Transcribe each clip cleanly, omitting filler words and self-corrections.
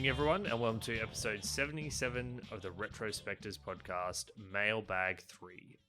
evening, everyone, and welcome to episode 77 of the Retro Spectives Podcast, Mailbag 3.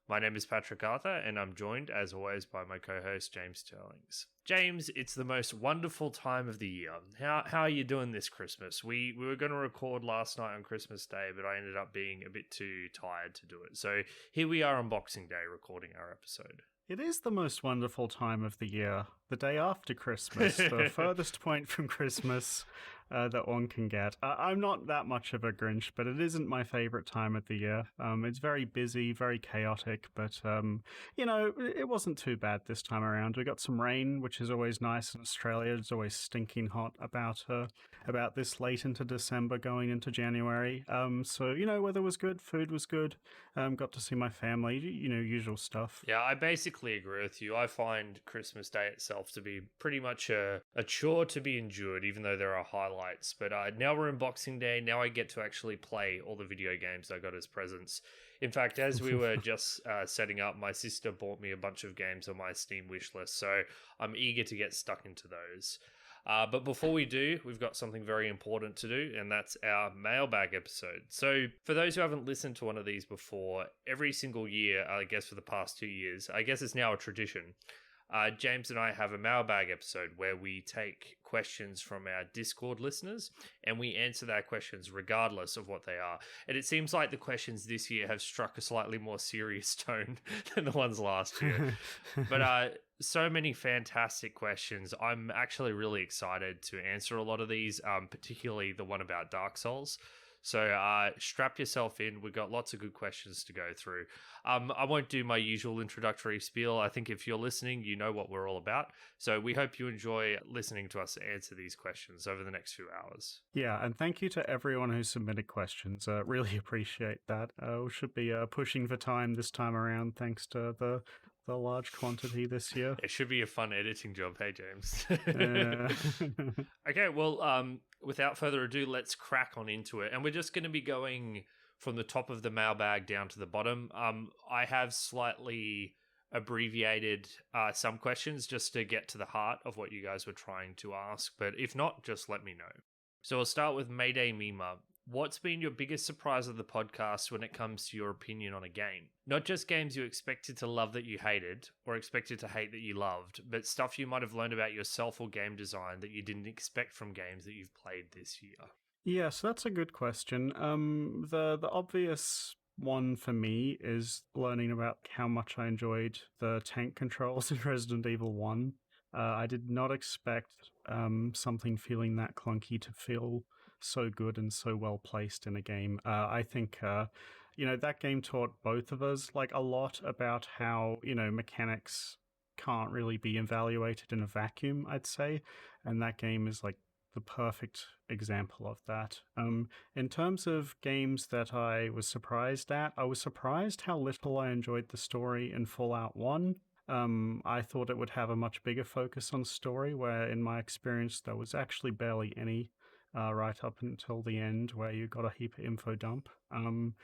My name is Patrick Arthur, and I'm joined, as always, by my co-host, James Turlings. James, it's the most wonderful time of the year. How are you doing this Christmas? We were going to record last night on Christmas Day, but I ended up being a bit too tired to do it. So here we are on Boxing Day recording our episode. It is the most wonderful time of the year, the day after Christmas, the furthest point from Christmas that one can get. I'm not that much of a Grinch, but it isn't my favorite time of the year. It's very busy, very chaotic, but, it wasn't too bad this time around. We got some rain, which is always nice in Australia. It's always stinking hot about this late into December, going into January. Weather was good, food was good, got to see my family, usual stuff. Yeah, I basically agree with you. I find Christmas Day itself to be pretty much a chore to be endured, even though there are highlights. But now we're in Boxing Day. Now I get to actually play all the video games I got as presents. In fact, as we were just setting up, my sister bought me a bunch of games on my Steam wishlist, so I'm eager to get stuck into those. But before we do, we've got something very important to do, and that's our mailbag episode. So for those who haven't listened to one of these before, every single year, I guess for the past 2 years, I guess it's now a tradition, James and I have a mailbag episode where we take questions from our Discord listeners and we answer their questions regardless of what they are. And it seems like the questions this year have struck a slightly more serious tone than the ones last year. But so many fantastic questions. I'm actually really excited to answer a lot of these, particularly the one about Dark Souls. So strap yourself in. We've got lots of good questions to go through. I won't do my usual introductory spiel. I think if you're listening, you know what we're all about. So we hope you enjoy listening to us answer these questions over the next few hours. Yeah, and thank you to everyone who submitted questions. Really appreciate that. We should be pushing for time this time around, thanks to the large quantity this year. It should be a fun editing job, hey, James. Okay, well, without further ado, let's crack on into it. And we're just going to be going from the top of the mailbag down to the bottom. I have slightly abbreviated some questions just to get to the heart of what you guys were trying to ask. But if not, just let me know. So we'll start with Mayday Mima. What's been your biggest surprise of the podcast when it comes to your opinion on a game? Not just games you expected to love that you hated, or expected to hate that you loved, but stuff you might have learned about yourself or game design that you didn't expect from games that you've played this year. Yeah, so that's a good question. The obvious one for me is learning about how much I enjoyed the tank controls in Resident Evil 1. I did not expect something feeling that clunky to feel so good and so well placed in a game. I think, that game taught both of us a lot about how, mechanics can't really be evaluated in a vacuum, I'd say. And that game is the perfect example of that. In terms of games that I was surprised at, I was surprised how little I enjoyed the story in Fallout 1. I thought it would have a much bigger focus on story, where in my experience there was actually barely any. Right up until the end, where you got a heap of info dump. And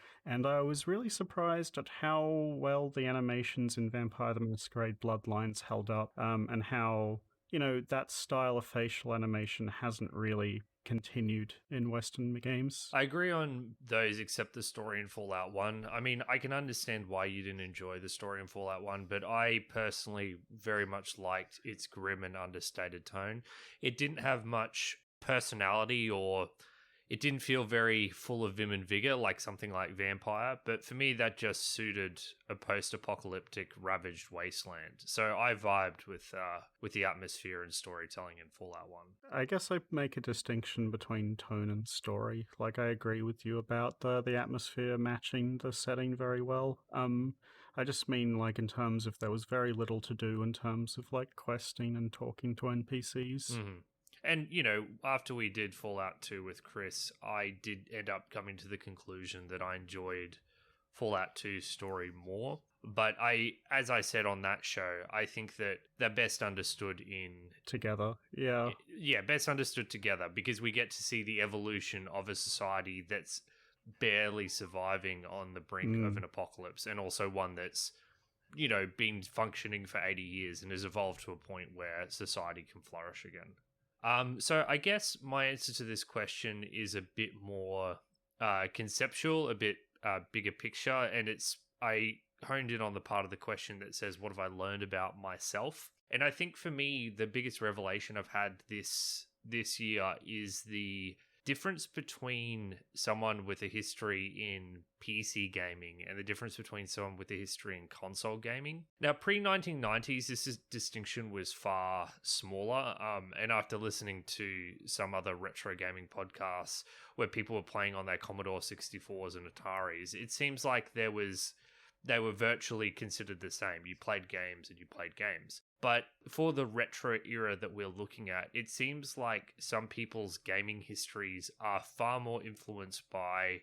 I was really surprised at how well the animations in Vampire the Masquerade Bloodlines held up, and how, that style of facial animation hasn't really continued in Western games. I agree on those, except the story in Fallout 1. I mean, I can understand why you didn't enjoy the story in Fallout 1, but I personally very much liked its grim and understated tone. It didn't have much personality, or it didn't feel very full of vim and vigor like something like Vampire, but for me that just suited a post-apocalyptic ravaged wasteland. So I vibed with the atmosphere and storytelling in Fallout 1. I guess I make a distinction between tone and story. I agree with you about the atmosphere matching the setting very well. I just mean in terms of there was very little to do in terms of questing and talking to NPCs. Mm-hmm. And, after we did Fallout 2 with Chris, I did end up coming to the conclusion that I enjoyed Fallout 2's story more. But as I said on that show, I think that they're best understood in... together, yeah. Yeah, best understood together, because we get to see the evolution of a society that's barely surviving on the brink of an apocalypse, and also one that's, been functioning for 80 years and has evolved to a point where society can flourish again. So I guess my answer to this question is a bit more conceptual, a bit bigger picture, and I honed in on the part of the question that says, "What have I learned about myself?" And I think for me, the biggest revelation I've had this year is the difference between someone with a history in PC gaming and the difference between someone with a history in console gaming. Now, pre-1990s, distinction was far smaller. And after listening to some other retro gaming podcasts where people were playing on their Commodore 64s and Ataris, it seems like they were virtually considered the same. You played games and you played games. But for the retro era that we're looking at, it seems like some people's gaming histories are far more influenced by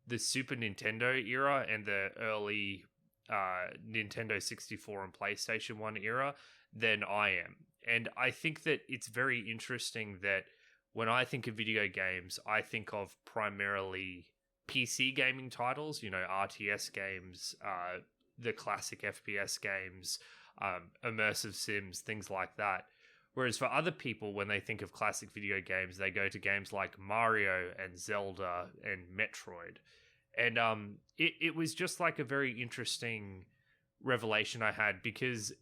the Super Nintendo era and the early Nintendo 64 and PlayStation 1 era than I am. And I think that it's very interesting that when I think of video games, I think of primarily PC gaming titles, RTS games, the classic FPS games, immersive sims, things like that. Whereas for other people, when they think of classic video games, they go to games like Mario and Zelda and Metroid. And it was just like a very interesting revelation I had, because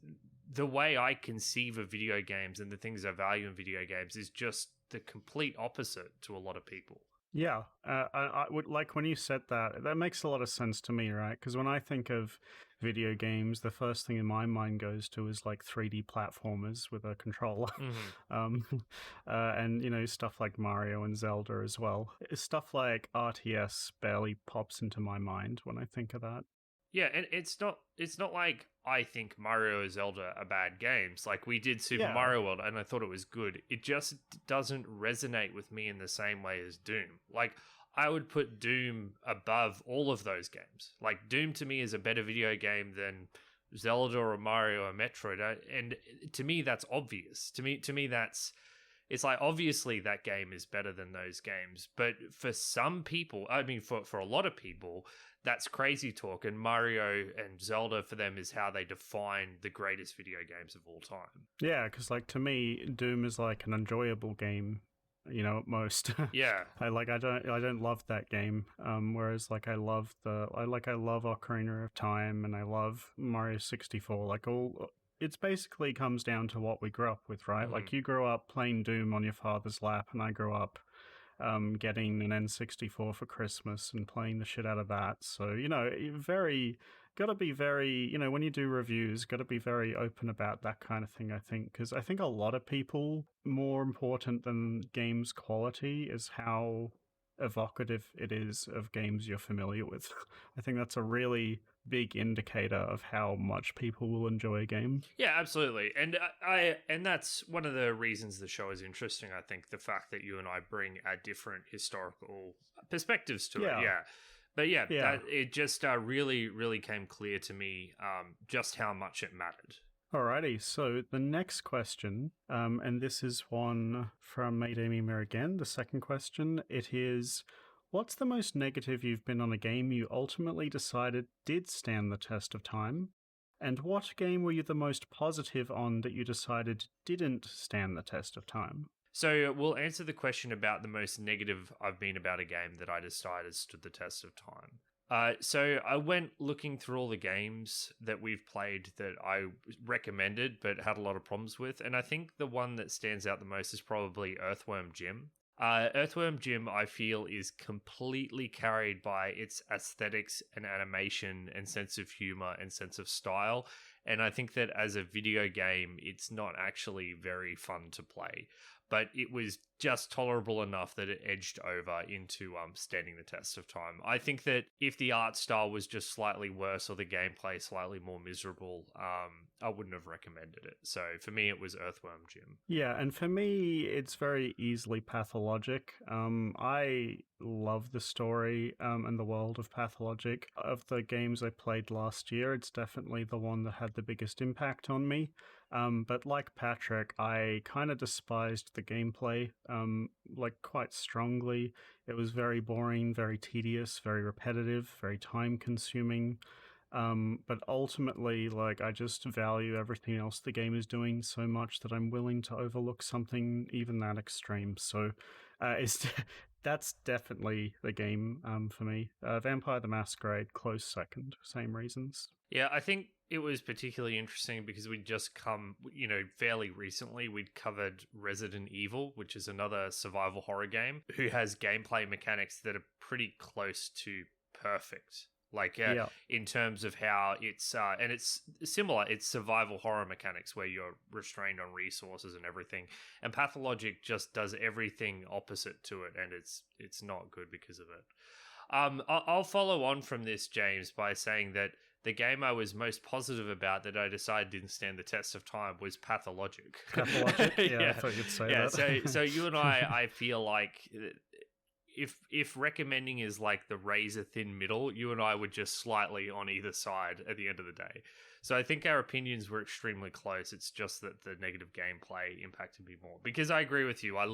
the way I conceive of video games and the things I value in video games is just the complete opposite to a lot of people. Yeah, I would like when you said that. That makes a lot of sense to me, right? Because when I think of video games, the first thing in my mind goes to is like 3D platformers with a controller, and stuff like Mario and Zelda as well. Stuff like RTS barely pops into my mind when I think of that. Yeah, and it's not like I think Mario or Zelda are bad games. Like, we did Super Mario World and I thought it was good. It just doesn't resonate with me in the same way as Doom. Like, I would put Doom above all of those games. Like, Doom to me is a better video game than Zelda or Mario or Metroid. And to me, that's obvious. To me, it's like, obviously that game is better than those games. But for some people, I mean, for a lot of people, that's crazy talk. And Mario and Zelda for them is how they define the greatest video games of all time. Yeah, because like to me, Doom is like an enjoyable game, at most. Yeah. I don't love that game. Whereas like I love Ocarina of Time and I love Mario 64. Like it's basically comes down to what we grew up with, right? Mm-hmm. Like you grew up playing Doom on your father's lap, and I grew up getting an N64 for Christmas and playing the shit out of that. So, gotta be very, when you do reviews, gotta be very open about that kind of thing, I think. Because I think a lot of people, more important than games quality is how evocative it is of games you're familiar with. I think that's a really big indicator of how much people will enjoy a game. Yeah, absolutely. And and that's one of the reasons the show is interesting, I think, the fact that you and I bring a different historical perspectives to it. Yeah. But that, it just really, really came clear to me just how much it mattered. Alrighty, so the next question, and this is one from Mayday Mima again, the second question, it is, what's the most negative you've been on a game you ultimately decided did stand the test of time? And what game were you the most positive on that you decided didn't stand the test of time? So we'll answer the question about the most negative I've been about a game that I decided stood the test of time. So I went looking through all the games that we've played that I recommended but had a lot of problems with, and I think the one that stands out the most is probably Earthworm Jim. Earthworm Jim, I feel, is completely carried by its aesthetics and animation and sense of humor and sense of style, and I think that as a video game, it's not actually very fun to play. But it was just tolerable enough that it edged over into standing the test of time. I think that if the art style was just slightly worse or the gameplay slightly more miserable, I wouldn't have recommended it. So for me, it was Earthworm Jim. Yeah, and for me, it's very easily pathologic. I love the story and the world of Pathologic. Of the games I played last year, it's definitely the one that had the biggest impact on me. But like Patrick, I kind of despised the gameplay, quite strongly. It was very boring, very tedious, very repetitive, very time-consuming. But ultimately, like, I just value everything else the game is doing so much that I'm willing to overlook something even that extreme. So, it's that's definitely the game for me. Vampire the Masquerade, close second, same reasons. Yeah, I think it was particularly interesting because we'd just come, fairly recently, we'd covered Resident Evil, which is another survival horror game, who has gameplay mechanics that are pretty close to perfect. Like, Yeah. in terms of how it's, and it's similar, it's survival horror mechanics where you're restrained on resources and everything. And Pathologic just does everything opposite to it, and it's not good because of it. I'll follow on from this, James, by saying that the game I was most positive about that I decided didn't stand the test of time was Pathologic. Pathologic? Yeah, I thought you'd say that. So you and I feel like if recommending is like the razor thin middle, you and I were just slightly on either side at the end of the day. So I think our opinions were extremely close. It's just that the negative gameplay impacted me more. Because I agree with you. I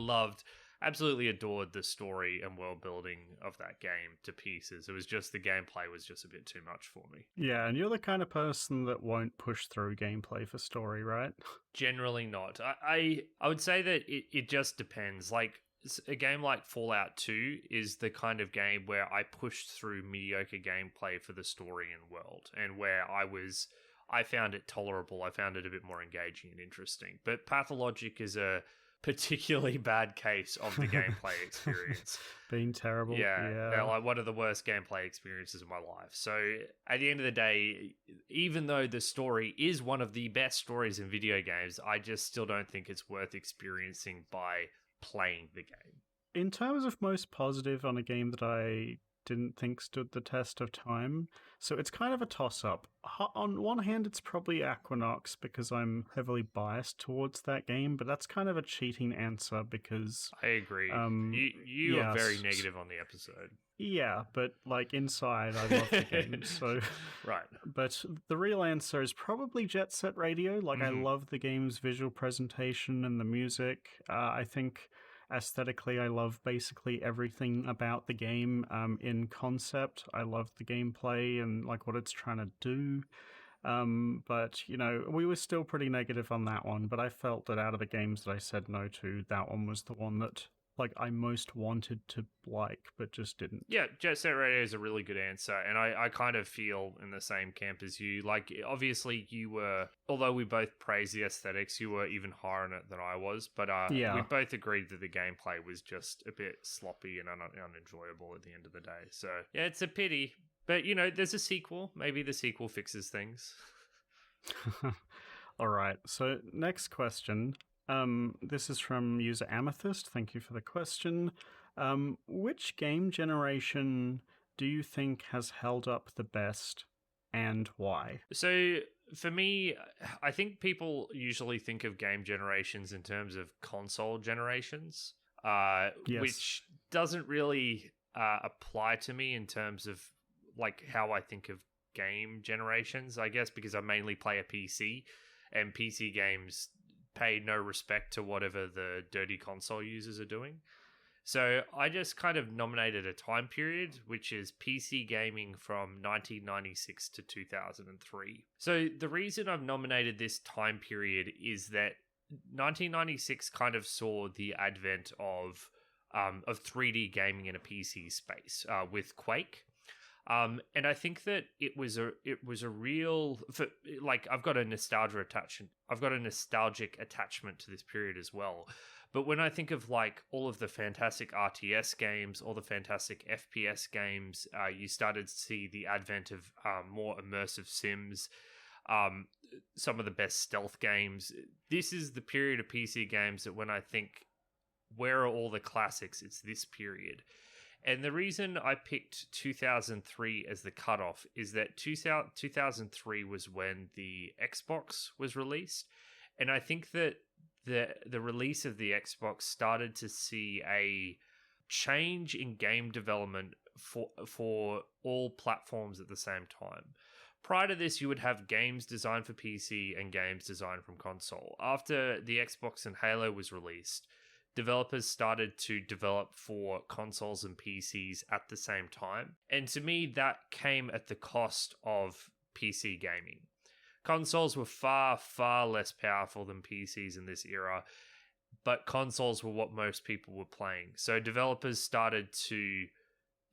absolutely adored the story and world building of that game to pieces. It was just the gameplay was just a bit too much for me. Yeah, and you're the kind of person that won't push through gameplay for story, right? Generally not. I would say that it just depends. Like, a game like Fallout 2 is the kind of game where I pushed through mediocre gameplay for the story and world, and where I found it tolerable. I found it a bit more engaging and interesting. But Pathologic is a particularly bad case of the gameplay experience. Being terrible. Yeah, like one of the worst gameplay experiences of my life. So at the end of the day, even though the story is one of the best stories in video games, I just still don't think it's worth experiencing by playing the game. In terms of most positive on a game that I didn't think stood the test of time, so it's kind of a toss-up. On one hand, it's probably Equinox because I'm heavily biased towards that game, but that's kind of a cheating answer because... I agree. You are very negative on the episode. Yeah, but like inside, I love the game, so... Right. But the real answer is probably Jet Set Radio. Like, I love the game's visual presentation and the music. I think... aesthetically, I love basically everything about the game. In concept, I love the gameplay and like what it's trying to do. But we were still pretty negative on that one. But I felt that out of the games that I said no to, that one was the one that like I most wanted to like, but just didn't. Yeah, Jet Set Radio is a really good answer, and I kind of feel in the same camp as you. Like, obviously, you were, although we both praised the aesthetics, you were even higher on it than I was. But we both agreed that the gameplay was just a bit sloppy and unenjoyable at the end of the day. So yeah, it's a pity. But there's a sequel. Maybe the sequel fixes things. All right. So next question. This is from user Amethyst. Thank you for the question. Which game generation do you think has held up the best and why? So for me, I think people usually think of game generations in terms of console generations, Yes. which doesn't really apply to me in terms of like how I think of game generations, I guess, because I mainly play a PC and PC games pay no respect to whatever the dirty console users are doing. So I just kind of nominated a time period, which is PC gaming from 1996 to 2003. So the reason I've nominated this time period is that 1996 kind of saw the advent of 3D gaming in a PC space with Quake. And I think that it was a real, like, I've got a nostalgic attachment to this period as well. But when I think of like all of the fantastic RTS games, all the fantastic FPS games, you started to see the advent of more immersive sims, some of the best stealth games. This is the period of PC games that when I think, where are all the classics? It's this period. And the reason I picked 2003 as the cutoff is that 2003 was when the Xbox was released. And I think that the release of the Xbox started to see a change in game development for all platforms at the same time. Prior to this, you would have games designed for PC and games designed from console. After the Xbox and Halo was released, developers started to develop for consoles and PCs at the same time. And to me, that came at the cost of PC gaming. Consoles were far, far less powerful than PCs in this era, but consoles were what most people were playing. So developers started to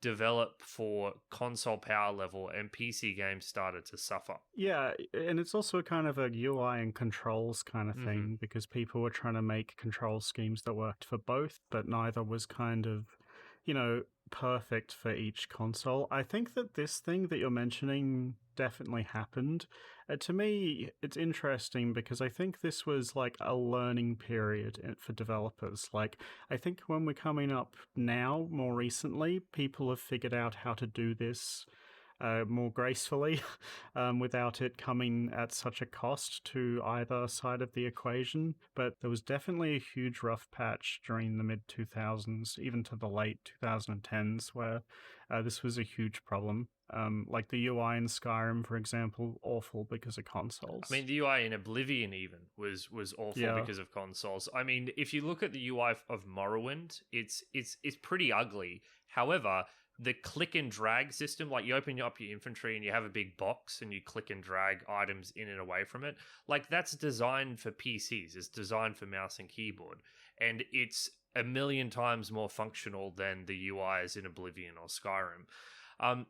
develop for console power level, and PC games started to suffer. Yeah, and it's also kind of a UI and controls kind of thing, because people were trying to make control schemes that worked for both, but neither was kind of, perfect for each console. I think that this thing that you're mentioning definitely happened. To me, it's interesting because I think this was like a learning period for developers. Like, I think when we're coming up now, more recently, people have figured out how to do this more gracefully without it coming at such a cost to either side of the equation. But there was definitely a huge rough patch during the mid-2000s, even to the late 2010s, where this was a huge problem. Like the UI in Skyrim, for example, awful because of consoles. I mean, the UI in Oblivion even was awful because of consoles. I mean, if you look at the UI of Morrowind, it's pretty ugly. However, the click and drag system, like you open up your inventory and you have a big box and you click and drag items in and away from it, like that's designed for PCs. It's designed for mouse and keyboard, and it's a million times more functional than the UIs in Oblivion or Skyrim.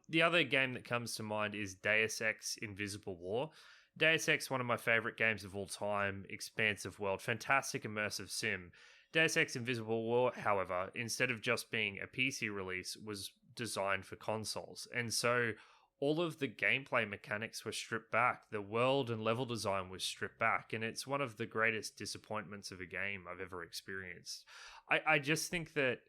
The other game that comes to mind is Deus Ex Invisible War. Deus Ex, one of my favorite games of all time, expansive world, fantastic immersive sim. Deus Ex Invisible War, however, instead of just being a PC release, was designed for consoles. And so all of the gameplay mechanics were stripped back. The world and level design was stripped back. And it's one of the greatest disappointments of a game I've ever experienced. I just think that,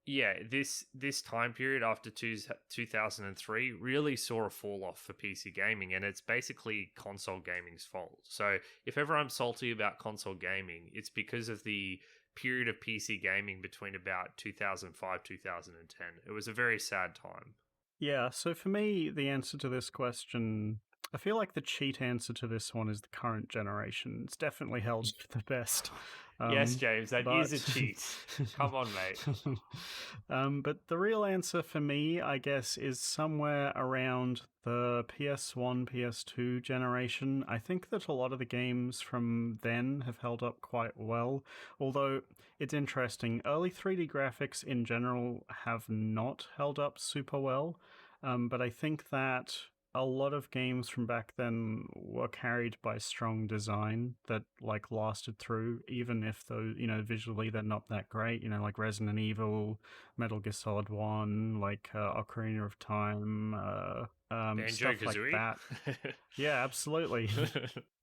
yeah, this time period after 2003 really saw a fall off for PC gaming, and it's basically console gaming's fault. So if ever I'm salty about console gaming, it's because of the period of PC gaming between about 2005 2010. It was a very sad time. Yeah, so for me, the answer to this question, I feel like the cheat answer to this one is the current generation. It's definitely held the best. Yes, James, that is a cheat. Come on, mate. But the real answer for me, I guess, is somewhere around the PS1, PS2 generation. I think that a lot of the games from then have held up quite well, although it's interesting. Early 3D graphics in general have not held up super well, but I think that a lot of games from back then were carried by strong design that like lasted through, even if though, visually they're not that great, like Resident Evil, Metal Gear Solid 1, like Ocarina of Time, stuff like that. Yeah, absolutely.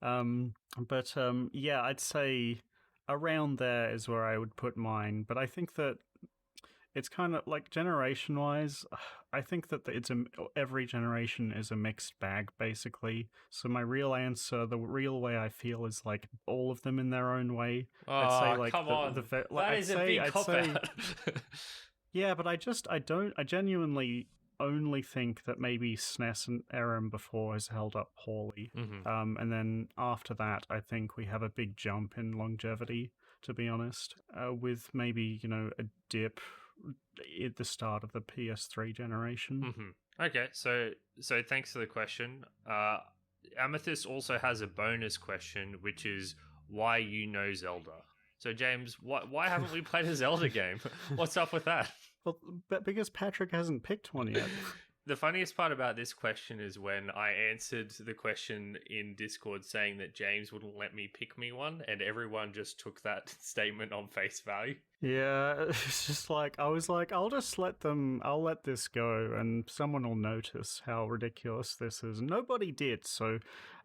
Yeah, I'd say around there is where I would put mine, but I think that it's kind of like generation-wise, I think that every generation is a mixed bag, basically. So my real answer, the real way I feel, is like all of them in their own way. Oh, I'd say like come on. That is a big cop-out. Yeah, but I genuinely only think that maybe SNES and era before has held up poorly. Mm-hmm. And then after that, I think we have a big jump in longevity, to be honest, with maybe, a dip at the start of the PS3 generation. Mm-hmm. Okay, so thanks for the question. Amethyst also has a bonus question, which is why you know Zelda. So James, why haven't we played a Zelda game? What's up with that? Well, because Patrick hasn't picked one yet. The funniest part about this question is when I answered the question in Discord saying that James wouldn't let me pick me one, and everyone just took that statement on face value. Yeah, it's just like, I was like, I'll let this go, and someone will notice how ridiculous this is. Nobody did, so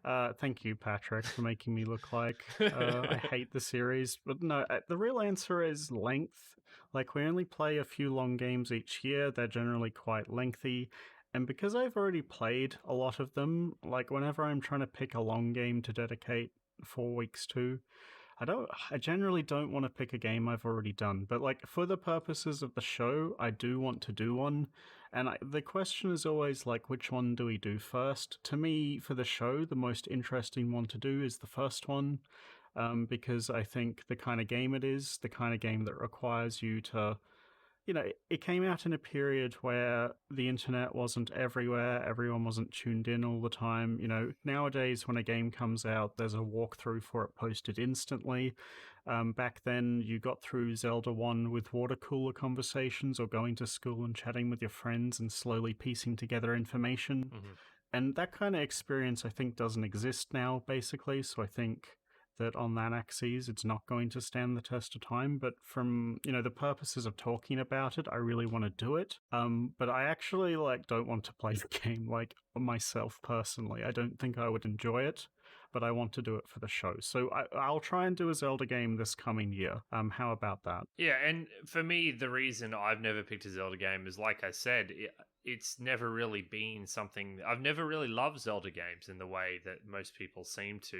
thank you, Patrick, for making me look like I hate the series. But no, the real answer is length. Like, we only play a few long games each year. They're generally quite lengthy. And because I've already played a lot of them, like, whenever I'm trying to pick a long game to dedicate 4 weeks to, I generally don't want to pick a game I've already done. But, like, for the purposes of the show, I do want to do one. And the question is always, like, which one do we do first? To me, for the show, the most interesting one to do is the first one. Because I think the kind of game it is, the kind of game that requires you to it came out in a period where the internet wasn't everywhere, everyone wasn't tuned in all the time. Nowadays when a game comes out, there's a walkthrough for it posted instantly. Back then, you got through Zelda 1 with water cooler conversations or going to school and chatting with your friends and slowly piecing together information. Mm-hmm. And that kind of experience, I think, doesn't exist now, basically. So I think that on that axis, it's not going to stand the test of time. But from, the purposes of talking about it, I really want to do it. But I actually, don't want to play the game, myself personally. I don't think I would enjoy it, but I want to do it for the show. So I'll try and do a Zelda game this coming year. How about that? Yeah, and for me, the reason I've never picked a Zelda game is, like I said, it's never really been something. I've never really loved Zelda games in the way that most people seem to.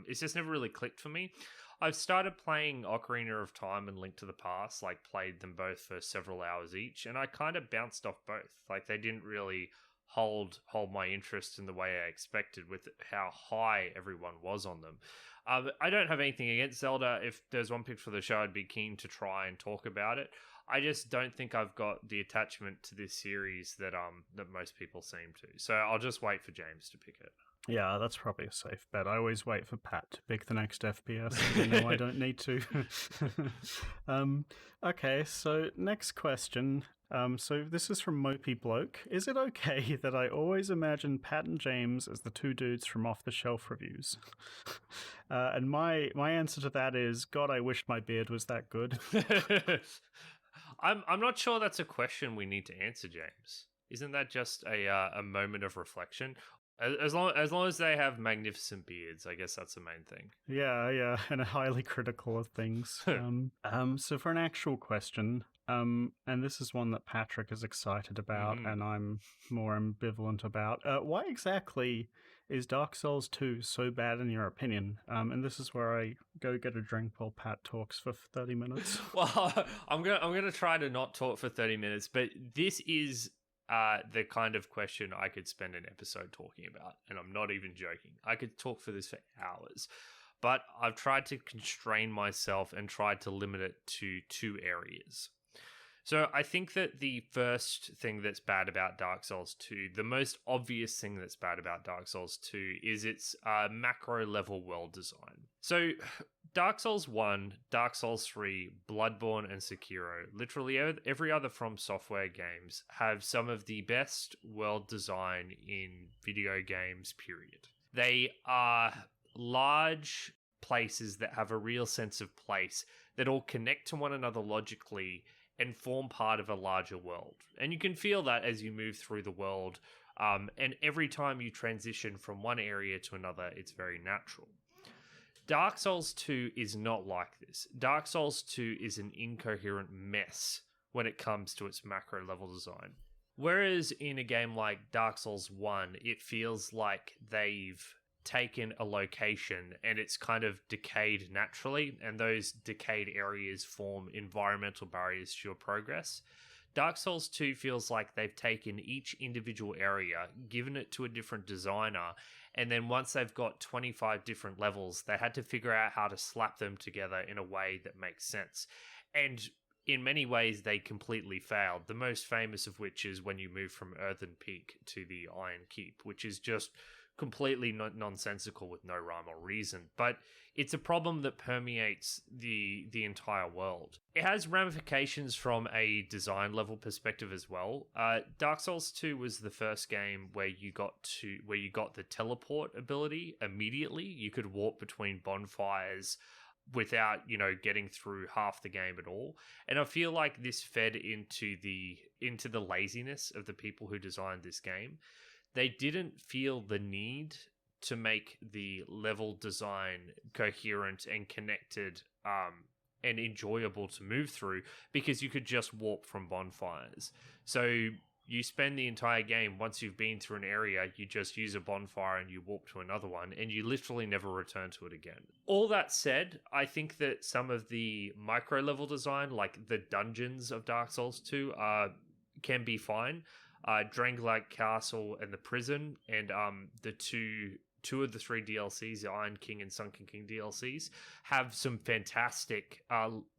It's just never really clicked for me. I've started playing Ocarina of Time and Link to the Past, played them both for several hours each, and I kind of bounced off both. They didn't really hold my interest in the way I expected with how high everyone was on them. I don't have anything against Zelda. If there's one picked for the show, I'd be keen to try and talk about it. I just don't think I've got the attachment to this series that most people seem to. So I'll just wait for James to pick it. Yeah, that's probably a safe bet. I always wait for Pat to pick the next FPS. I don't need to. Okay, so next question. So this is from Mopey Bloke. Is it okay that I always imagine Pat and James as the two dudes from Off the Shelf Reviews? And my answer to that is, God, I wish my beard was that good. I'm not sure that's a question we need to answer, James. Isn't that just a moment of reflection? As long as they have magnificent beards, I guess that's the main thing. Yeah, and are highly critical of things. So for an actual question, and this is one that Patrick is excited about, and I'm more ambivalent about. Why exactly is Dark Souls 2 so bad in your opinion? And this is where I go get a drink while Pat talks for 30 minutes. Well, I'm gonna try to not talk for 30 minutes, but this is the kind of question I could spend an episode talking about, and I'm not even joking. I could talk for this for hours, but I've tried to constrain myself and tried to limit it to two areas. So I think that the first thing that's bad about Dark Souls 2, the most obvious thing that's bad about Dark Souls 2 is its macro level world design. So Dark Souls 1, Dark Souls 3, Bloodborne, and Sekiro, literally every other From Software games have some of the best world design in video games, period. They are large places that have a real sense of place that all connect to one another logically and form part of a larger world. And you can feel that as you move through the world. And every time you transition from one area to another, it's very natural. Dark Souls 2 is not like this. Dark Souls 2 is an incoherent mess when it comes to its macro level design. Whereas in a game like Dark Souls 1, it feels like they've taken a location and it's kind of decayed naturally, and those decayed areas form environmental barriers to your progress. Dark Souls 2 feels like they've taken each individual area, given it to a different designer, and then once they've got 25 different levels, they had to figure out how to slap them together in a way that makes sense. And in many ways, they completely failed. The most famous of which is when you move from Earthen Peak to the Iron Keep, which is just completely nonsensical with no rhyme or reason, but it's a problem that permeates the entire world. It has ramifications from a design level perspective as well. Dark Souls 2 was the first game where you got the teleport ability immediately. You could warp between bonfires without, getting through half the game at all. And I feel like this fed into the laziness of the people who designed this game. They didn't feel the need to make the level design coherent and connected and enjoyable to move through, because you could just warp from bonfires. So you spend the entire game, once you've been through an area, you just use a bonfire and you warp to another one, and you literally never return to it again. All that said, I think that some of the micro level design, like the dungeons of Dark Souls 2, can be fine. Drangleic Castle and the prison, and the two of the three DLCs, the Iron King and Sunken King DLCs, have some fantastic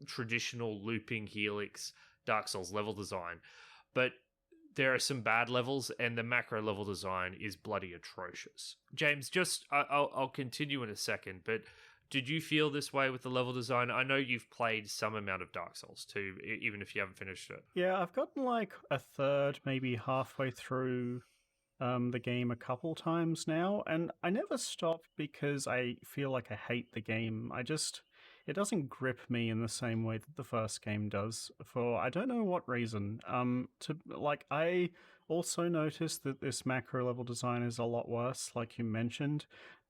traditional looping helix Dark Souls level design, but there are some bad levels, and the macro level design is bloody atrocious. James, I'll continue in a second, but did you feel this way with the level design? I know you've played some amount of Dark Souls 2, even if you haven't finished it. Yeah, I've gotten like a third, maybe halfway through the game a couple times now, and I never stopped because I feel like I hate the game. It doesn't grip me in the same way that the first game does, for I don't know what reason. I also noticed that this macro level design is a lot worse, like you mentioned.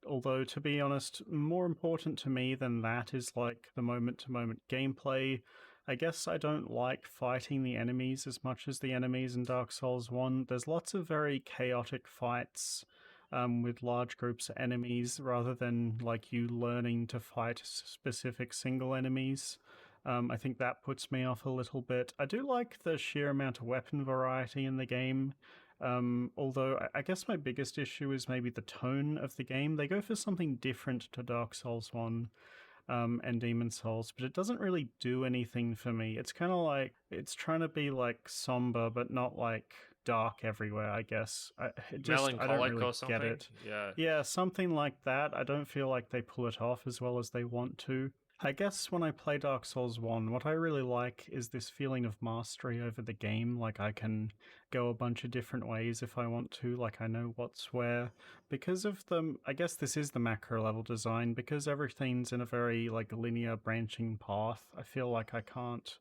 Although, to be honest, more important to me than that is like the moment to moment gameplay. I guess I don't like fighting the enemies as much as the enemies in Dark Souls 1. There's lots of very chaotic fights with large groups of enemies rather than like you learning to fight specific single enemies. I think that puts me off a little bit. I do like the sheer amount of weapon variety in the game. Although I guess my biggest issue is maybe the tone of the game. They go for something different to Dark Souls 1 and Demon Souls, but it doesn't really do anything for me. It's kind of like it's trying to be like somber, but not like dark everywhere, I guess. I don't really or something? get it. Yeah. Yeah, something like that. I don't feel like they pull it off as well as they want to. I guess when I play Dark Souls 1, what I really like is this feeling of mastery over the game. Like, I can go a bunch of different ways if I want to, like, I know what's where. Because of I guess this is the macro level design, because everything's in a very, like, linear branching path, I feel like I can't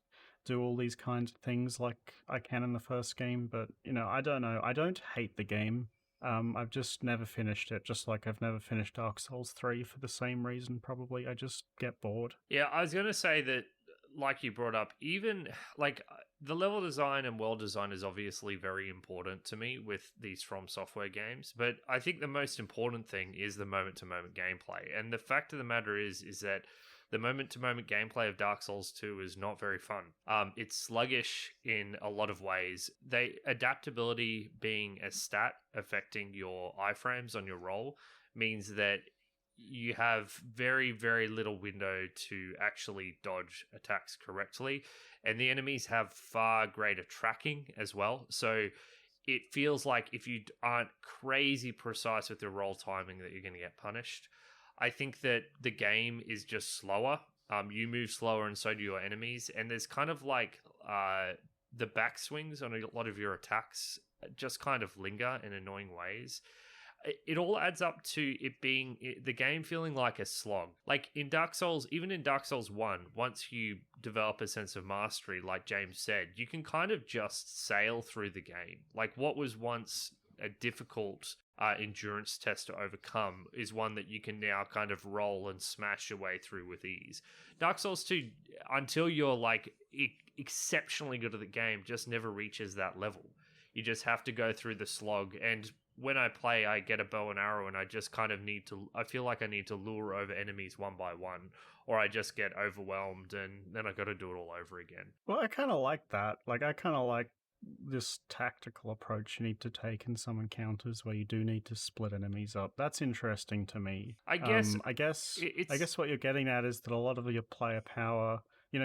do all these kinds of things like I can in the first game, but, I don't know. I don't hate the game. I've just never finished it, just like I've never finished Dark Souls 3 for the same reason, probably. I just get bored. Yeah, I was going to say that, like you brought up, even like the level design and world design is obviously very important to me with these From Software games, but I think the most important thing is the moment-to-moment gameplay. And the fact of the matter is that the moment-to-moment gameplay of Dark Souls 2 is not very fun. It's sluggish in a lot of ways. Adaptability being a stat affecting your iframes on your roll means that you have very, very little window to actually dodge attacks correctly. And the enemies have far greater tracking as well. So it feels like if you aren't crazy precise with your roll timing that you're going to get punished. I think that the game is just slower. You move slower and so do your enemies. And there's kind of like the backswings on a lot of your attacks just kind of linger in annoying ways. It all adds up to the game feeling like a slog. Like in Dark Souls, even in Dark Souls 1, once you develop a sense of mastery, like James said, you can kind of just sail through the game. Like what was once a difficult endurance test to overcome is one that you can now kind of roll and smash your way through with ease. Dark Souls 2, until you're like exceptionally good at the game, just never reaches that level. You just have to go through the slog. And when I play, I get a bow and arrow and I just kind of I feel like I need to lure over enemies one by one, or I just get overwhelmed and then I got to do it all over again. Well, I kind of like that. Like, I kind of like this tactical approach you need to take in some encounters where you do need to split enemies up. That's interesting to me. I guess what you're getting at is that a lot of your player power,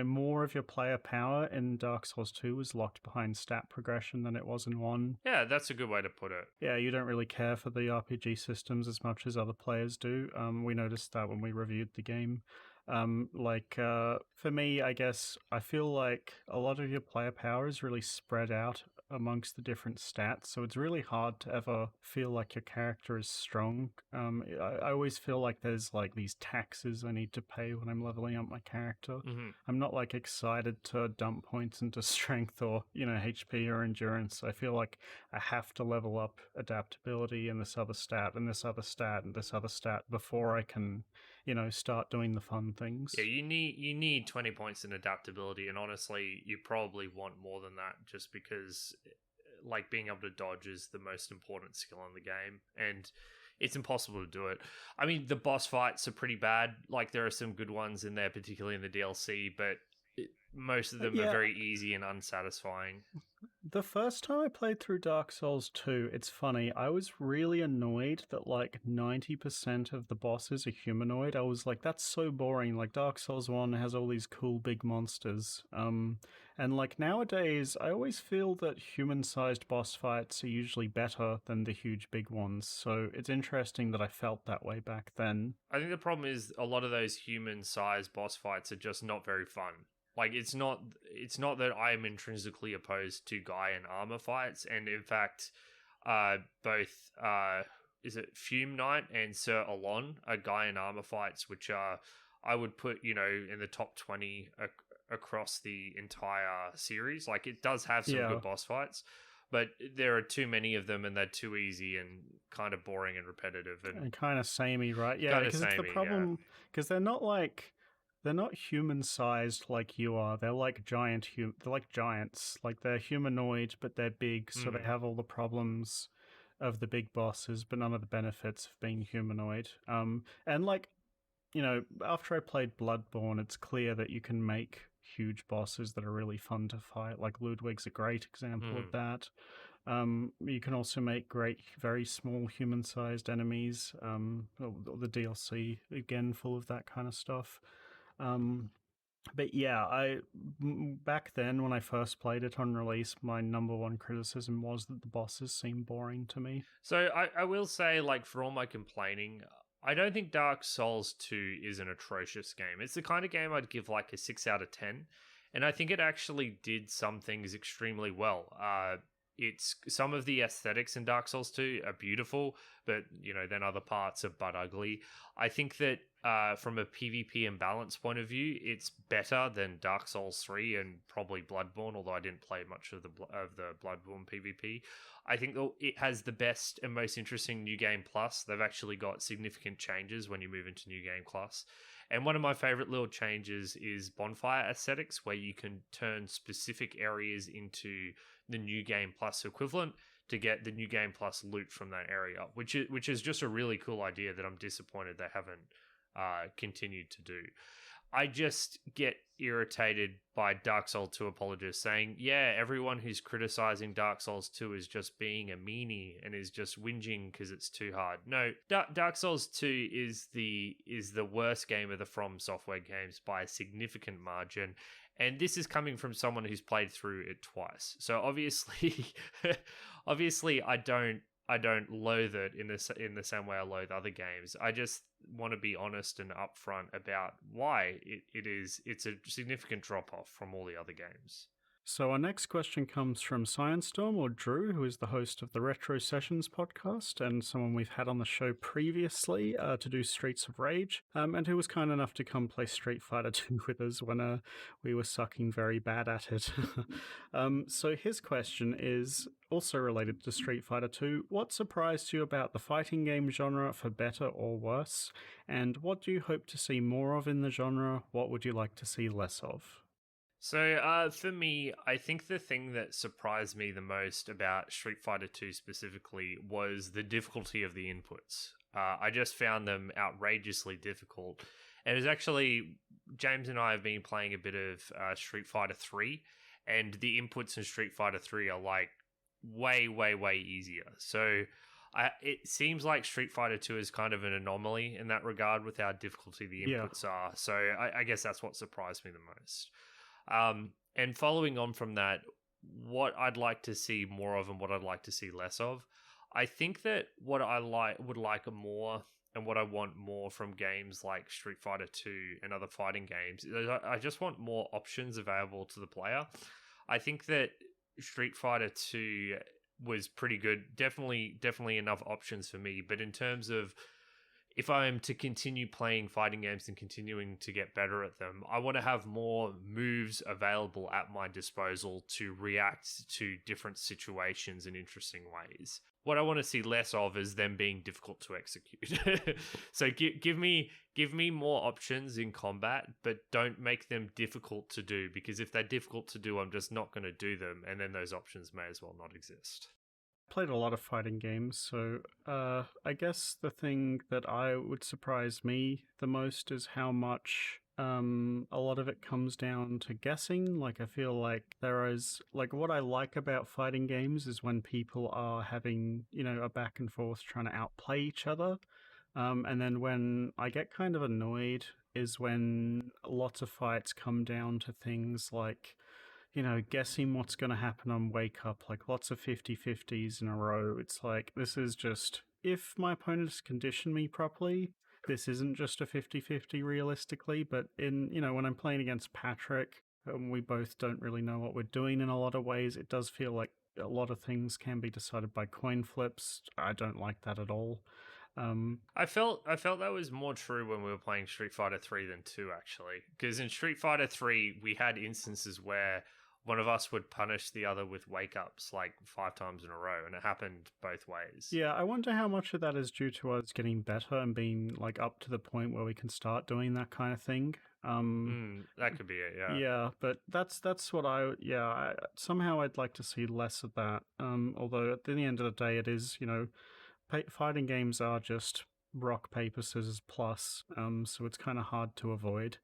more of your player power in Dark Souls 2 was locked behind stat progression than it was in 1. Yeah, that's a good way to put it. Yeah, you don't really care for the RPG systems as much as other players do. We noticed that when we reviewed the game. For me, I guess I feel like a lot of your player power is really spread out amongst the different stats, so it's really hard to ever feel like your character is strong. I always feel like there's like these taxes I need to pay when I'm leveling up my character. Mm-hmm. I'm not like excited to dump points into strength or, HP or endurance. I feel like I have to level up adaptability and this other stat and this other stat and this other stat before I can start doing the fun things. Yeah, you need 20 points in adaptability, and honestly, you probably want more than that just because like being able to dodge is the most important skill in the game, and it's impossible to do it. I mean, the boss fights are pretty bad. Like, there are some good ones in there, particularly in the DLC, but most of them are very easy and unsatisfying. The first time I played through Dark Souls 2, it's funny, I was really annoyed that like 90% of the bosses are humanoid. I was like, that's so boring. Like Dark Souls 1 has all these cool big monsters. And like nowadays, I always feel that human-sized boss fights are usually better than the huge big ones. So it's interesting that I felt that way back then. I think the problem is a lot of those human-sized boss fights are just not very fun. Like it's not that I am intrinsically opposed to guy and armor fights, and in fact, both is it Fume Knight and Sir Alon are guy and armor fights, which are I would put in the top 20 across the entire series. Like it does have some good boss fights, but there are too many of them, and they're too easy and kind of boring and repetitive and kind of samey, right? Yeah, because it's the problem because they're not human-sized like you are. They're like they're like giants. Like they're humanoid, but they're big, so they have all the problems of the big bosses, but none of the benefits of being humanoid. And like, after I played Bloodborne, it's clear that you can make huge bosses that are really fun to fight. Like Ludwig's a great example of that. You can also make great, very small human-sized enemies. The DLC, again, full of that kind of stuff. But yeah, back then when I first played it on release, my number one criticism was that the bosses seemed boring to me. So I will say, like, for all my complaining, I don't think Dark Souls 2 is an atrocious game. It's the kind of game I'd give like a 6 out of 10. And I think it actually did some things extremely well. It's some of the aesthetics in Dark Souls 2 are beautiful, but then other parts are butt ugly. I think that from a PvP and balance point of view, it's better than Dark Souls 3 and probably Bloodborne, although I didn't play much of the Bloodborne PvP. I think it has the best and most interesting New Game Plus. They've actually got significant changes when you move into New Game Plus. And one of my favorite little changes is bonfire aesthetics, where you can turn specific areas into the New Game Plus equivalent to get the New Game Plus loot from that area, which is just a really cool idea that I'm disappointed they haven't continued to do. I just get irritated by Dark Souls 2 apologists saying, yeah, everyone who's criticizing Dark Souls 2 is just being a meanie and is just whinging because it's too hard. No, Dark Souls 2 is the worst game of the From Software games by a significant margin. And this is coming from someone who's played through it twice. So obviously I don't loathe it in the same way I loathe other games. I just want to be honest and upfront about why it's a significant drop off from all the other games. So our next question comes from Sciencestorm, or Drew, who is the host of the Retro Spectives Podcast and someone we've had on the show previously to do Streets of Rage, and who was kind enough to come play Street Fighter 2 with us when we were sucking very bad at it. So his question is also related to Street Fighter 2. What surprised you about the fighting game genre, for better or worse? And what do you hope to see more of in the genre? What would you like to see less of? So for me, I think the thing that surprised me the most about Street Fighter 2 specifically was the difficulty of the inputs. I just found them outrageously difficult. And it was actually, James and I have been playing a bit of Street Fighter 3, and the inputs in Street Fighter 3 are like way, way, way easier. So it seems like Street Fighter 2 is kind of an anomaly in that regard with how difficulty the inputs are. So I guess that's what surprised me the most. And following on from that, what I'd like to see more of and what I'd like to see less of, I think that what I would like more and what I want more from games like Street Fighter 2 and other fighting games is I just want more options available to the player. I think that Street Fighter 2 was pretty good, definitely enough options for me, but in terms of if I am to continue playing fighting games and continuing to get better at them, I want to have more moves available at my disposal to react to different situations in interesting ways. What I want to see less of is them being difficult to execute. So give me more options in combat, but don't make them difficult to do, because if they're difficult to do, I'm just not going to do them, and then those options may as well not exist. Played a lot of fighting games, so I guess the thing that would surprise me the most is how much a lot of it comes down to guessing. Like, I feel like there is, like, what I like about fighting games is when people are having, a back and forth trying to outplay each other. And then when I get kind of annoyed is when lots of fights come down to things like, guessing what's going to happen on Wake Up, like lots of 50-50s in a row. It's like, this is just, if my opponent has conditioned me properly, this isn't just a 50-50 realistically, but when I'm playing against Patrick, we both don't really know what we're doing in a lot of ways. It does feel like a lot of things can be decided by coin flips. I don't like that at all. I felt that was more true when we were playing Street Fighter 3 than 2, actually. Because in Street Fighter 3, we had instances where one of us would punish the other with wake-ups like 5 times in a row, and it happened both ways. Yeah, I wonder how much of that is due to us getting better and being like up to the point where we can start doing that kind of thing. That could be it, yeah. Yeah, but that's what somehow I'd like to see less of that. Although at the end of the day, it is, fighting games are just rock, paper, scissors plus, so it's kind of hard to avoid.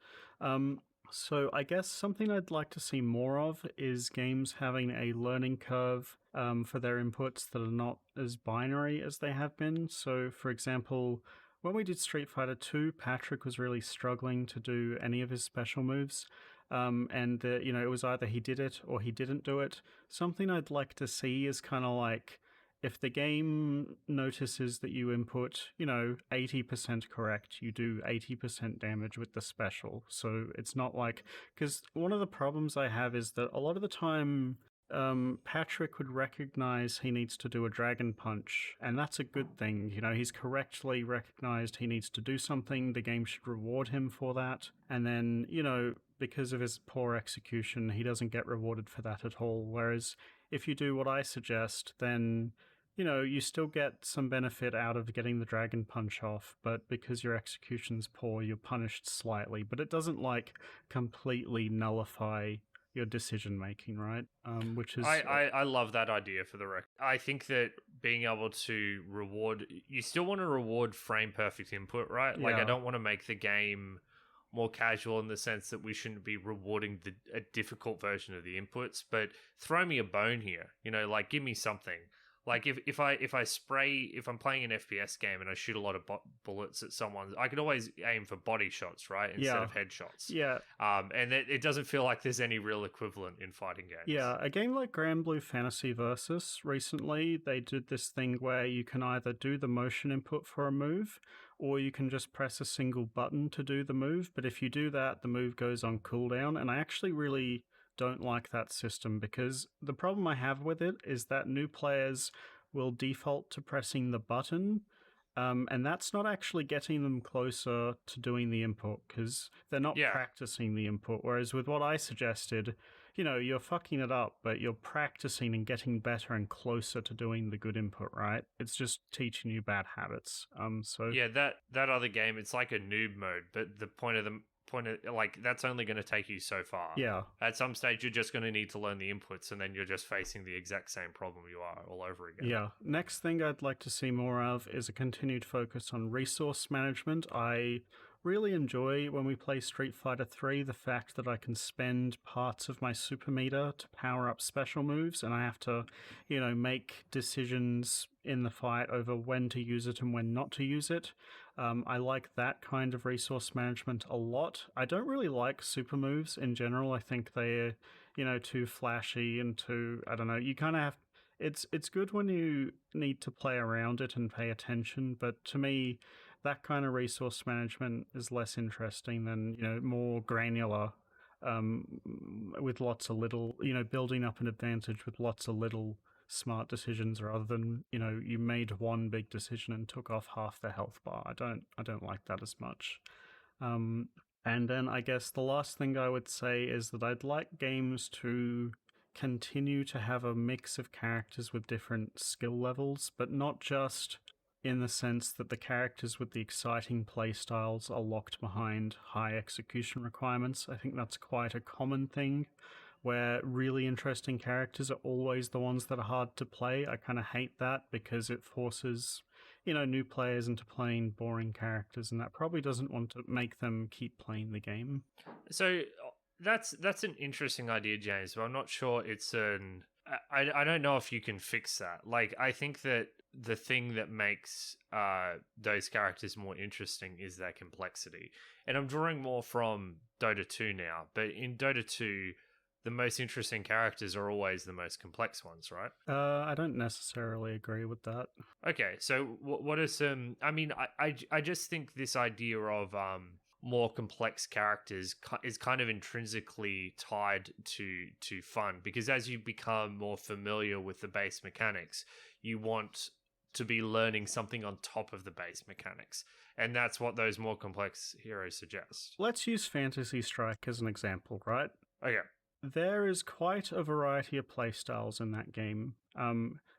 So I guess something I'd like to see more of is games having a learning curve for their inputs that are not as binary as they have been. So, for example, when we did Street Fighter 2, Patrick was really struggling to do any of his special moves. And it was either he did it or he didn't do it. Something I'd like to see is kind of like, if the game notices that you input, 80% correct, you do 80% damage with the special. So it's not like, because one of the problems I have is that a lot of the time, Patrick would recognize he needs to do a dragon punch, and that's a good thing. He's correctly recognized he needs to do something. The game should reward him for that. And then, because of his poor execution, he doesn't get rewarded for that at all. Whereas if you do what I suggest, then you still get some benefit out of getting the dragon punch off, but because your execution's poor, you're punished slightly. But it doesn't completely nullify your decision making, right? Which is I love that idea for the record. I think that being able to reward, you still want to reward frame perfect input, right? Like, I don't want to make the game more casual in the sense that we shouldn't be rewarding a difficult version of the inputs, but throw me a bone here, give me something. Like if I'm playing an FPS game and I shoot a lot of bullets at someone, I can always aim for body shots, right, instead of headshots. Yeah. And it doesn't feel like there's any real equivalent in fighting games. Yeah, a game like Grand Blue Fantasy Versus recently, they did this thing where you can either do the motion input for a move, or you can just press a single button to do the move. But if you do that, the move goes on cooldown, and I actually really don't like that system, because the problem I have with it is that new players will default to pressing the button, and that's not actually getting them closer to doing the input, because they're not practicing the input. Whereas with what I suggested, you're fucking it up, but you're practicing and getting better and closer to doing the good input, right? It's just teaching you bad habits. Yeah, that other game, it's like a noob mode, but the point of that's only going to take you so far. Yeah. At some stage, you're just going to need to learn the inputs, and then you're just facing the exact same problem you are all over again. Yeah. Next thing I'd like to see more of is a continued focus on resource management. I really enjoy when we play Street Fighter 3 the fact that I can spend parts of my super meter to power up special moves, and I have to, make decisions in the fight over when to use it and when not to use it. I like that kind of resource management a lot. I don't really like super moves in general. I think they're, too flashy and too, I don't know, you kind of have, it's good when you need to play around it and pay attention, but to me, that kind of resource management is less interesting than, more granular, with lots of little, building up an advantage with lots of little smart decisions, rather than, you made one big decision and took off half the health bar. I don't like that as much. And then I guess the last thing I would say is that I'd like games to continue to have a mix of characters with different skill levels, but not just in the sense that the characters with the exciting playstyles are locked behind high execution requirements. I think that's quite a common thing, where really interesting characters are always the ones that are hard to play. I kind of hate that, because it forces, new players into playing boring characters, and that probably doesn't want to make them keep playing the game. So that's an interesting idea, James, but I'm not sure it's an. I don't know if you can fix that. Like, I think that the thing that makes those characters more interesting is their complexity. And I'm drawing more from Dota 2 now, but in Dota 2, the most interesting characters are always the most complex ones, right? I don't necessarily agree with that. Okay, so what are some? I mean, I just think this idea of more complex characters is kind of intrinsically tied to fun, because as you become more familiar with the base mechanics, you want to be learning something on top of the base mechanics, and that's what those more complex heroes suggest. Let's use Fantasy Strike as an example, right? Okay. There is quite a variety of playstyles in that game.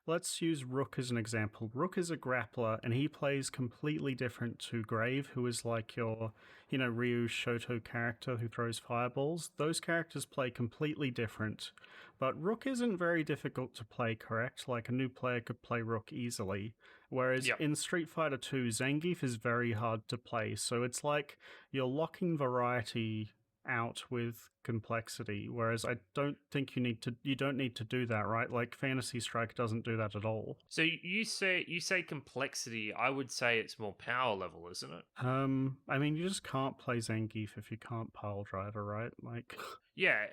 Let's use Rook as an example. Rook is a grappler, and he plays completely different to Grave, who is like your, Ryu Shoto character who throws fireballs. Those characters play completely different. But Rook isn't very difficult to play, correct? Like, a new player could play Rook easily. Whereas in Street Fighter 2, Zangief is very hard to play. So it's like you're locking variety out with complexity, whereas I don't think you don't need to do that, right? Like, Fantasy Strike doesn't do that at all. So you say complexity. I would say it's more power level, isn't it? I mean, you just can't play Zangief if you can't pile driver, right? Like, yeah,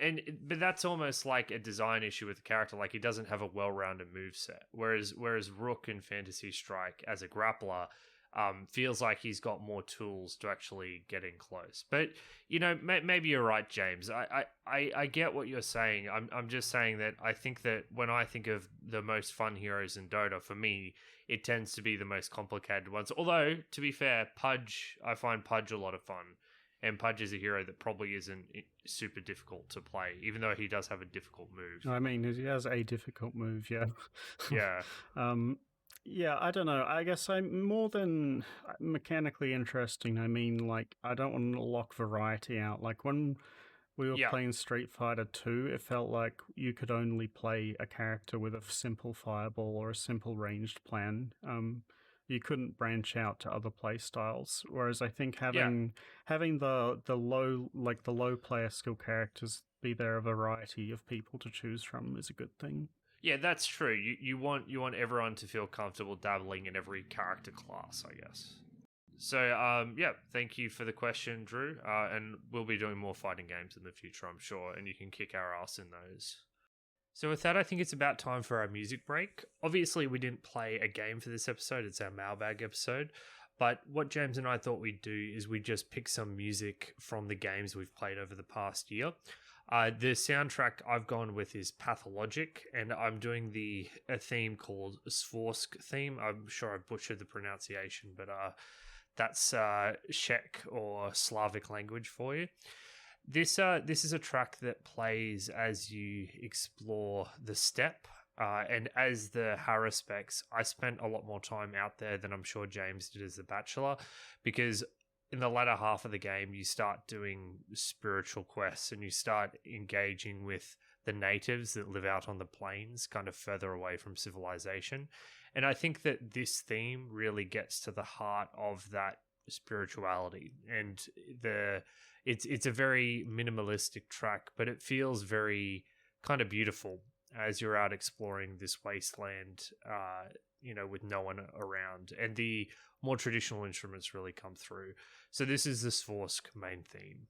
but that's almost like a design issue with the character. Like, he doesn't have a well-rounded moveset. Whereas Rook in Fantasy Strike as a grappler feels like he's got more tools to actually get in close. But, maybe you're right, James. I get what you're saying. I'm just saying that I think that when I think of the most fun heroes in Dota, for me, it tends to be the most complicated ones. Although, to be fair, I find Pudge a lot of fun. And Pudge is a hero that probably isn't super difficult to play, even though he does have a difficult move. I mean, he has a difficult move, yeah. Yeah. Yeah, I don't know. I guess I'm more than mechanically interesting. I mean, like, I don't want to lock variety out. Like, when we were playing Street Fighter 2, it felt like you could only play a character with a simple fireball or a simple ranged plan. You couldn't branch out to other play styles. Whereas I think having the low player skill characters be there a variety of people to choose from is a good thing. Yeah, that's true. You want everyone to feel comfortable dabbling in every character class, I guess. So, thank you for the question, Drew. And we'll be doing more fighting games in the future, I'm sure, and you can kick our ass in those. So with that, I think it's about time for our music break. Obviously, we didn't play a game for this episode. It's our Mailbag episode. But what James and I thought we'd do is we just pick some music from the games we've played over the past year. The soundtrack I've gone with is Pathologic, and I'm doing a theme called Svorsk theme. I'm sure I butchered the pronunciation, but that's Czech or Slavic language for you. This is a track that plays as you explore the steppe, and as the Hara specs, I spent a lot more time out there than I'm sure James did as the Bachelor, because in the latter half of the game, you start doing spiritual quests and you start engaging with the natives that live out on the plains, kind of further away from civilization. And I think that this theme really gets to the heart of that spirituality. And it's a very minimalistic track, but it feels very kind of beautiful as you're out exploring this wasteland, with no one around. And the more traditional instruments really come through. So this is the Svorsk main theme.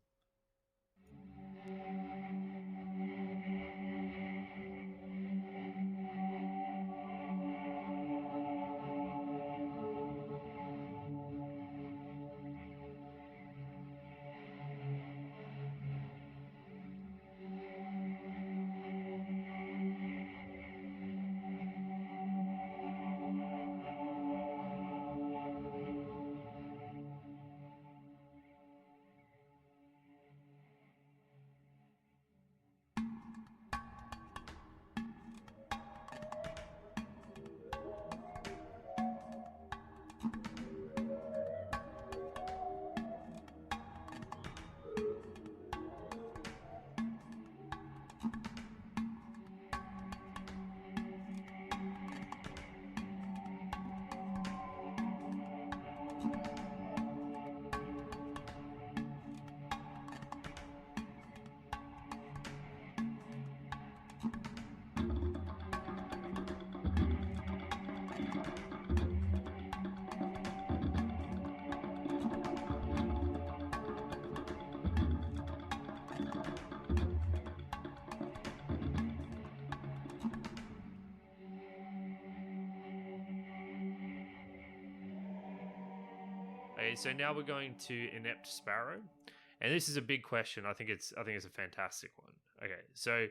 Okay, so now we're going to Inept Sparrow. And this is a big question. I think it's a fantastic one. Okay, so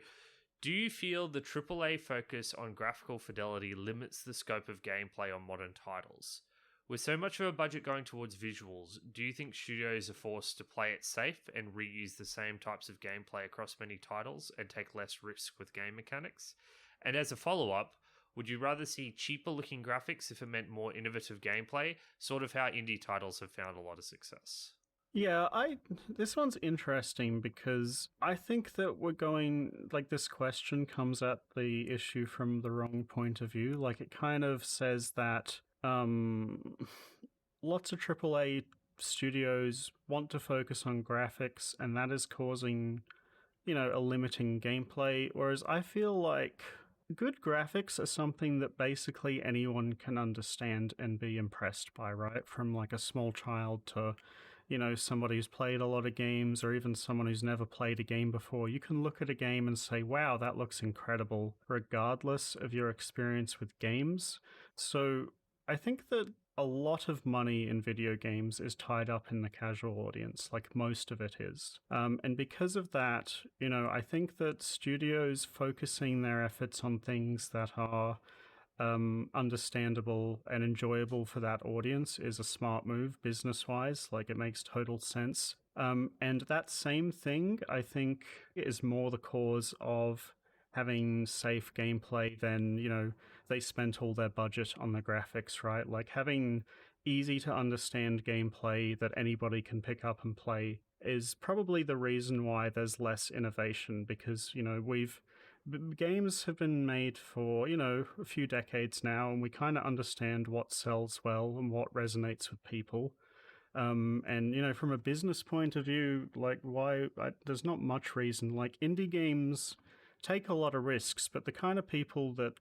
do you feel the AAA focus on graphical fidelity limits the scope of gameplay on modern titles? With so much of a budget going towards visuals, do you think studios are forced to play it safe and reuse the same types of gameplay across many titles and take less risk with game mechanics? And as a follow-up, would you rather see cheaper looking graphics if it meant more innovative gameplay, sort of how indie titles have found a lot of success? Yeah, this one's interesting because I think that we're going, like, this question comes at the issue from the wrong point of view. Like, it kind of says that lots of AAA studios want to focus on graphics, and that is causing, a limiting gameplay, whereas I feel like good graphics are something that basically anyone can understand and be impressed by, right? From like a small child to, somebody who's played a lot of games, or even someone who's never played a game before. You can look at a game and say, wow, that looks incredible, regardless of your experience with games. So I think that a lot of money in video games is tied up in the casual audience, like most of it is. And because of that, I think that studios focusing their efforts on things that are understandable and enjoyable for that audience is a smart move business-wise. Like, it makes total sense. And that same thing, I think, is more the cause of having safe gameplay than, they spent all their budget on the graphics, right? Like, having easy to understand gameplay that anybody can pick up and play is probably the reason why there's less innovation, because, games have been made for, a few decades now, and we kind of understand what sells well and what resonates with people. And, from a business point of view, like, there's not much reason. Like, indie games take a lot of risks, but the kind of people that,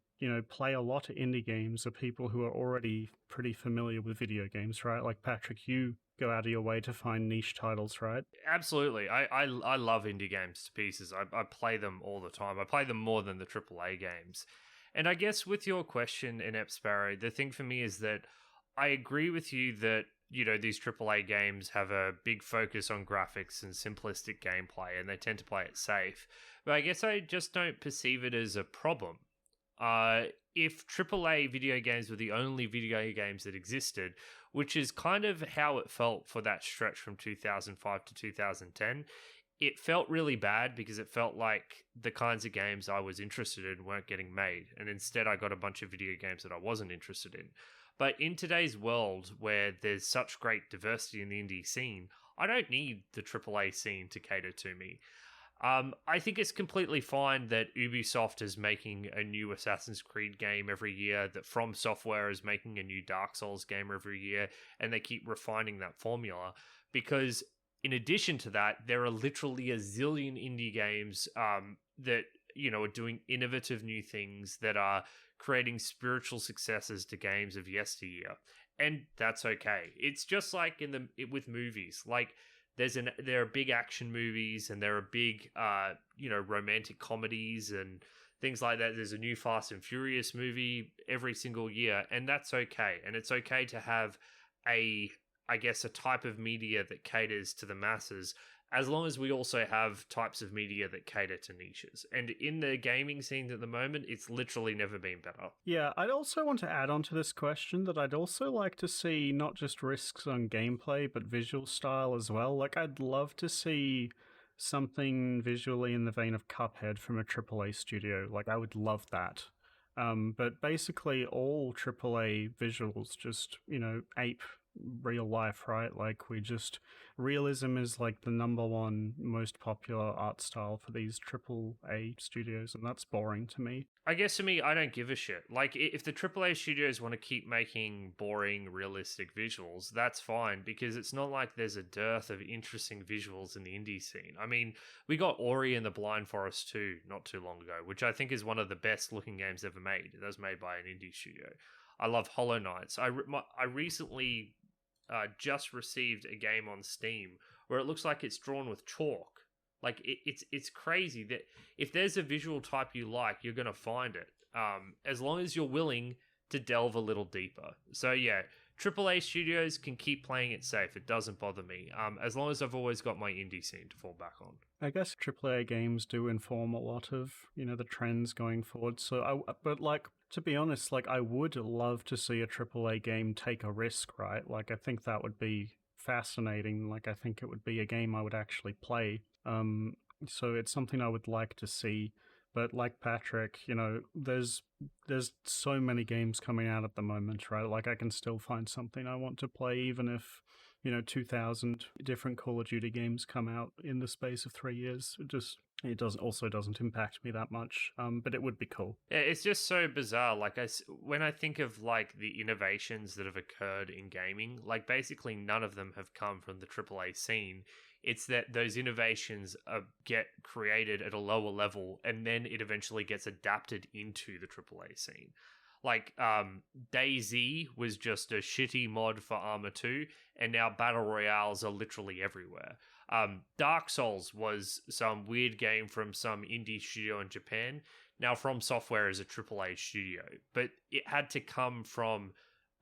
play a lot of indie games are people who are already pretty familiar with video games, right? Like, Patrick, you go out of your way to find niche titles, right? Absolutely. I love indie games to pieces. I play them all the time. I play them more than the AAA games. And I guess with your question, Inept Sparrow, the thing for me is that I agree with you that, these AAA games have a big focus on graphics and simplistic gameplay, and they tend to play it safe. But I guess I just don't perceive it as a problem. If AAA video games were the only video games that existed, which is kind of how it felt for that stretch from 2005 to 2010, it felt really bad because it felt like the kinds of games I was interested in weren't getting made, and instead I got a bunch of video games that I wasn't interested in. But in today's world, where there's such great diversity in the indie scene, I don't need the AAA scene to cater to me. I think it's completely fine that Ubisoft is making a new Assassin's Creed game every year, that From Software is making a new Dark Souls game every year, and they keep refining that formula, because in addition to that, there are literally a zillion indie games that, are doing innovative new things, that are creating spiritual successors to games of yesteryear. And that's okay. It's just like with movies. Like, there are big action movies, and there are big, romantic comedies and things like that. There's a new Fast and Furious movie every single year, and that's okay. And it's okay to have a type of media that caters to the masses, as long as we also have types of media that cater to niches. And in the gaming scene at the moment, it's literally never been better. Yeah, I'd also want to add on to this question that I'd also like to see not just risks on gameplay, but visual style as well. Like, I'd love to see something visually in the vein of Cuphead from a AAA studio. Like, I would love that. But basically all AAA visuals just, ape real life, right? Like, realism is like the number one most popular art style for these AAA studios, and that's boring to me. I guess to me, I don't give a shit. Like, if the AAA studios want to keep making boring, realistic visuals, that's fine, because it's not like there's a dearth of interesting visuals in the indie scene. I mean, we got Ori and the Blind Forest 2 not too long ago, which I think is one of the best looking games ever made. It was made by an indie studio. I love Hollow Knights. I recently just received a game on Steam where it looks like it's drawn with chalk. Like, it's crazy that if there's a visual type you like, you're going to find it, as long as you're willing to delve a little deeper. So yeah, AAA studios can keep playing it safe. It doesn't bother me. As long as I've always got my indie scene to fall back on. I guess AAA games do inform a lot of, the trends going forward. But like, to be honest, like, I would love to see a AAA game take a risk, right? Like, I think that would be fascinating. Like, I think it would be a game I would actually play. So it's something I would like to see. But like Patrick, there's so many games coming out at the moment, right? Like, I can still find something I want to play, even if 2,000 different Call of Duty games come out in the space of 3 years. It doesn't impact me that much, but it would be cool. Yeah, it's just so bizarre. Like, when I think of like the innovations that have occurred in gaming, like basically none of them have come from the AAA scene. It's that those innovations get created at a lower level, and then it eventually gets adapted into the AAA scene. Like, DayZ was just a shitty mod for Arma 2, and now Battle Royales are literally everywhere. Dark Souls was some weird game from some indie studio in Japan. Now From Software is a AAA studio, but it had to come from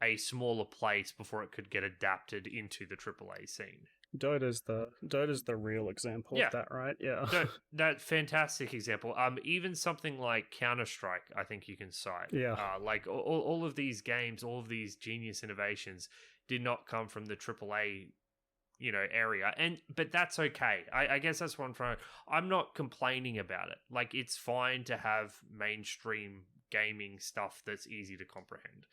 a smaller place before it could get adapted into the AAA scene. Dota's the real example of that, right? Yeah. That fantastic example. Even something like Counter-Strike, I think you can cite. Yeah. Like all of these games, all of these genius innovations did not come from the AAA, area. But that's okay. I guess that's what I'm trying. I'm not complaining about it. Like, it's fine to have mainstream gaming stuff that's easy to comprehend.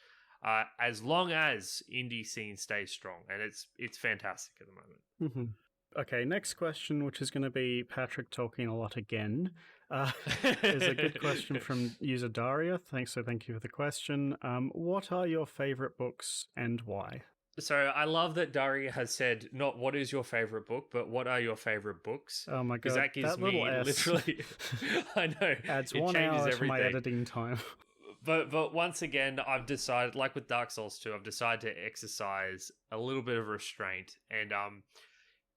As long as indie scene stays strong, and it's fantastic at the moment. Mm-hmm. Okay, next question, which is going to be Patrick talking a lot again, is a good question from user Daria. Thank you for the question. What are your favorite books and why? So I love that Daria has said not what is your favorite book, but what are your favorite books? Oh my god, because that gives me literally. I know, adds 1 hour to my editing time. But once again, I've decided, like with Dark Souls 2, I've decided to exercise a little bit of restraint. And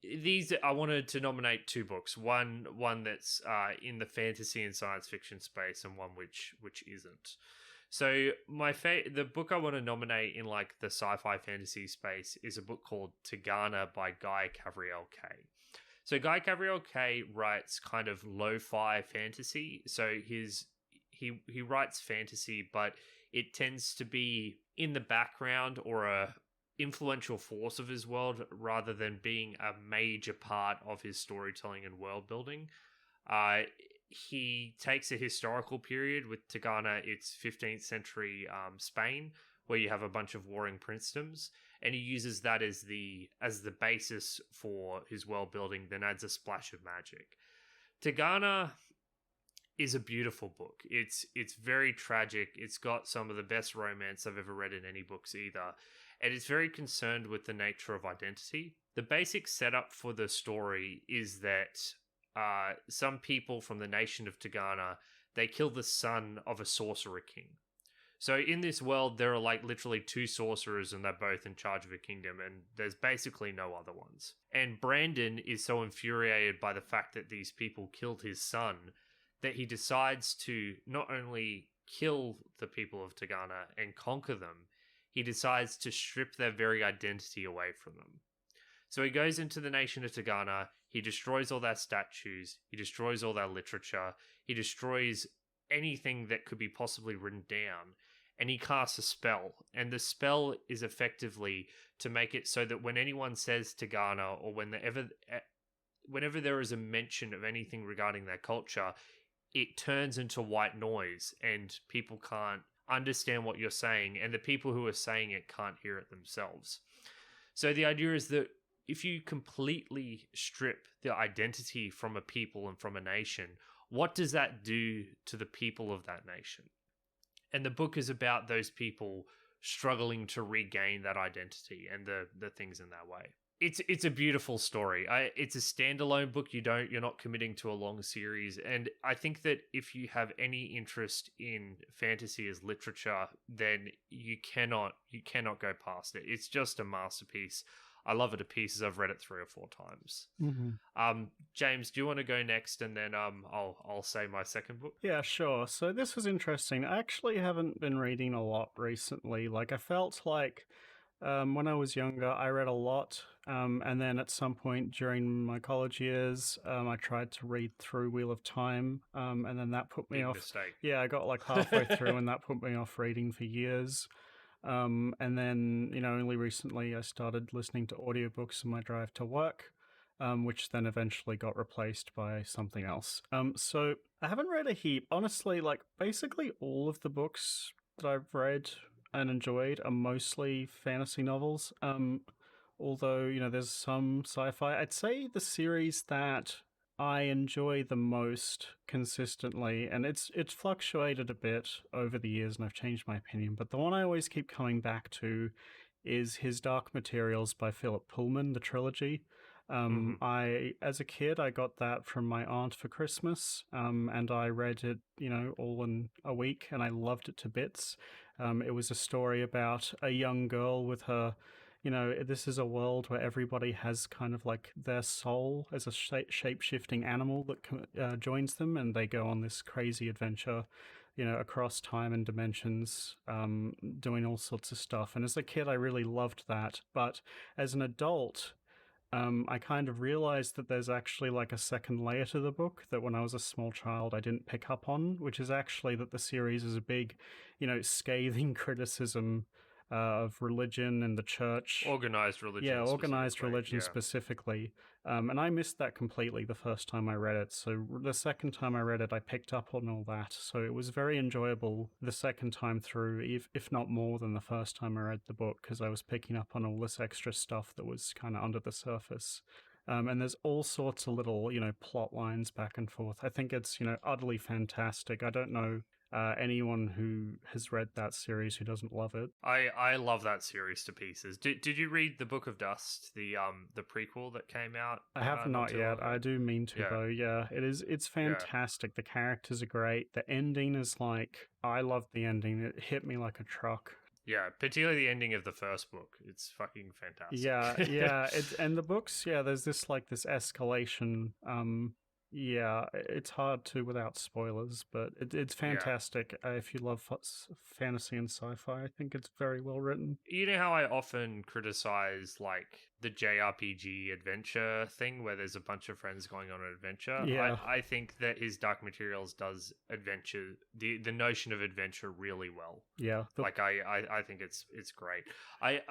these, I wanted to nominate 2 books. One that's in the fantasy and science fiction space, and one which isn't. So the book I want to nominate in like the sci-fi fantasy space is a book called Tigana by Guy Cavriel Kay. So Guy Cavriel Kay writes kind of lo-fi fantasy. So he writes fantasy, but it tends to be in the background or a influential force of his world rather than being a major part of his storytelling and world building. He takes a historical period with Tigana. It's 15th century Spain, where you have a bunch of warring princedoms, and he uses that as the basis for his world building, then adds a splash of magic. Tigana is a beautiful book. It's very tragic. It's got some of the best romance I've ever read in any books either. And it's very concerned with the nature of identity. The basic setup for the story is that some people from the nation of Tigana, they kill the son of a sorcerer king. So in this world, there are like literally 2 sorcerers and they're both in charge of a kingdom, and there's basically no other ones. And Brandon is so infuriated by the fact that these people killed his son that he decides to not only kill the people of Tigana and conquer them, he decides to strip their very identity away from them. So he goes into the nation of Tigana, he destroys all their statues, he destroys all their literature, he destroys anything that could be possibly written down, and he casts a spell. And the spell is effectively to make it so that when anyone says Tigana, or whenever there is a mention of anything regarding their culture, it turns into white noise and people can't understand what you're saying, and the people who are saying it can't hear it themselves. So the idea is that if you completely strip the identity from a people and from a nation, what does that do to the people of that nation? And the book is about those people struggling to regain that identity and the things in that way. It's a beautiful story. It's a standalone book. You're not committing to a long series. And I think that if you have any interest in fantasy as literature, then you cannot go past it. It's just a masterpiece. I love it to pieces. I've read it 3 or 4 times. Mm-hmm. James, do you want to go next, and then I'll say my second book? Yeah, sure. So this was interesting. I actually haven't been reading a lot recently. Like, I felt like When I was younger, I read a lot. And then at some point during my college years, I tried to read through Wheel of Time. And then that put me Big off. mistake. Yeah, I got like halfway through and that put me off reading for years. And then, only recently I started listening to audiobooks on my drive to work, which then eventually got replaced by something else. So I haven't read a heap. Honestly, like basically all of the books that I've read and enjoyed are mostly fantasy novels. Although, there's some sci-fi. I'd say the series that I enjoy the most consistently, and it's fluctuated a bit over the years, and I've changed my opinion, but the one I always keep coming back to is His Dark Materials by Philip Pullman, the trilogy. As a kid, I got that from my aunt for Christmas, and I read it, all in a week, and I loved it to bits. It was a story about a young girl with her. This is a world where everybody has kind of like their soul as a shape-shifting animal that joins them, and they go on this crazy adventure, across time and dimensions, doing all sorts of stuff. And as a kid, I really loved that. But as an adult, I kind of realized that there's actually like a second layer to the book that when I was a small child I didn't pick up on, which is actually that the series is a big, scathing criticism of religion and the church. Organized religion. Yeah, organized religion yeah. specifically. And I missed that completely the first time I read it. So the second time I read it, I picked up on all that. So it was very enjoyable the second time through, if not more than the first time I read the book, because I was picking up on all this extra stuff that was kind of under the surface. And there's all sorts of little, plot lines back and forth. I think it's, utterly fantastic. I don't know anyone who has read that series who doesn't love it. I love that series to pieces. Did you read the Book of Dust, the prequel that came out? I have not yet. I do mean to though. Yeah, it's fantastic. Yeah. The characters are great. The ending is like, I love the ending. It hit me like a truck. Yeah, particularly the ending of the first book. It's fucking fantastic. Yeah. And the books, there's this escalation. Yeah, it's hard to without spoilers, but it's fantastic. If you love fantasy and sci-fi, I think it's very well written. You know how I often criticize the JRPG adventure thing where there's a bunch of friends going on an adventure? Yeah. I think that his Dark Materials does adventure, the notion of adventure really well. Yeah. I think it's great.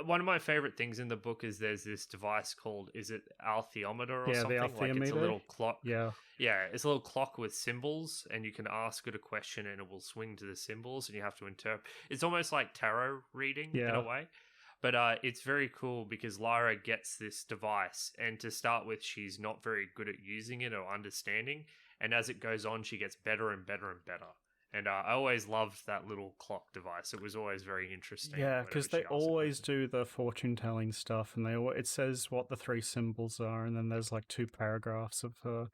One of my favorite things in the book is there's this device called, is it altheometer or something? The altheometer. It's a little clock. Yeah. Yeah, it's a little clock with symbols, and you can ask it a question and it will swing to the symbols, and you have to interpret. It's almost like tarot reading in a way. But it's very cool because Lyra gets this device, and to start with, she's not very good at using it or understanding. And as it goes on, she gets better and better and better. And I always loved that little clock device. It was always very interesting. Yeah, because they always do the fortune-telling stuff, and it says what the 3 symbols are, and then there's 2 paragraphs of her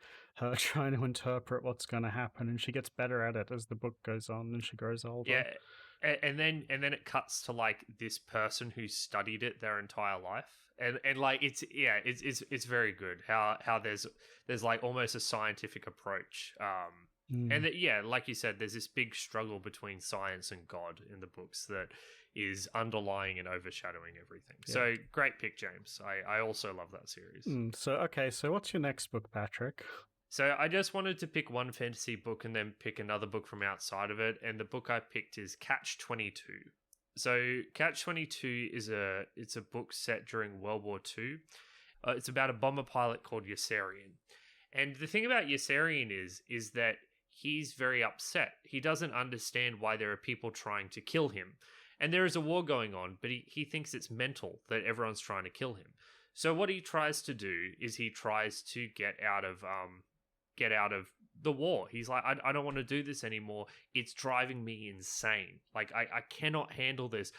trying to interpret what's going to happen, and she gets better at it as the book goes on and she grows older. Yeah. And then it cuts to this person who studied it their entire life, and it's very good how there's almost a scientific approach, and that, like you said, there's this big struggle between science and God in the books that is underlying and overshadowing everything. Yeah. So great pick, James. I also love that series. So what's your next book, Patrick? So I just wanted to pick one fantasy book and then pick another book from outside of it, and the book I picked is Catch-22. So Catch-22 it's a book set during World War II. It's about a bomber pilot called Yossarian. And the thing about Yossarian is that he's very upset. He doesn't understand why there are people trying to kill him. And there is a war going on, but he thinks it's mental that everyone's trying to kill him. So what he tries to do is he tries to get out of the war. He's like, I don't want to do this anymore. It's driving me insane. I cannot handle this.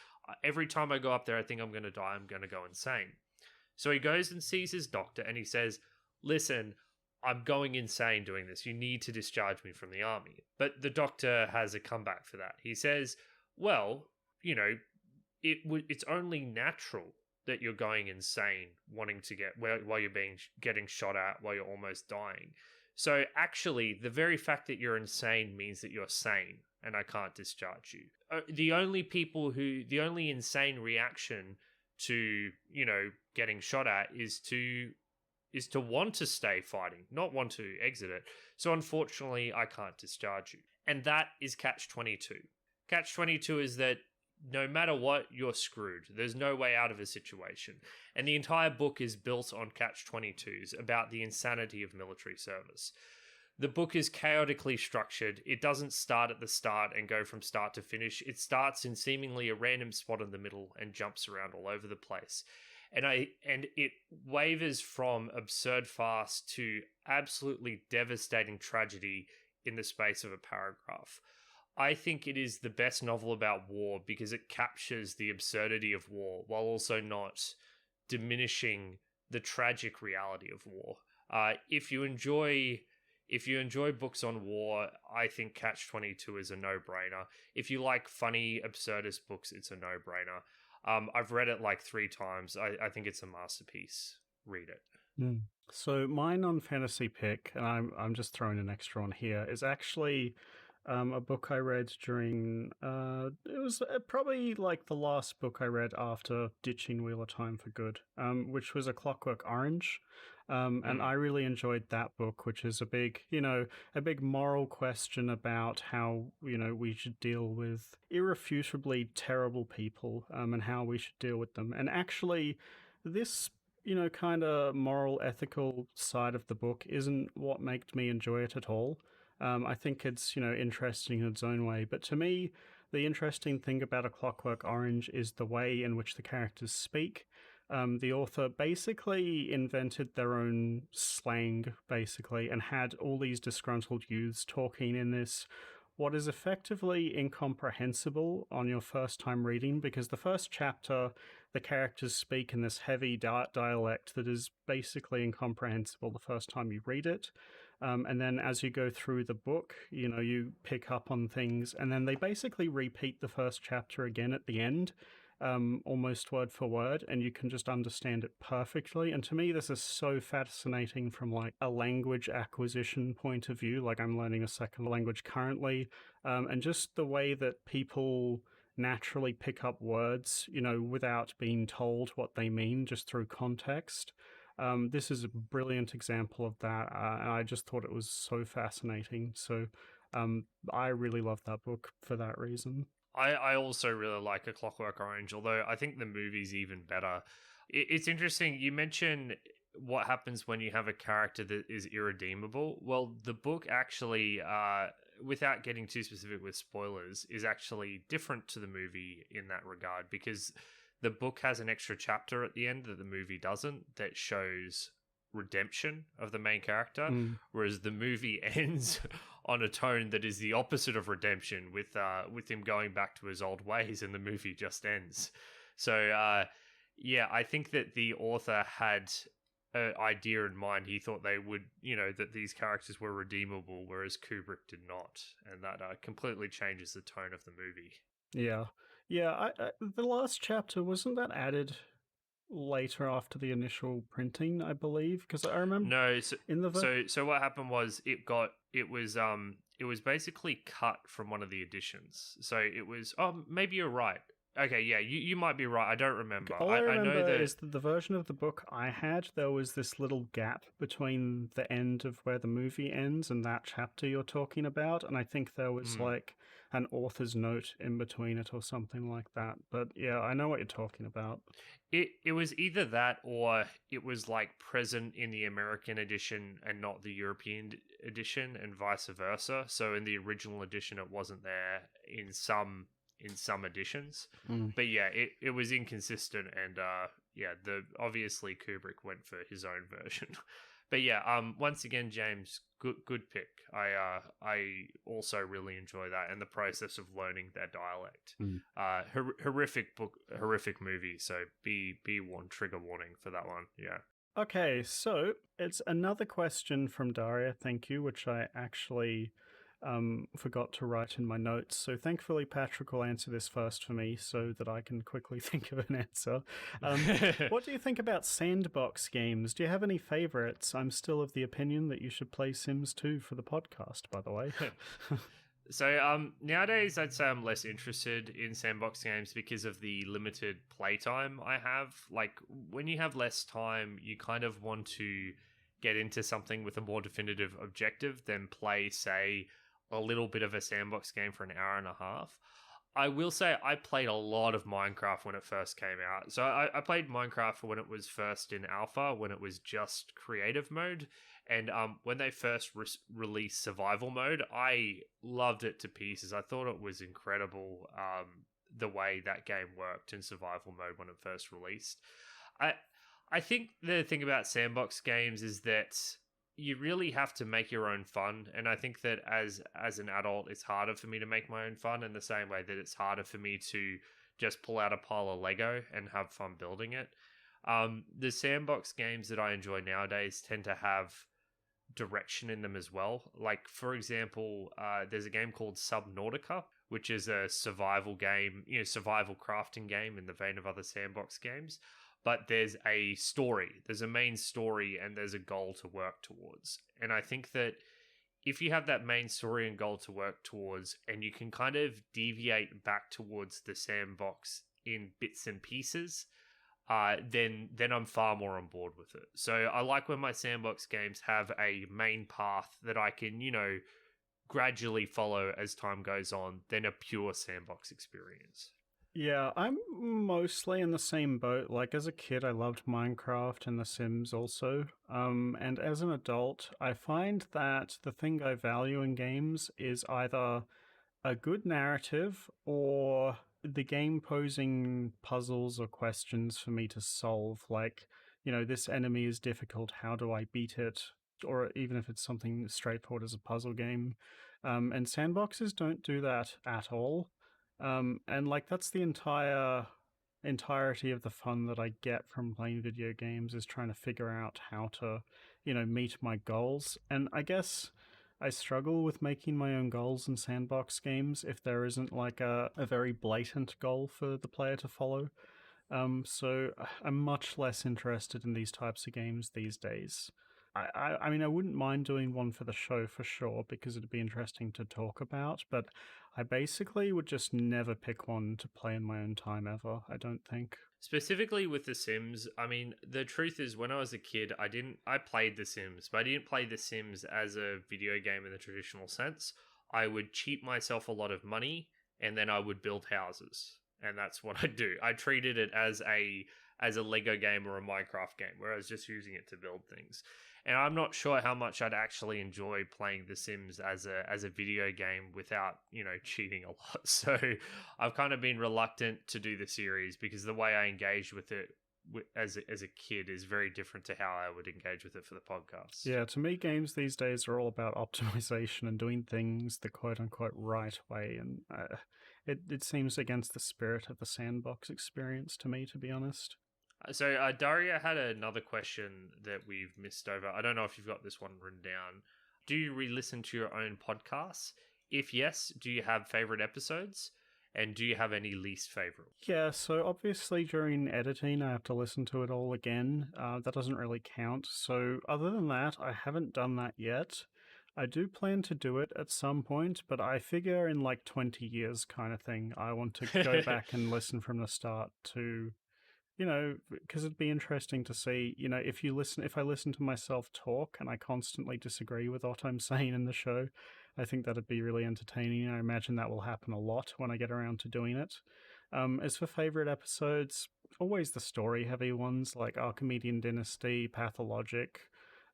Every time I go up there, I think I'm going to die. I'm going to go insane. So he goes and sees his doctor and he says, listen, I'm going insane doing this. You need to discharge me from the army. But the doctor has a comeback for that. He says, well, it's only natural that you're going insane, wanting to while you're getting shot at, while you're almost dying. So actually, the very fact that you're insane means that you're sane, and I can't discharge you. The only insane reaction to, getting shot at is to want to stay fighting, not want to exit it. So unfortunately, I can't discharge you. And that is catch-22. Catch-22 is that no matter what, you're screwed. There's no way out of a situation. And the entire book is built on catch-22s about the insanity of military service. The book is chaotically structured. It doesn't start at the start and go from start to finish. It starts in seemingly a random spot in the middle and jumps around all over the place. And it wavers from absurd farce to absolutely devastating tragedy in the space of a paragraph. I think it is the best novel about war because it captures the absurdity of war while also not diminishing the tragic reality of war. If you enjoy books on war, I think Catch-22 is a no-brainer. If you like funny, absurdist books, it's a no-brainer. I've read it like 3 times. I think it's a masterpiece. Read it. So my non-fantasy pick, and I'm just throwing an extra on here, is actually a book I read during, it was probably like the last book I read after ditching Wheel of Time for good, which was A Clockwork Orange. And I really enjoyed that book, which is a big moral question about how, we should deal with irrefutably terrible people, and how we should deal with them. And actually, this, kind of moral, ethical side of the book isn't what made me enjoy it at all. I think it's, interesting in its own way. But to me, the interesting thing about A Clockwork Orange is the way in which the characters speak. The author basically invented their own slang, basically, and had all these disgruntled youths talking in this, what is effectively incomprehensible on your first time reading, because the first chapter, the characters speak in this heavy dialect that is basically incomprehensible the first time you read it. And then as you go through the book, you pick up on things, and then they basically repeat the first chapter again at the end, almost word for word, and you can just understand it perfectly. And to me, this is so fascinating from like a language acquisition point of view. Like, I'm learning a second language currently, and just the way that people naturally pick up words, without being told what they mean, just through context. This is a brilliant example of that, and I just thought it was so fascinating. So I really love that book for that reason. I also really like A Clockwork Orange, although I think the movie's even better. It's interesting, you mentioned what happens when you have a character that is irredeemable. Well, the book actually, without getting too specific with spoilers, is actually different to the movie in that regard, because the book has an extra chapter at the end that the movie doesn't, that shows redemption of the main character, whereas the movie ends on a tone that is the opposite of redemption, with him going back to his old ways, and the movie just ends. So I think that the author had an idea in mind. He thought they would, that these characters were redeemable, whereas Kubrick did not, and that completely changes the tone of the movie. Yeah. The last chapter, wasn't that added later after the initial printing, I believe? Because I remember so what happened was it was basically cut from one of the editions. So it was, maybe you're right. Okay, yeah, you might be right. I don't remember. All I remember is that the version of the book I had, there was this little gap between the end of where the movie ends and that chapter you're talking about, and I think there was like an author's note in between it or something like that. But yeah, I know what you're talking about. It was either that, or it was like present in the American edition and not the European edition, and vice versa. So in the original edition, it wasn't there in some editions. But yeah, it was inconsistent, and obviously Kubrick went for his own version. But yeah, once again, James, good pick. I also really enjoy that, and the process of learning their dialect. Horrific book, horrific movie. So be warned, trigger warning for that one. Yeah. Okay, so it's another question from Daria. Thank you, which I actually forgot to write in my notes. So thankfully, Patrick will answer this first for me so that I can quickly think of an answer. What do you think about sandbox games? Do you have any favorites? I'm still of the opinion that you should play Sims 2 for the podcast, by the way. So nowadays I'd say I'm less interested in sandbox games because of the limited playtime I have. Like when you have less time, you kind of want to get into something with a more definitive objective than play, say, a little bit of a sandbox game for an hour and a half. I will say I played a lot of Minecraft when it first came out. So I played Minecraft when it was first in alpha, when it was just creative mode. And when they first released survival mode, I loved it to pieces. I thought it was incredible the way that game worked in survival mode when it first released. I I think the thing about sandbox games is that you really have to make your own fun, and I think that as an adult it's harder for me to make my own fun in the same way that it's harder for me to just pull out a pile of Lego and have fun building it. The sandbox games that I enjoy nowadays tend to have direction in them as well. Like, for example, there's a game called Subnautica, which is a survival game, survival crafting game in the vein of other sandbox games. But there's a story, there's a main story, and there's a goal to work towards. And I think that if you have that main story and goal to work towards, and you can kind of deviate back towards the sandbox in bits and pieces, then I'm far more on board with it. So I like when my sandbox games have a main path that I can, gradually follow as time goes on than a pure sandbox experience. Yeah, I'm mostly in the same boat. Like, as a kid, I loved Minecraft and The Sims also. And as an adult, I find that the thing I value in games is either a good narrative or the game posing puzzles or questions for me to solve. Like, this enemy is difficult, how do I beat it? Or even if it's something as straightforward as a puzzle game. And sandboxes don't do that at all. And like that's the entirety of the fun that I get from playing video games is trying to figure out how to, meet my goals. And I guess I struggle with making my own goals in sandbox games if there isn't like a very blatant goal for the player to follow. So I'm much less interested in these types of games these days. I mean, I wouldn't mind doing one for the show for sure because it'd be interesting to talk about, but I basically would just never pick one to play in my own time ever, I don't think. Specifically with The Sims, I mean, the truth is when I was a kid, I played The Sims, but I didn't play The Sims as a video game in the traditional sense. I would cheat myself a lot of money and then I would build houses. And that's what I do. I treated it as a Lego game or a Minecraft game where I was just using it to build things. And I'm not sure how much I'd actually enjoy playing The Sims as a video game without, cheating a lot. So I've kind of been reluctant to do the series because the way I engaged with it as a kid is very different to how I would engage with it for the podcast. Yeah, to me, games these days are all about optimization and doing things the quote-unquote right way, and it seems against the spirit of the sandbox experience to me, to be honest. So Daria had another question that we've missed over. I don't know if you've got this one written down. Do you re-listen to your own podcasts? If yes, do you have favorite episodes? And do you have any least favorite? Yeah, so obviously during editing, I have to listen to it all again. That doesn't really count. So other than that, I haven't done that yet. I do plan to do it at some point, but I figure in like 20 years kind of thing, I want to go back and listen from the start to, because it'd be interesting to see, if I listen to myself talk and I constantly disagree with what I'm saying in the show, I think that'd be really entertaining. I imagine that will happen a lot when I get around to doing it. As for favorite episodes, always the story-heavy ones like Archimedean Dynasty, Pathologic.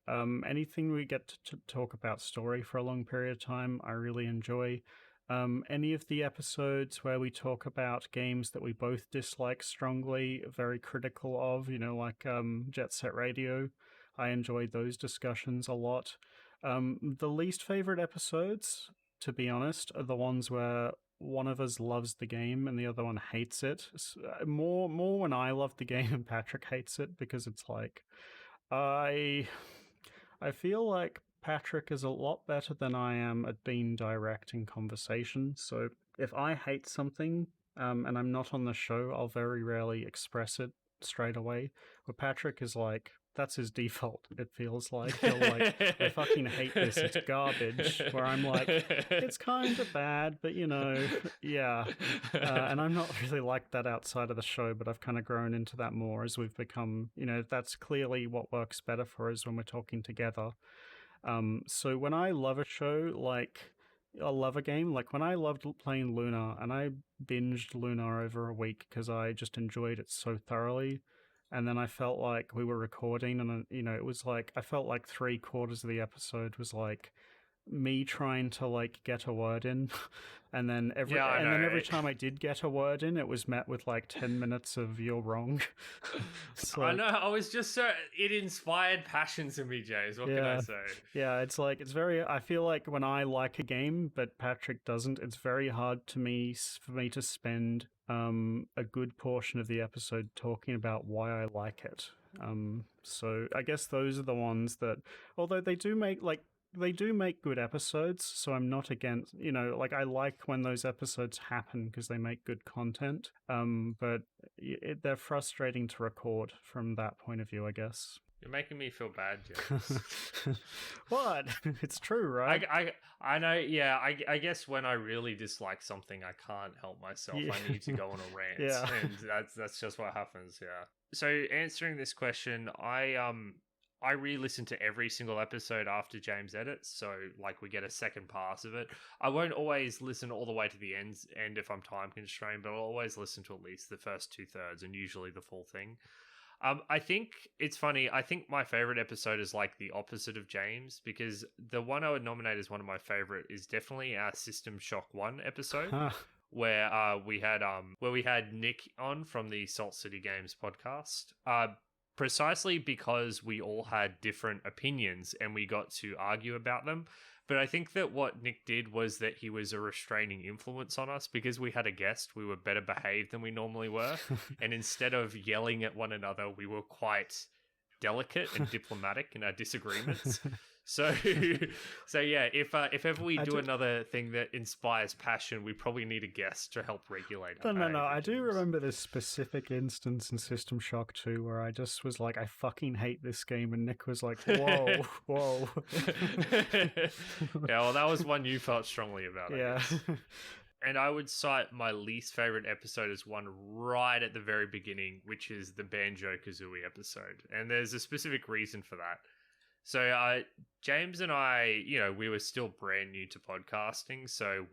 Anything we get to talk about story for a long period of time, I really enjoy. Any of the episodes where we talk about games that we both dislike strongly, very critical of, like Jet Set Radio, I enjoyed those discussions a lot. The least favorite episodes, to be honest, are the ones where one of us loves the game and the other one hates it. More when I love the game and Patrick hates it, because it's like I feel like Patrick is a lot better than I am at being direct in conversation. So if I hate something and I'm not on the show, I'll very rarely express it straight away. But Patrick is like, that's his default. It feels like he'll like, I fucking hate this. It's garbage. Where I'm like, it's kind of bad, but yeah. And I'm not really like that outside of the show, but I've kind of grown into that more as we've become. That's clearly what works better for us when we're talking together. So when I love a show, like I love a game, like when I loved playing Luna, and I binged Luna over a week because I just enjoyed it so thoroughly. And then I felt like we were recording, and it was like I felt like 3/4 of the episode was like me trying to like get a word in, and then every time I did get a word in, it was met with like 10 minutes of "you're wrong." So, I know. I was just it inspired passions in me, James. What can I say? Yeah, it's very. I feel like when I like a game, but Patrick doesn't, it's very hard for me to spend a good portion of the episode talking about why I like it. So I guess those are the ones that, although they do make good episodes, so I'm not against, I like when those episodes happen because they make good content, but they're frustrating to record from that point of view, I guess. You're making me feel bad, James. What? It's true, right? I know, yeah, I guess when I really dislike something, I can't help myself. Yeah. I need to go on a rant, yeah. And that's just what happens, yeah. So answering this question, I re-listen to every single episode after James edits, so like we get a second pass of it. I won't always listen all the way to the end if I'm time constrained, but I'll always listen to at least the first 2/3 and usually the full thing. I think it's funny. I think my favorite episode is like the opposite of James, because the one I would nominate as one of my favorite is definitely our System Shock 1 episode. Where we had Nick on from the Salt City Games podcast. Precisely because we all had different opinions and we got to argue about them. But I think that what Nick did was that he was a restraining influence on us because we had a guest. We were better behaved than we normally were. And instead of yelling at one another, we were quite delicate and diplomatic in our disagreements. So yeah, if ever we do another thing that inspires passion, we probably need a guest to help regulate. No. I do remember this specific instance in System Shock 2 where I just was like, I fucking hate this game, and Nick was like, whoa. Yeah, well, that was one you felt strongly about. Yeah. And I would cite my least favorite episode as one right at the very beginning, which is the Banjo-Kazooie episode. And there's a specific reason for that. So James and I, we were still brand new to podcasting, so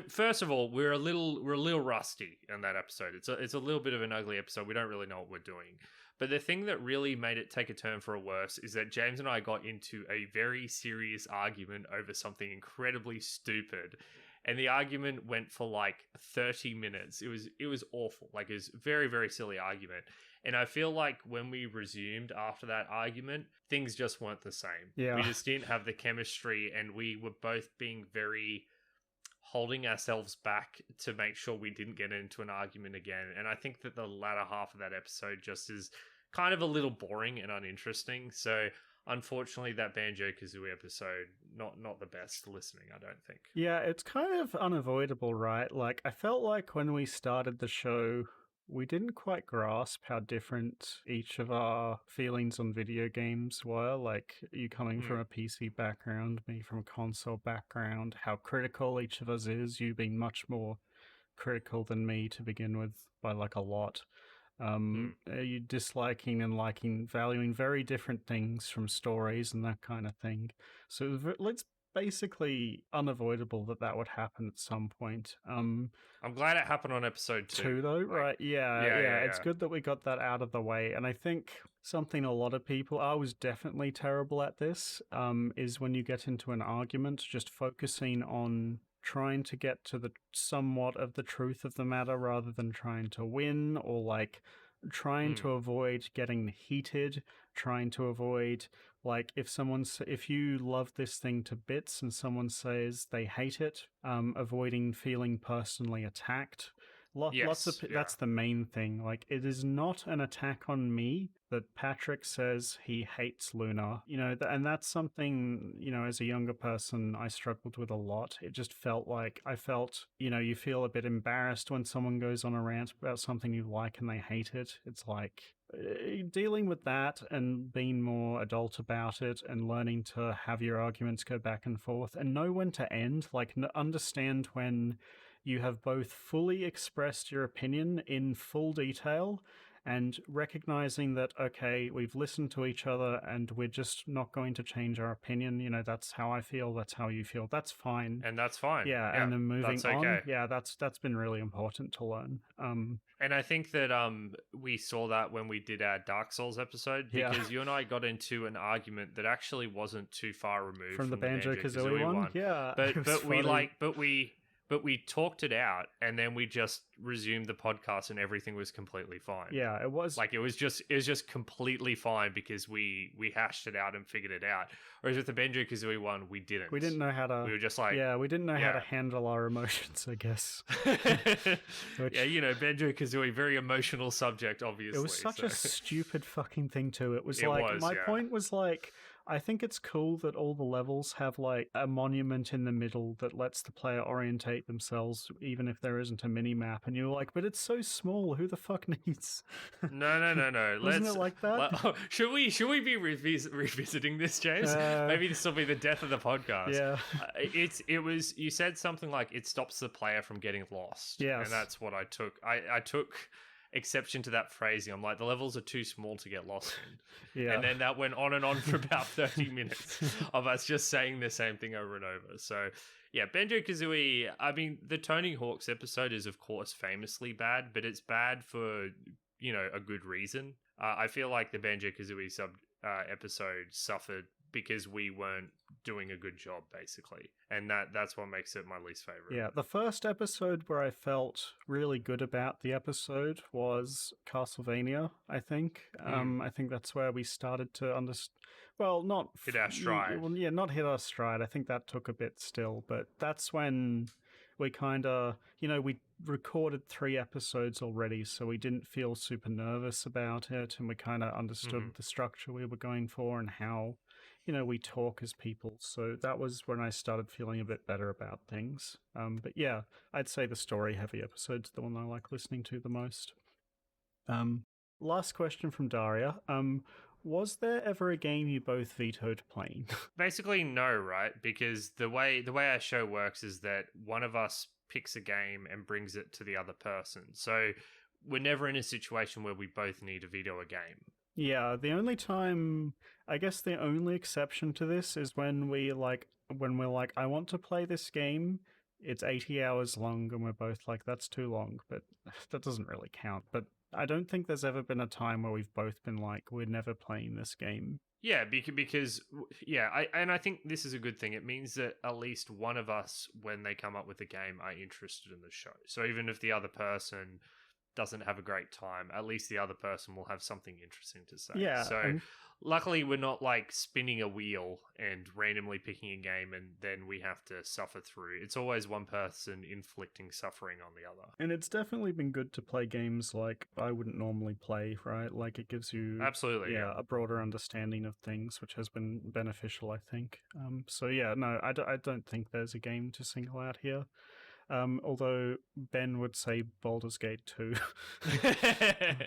first of all, we're a little rusty in that episode. It's a little bit of an ugly episode. We don't really know what we're doing. But the thing that really made it take a turn for a worse is that James and I got into a very serious argument over something incredibly stupid. And the argument went for like 30 minutes. It was awful. Like, it was a very, very silly argument. And I feel like when we resumed after that argument, things just weren't the same. Yeah. We just didn't have the chemistry, and we were both being very holding ourselves back to make sure we didn't get into an argument again. And I think that the latter half of that episode just is kind of a little boring and uninteresting. So unfortunately, that Banjo-Kazooie episode, not the best listening, I don't think. Yeah, it's kind of unavoidable, right? Like, I felt like when we started the show, we didn't quite grasp how different each of our feelings on video games were. Like, you coming from a PC background, me from a console background, how critical each of us is, you being much more critical than me to begin with by like a lot. You disliking and liking, valuing very different things from stories and that kind of thing. So it's basically unavoidable that would happen at some point. I'm glad it happened on episode 2 though, right? Yeah. It's good that we got that out of the way. And I think something a lot of people, I was definitely terrible at this, is when you get into an argument, just focusing on trying to get to the somewhat of the truth of the matter rather than trying to win, or like trying to avoid getting heated, trying to avoid, like, if you love this thing to bits and someone says they hate it, avoiding feeling personally attacked. That's the main thing. Like, it is not an attack on me that Patrick says he hates Luna. And that's something, as a younger person, I struggled with a lot. It just felt like you feel a bit embarrassed when someone goes on a rant about something you like and they hate it. It's like, dealing with that and being more adult about it and learning to have your arguments go back and forth and know when to end, like understand when you have both fully expressed your opinion in full detail and recognizing that, okay, we've listened to each other and we're just not going to change our opinion. You know, that's how I feel, that's how you feel, that's fine. And that's fine. Yeah, and then moving that's okay. on. Yeah, that's been really important to learn. And I think that we saw that when we did our Dark Souls episode, because you and I got into an argument that actually wasn't too far removed from the Banjo-Kazooie one. Yeah, but we talked it out, and then we just resumed the podcast, and everything was completely fine. Yeah, it was like it was just completely fine because we hashed it out and figured it out. Whereas with the Banjo-Kazooie one, we didn't. We didn't know how to. We were just like, we didn't know how to handle our emotions, I guess. Yeah, you know, Banjo-Kazooie, very emotional subject, obviously. It was such a stupid fucking thing too. It was my point was like, I think it's cool that all the levels have like a monument in the middle that lets the player orientate themselves, even if there isn't a mini map. And you're like, but it's so small. Who the fuck needs? No. Wasn't it like that? Should we be revisiting this, James? Maybe this will be the death of the podcast. Yeah. It was. You said something like it stops the player from getting lost. Yes. And that's what I took. I took exception to that phrasing. I'm like, the levels are too small to get lost in. Yeah. And then that went on and on for about 30 minutes of us just saying the same thing over and over. So yeah, Banjo-Kazooie, I mean, the Tony Hawk's episode is of course famously bad, but it's bad for, you know, a good reason. I feel like the Banjo-Kazooie episode suffered because we weren't doing a good job, basically. And that's what makes it my least favorite. Yeah, the first episode where I felt really good about the episode was Castlevania, I think. I think that's where we started to understand. Well, not hit our stride. Well, yeah, not hit our stride. I think that took a bit still, but that's when we kind of, you know, we recorded 3 episodes already, so we didn't feel super nervous about it, and we kind of understood the structure we were going for and how, you know, we talk as people. So that was when I started feeling a bit better about things. But yeah, I'd say the story-heavy episode's the one I like listening to the most. Last question from Daria. Was there ever a game you both vetoed playing? Basically, no, right? Because the way our show works is that one of us picks a game and brings it to the other person. So we're never in a situation where we both need to veto a game. Yeah, the only time, I guess the only exception to this is when we're like, I want to play this game, it's 80 hours long, and we're both like, that's too long, but that doesn't really count. But I don't think there's ever been a time where we've both been like, we're never playing this game. Yeah, because I think this is a good thing. It means that at least one of us, when they come up with a game, are interested in the show. So even if the other person doesn't have a great time, at least the other person will have something interesting to say. Yeah. So luckily we're not like spinning a wheel and randomly picking a game and then we have to suffer through. It's always one person inflicting suffering on the other. And it's definitely been good to play games like I wouldn't normally play, right? Like it gives you absolutely a broader understanding of things, which has been beneficial, I think. So yeah, no, I don't think there's a game to single out here. Although Ben would say Baldur's Gate 2.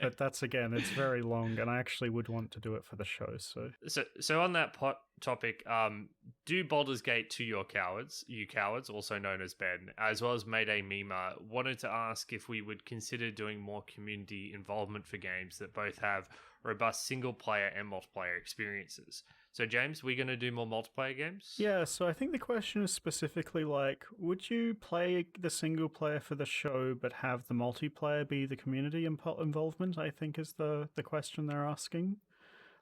But that's, again, it's very long, and I actually would want to do it for the show. So on that topic, do Baldur's Gate 2 you cowards, also known as Ben, as well as Mayday Mima, wanted to ask if we would consider doing more community involvement for games that both have robust single-player and multiplayer experiences. So, James, we're going to do more multiplayer games? Yeah, so I think the question is specifically like, would you play the single player for the show but have the multiplayer be the community involvement, I think is the question they're asking.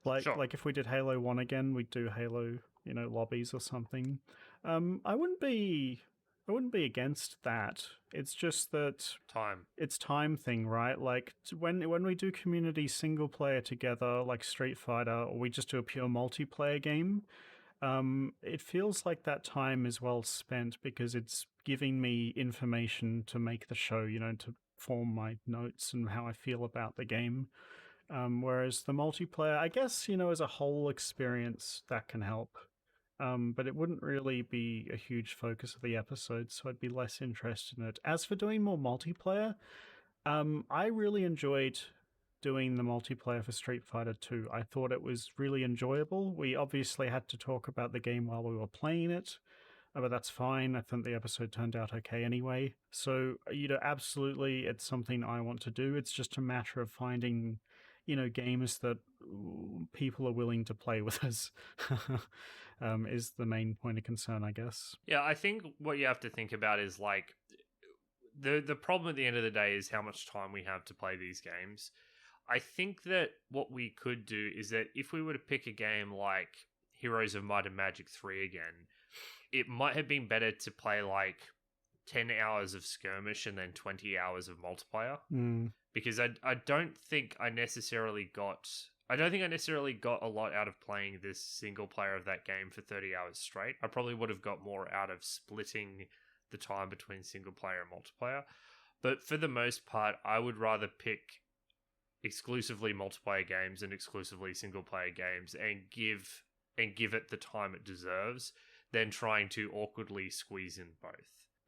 Like, sure. Like if we did Halo 1 again, we'd do Halo, lobbies or something. I wouldn't be against that. It's just that it's time thing, right? Like when we do community single player together, like Street Fighter, or we just do a pure multiplayer game, it feels like that time is well spent because it's giving me information to make the show, to form my notes and how I feel about the game. Whereas the multiplayer, I guess, as a whole experience, that can help. But it wouldn't really be a huge focus of the episode, so I'd be less interested in it. As for doing more multiplayer, I really enjoyed doing the multiplayer for Street Fighter 2. I thought it was really enjoyable. We obviously had to talk about the game while we were playing it, but that's fine. I think the episode turned out okay anyway. So, absolutely, it's something I want to do. It's just a matter of finding, games that people are willing to play with us. Is the main point of concern, I guess. Yeah, I think what you have to think about is like the problem at the end of the day is how much time we have to play these games. I think that what we could do is that if we were to pick a game like Heroes of Might and Magic 3 again, it might have been better to play like 10 hours of skirmish and then 20 hours of multiplayer. Because I don't think I necessarily got a lot out of playing this single player of that game for 30 hours straight. I probably would have got more out of splitting the time between single player and multiplayer. But for the most part, I would rather pick exclusively multiplayer games and exclusively single player games and give it the time it deserves than trying to awkwardly squeeze in both.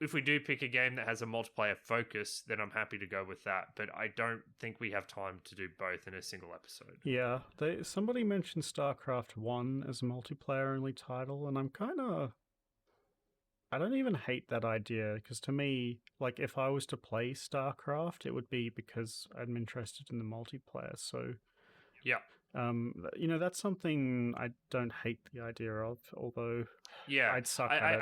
If we do pick a game that has a multiplayer focus, then I'm happy to go with that, but I don't think we have time to do both in a single episode. Yeah, somebody mentioned StarCraft 1 as a multiplayer-only title, and I don't even hate that idea, because to me, like, if I was to play StarCraft, it would be because I'm interested in the multiplayer, so... Yeah. That's something I don't hate the idea of, although I'd suck at it.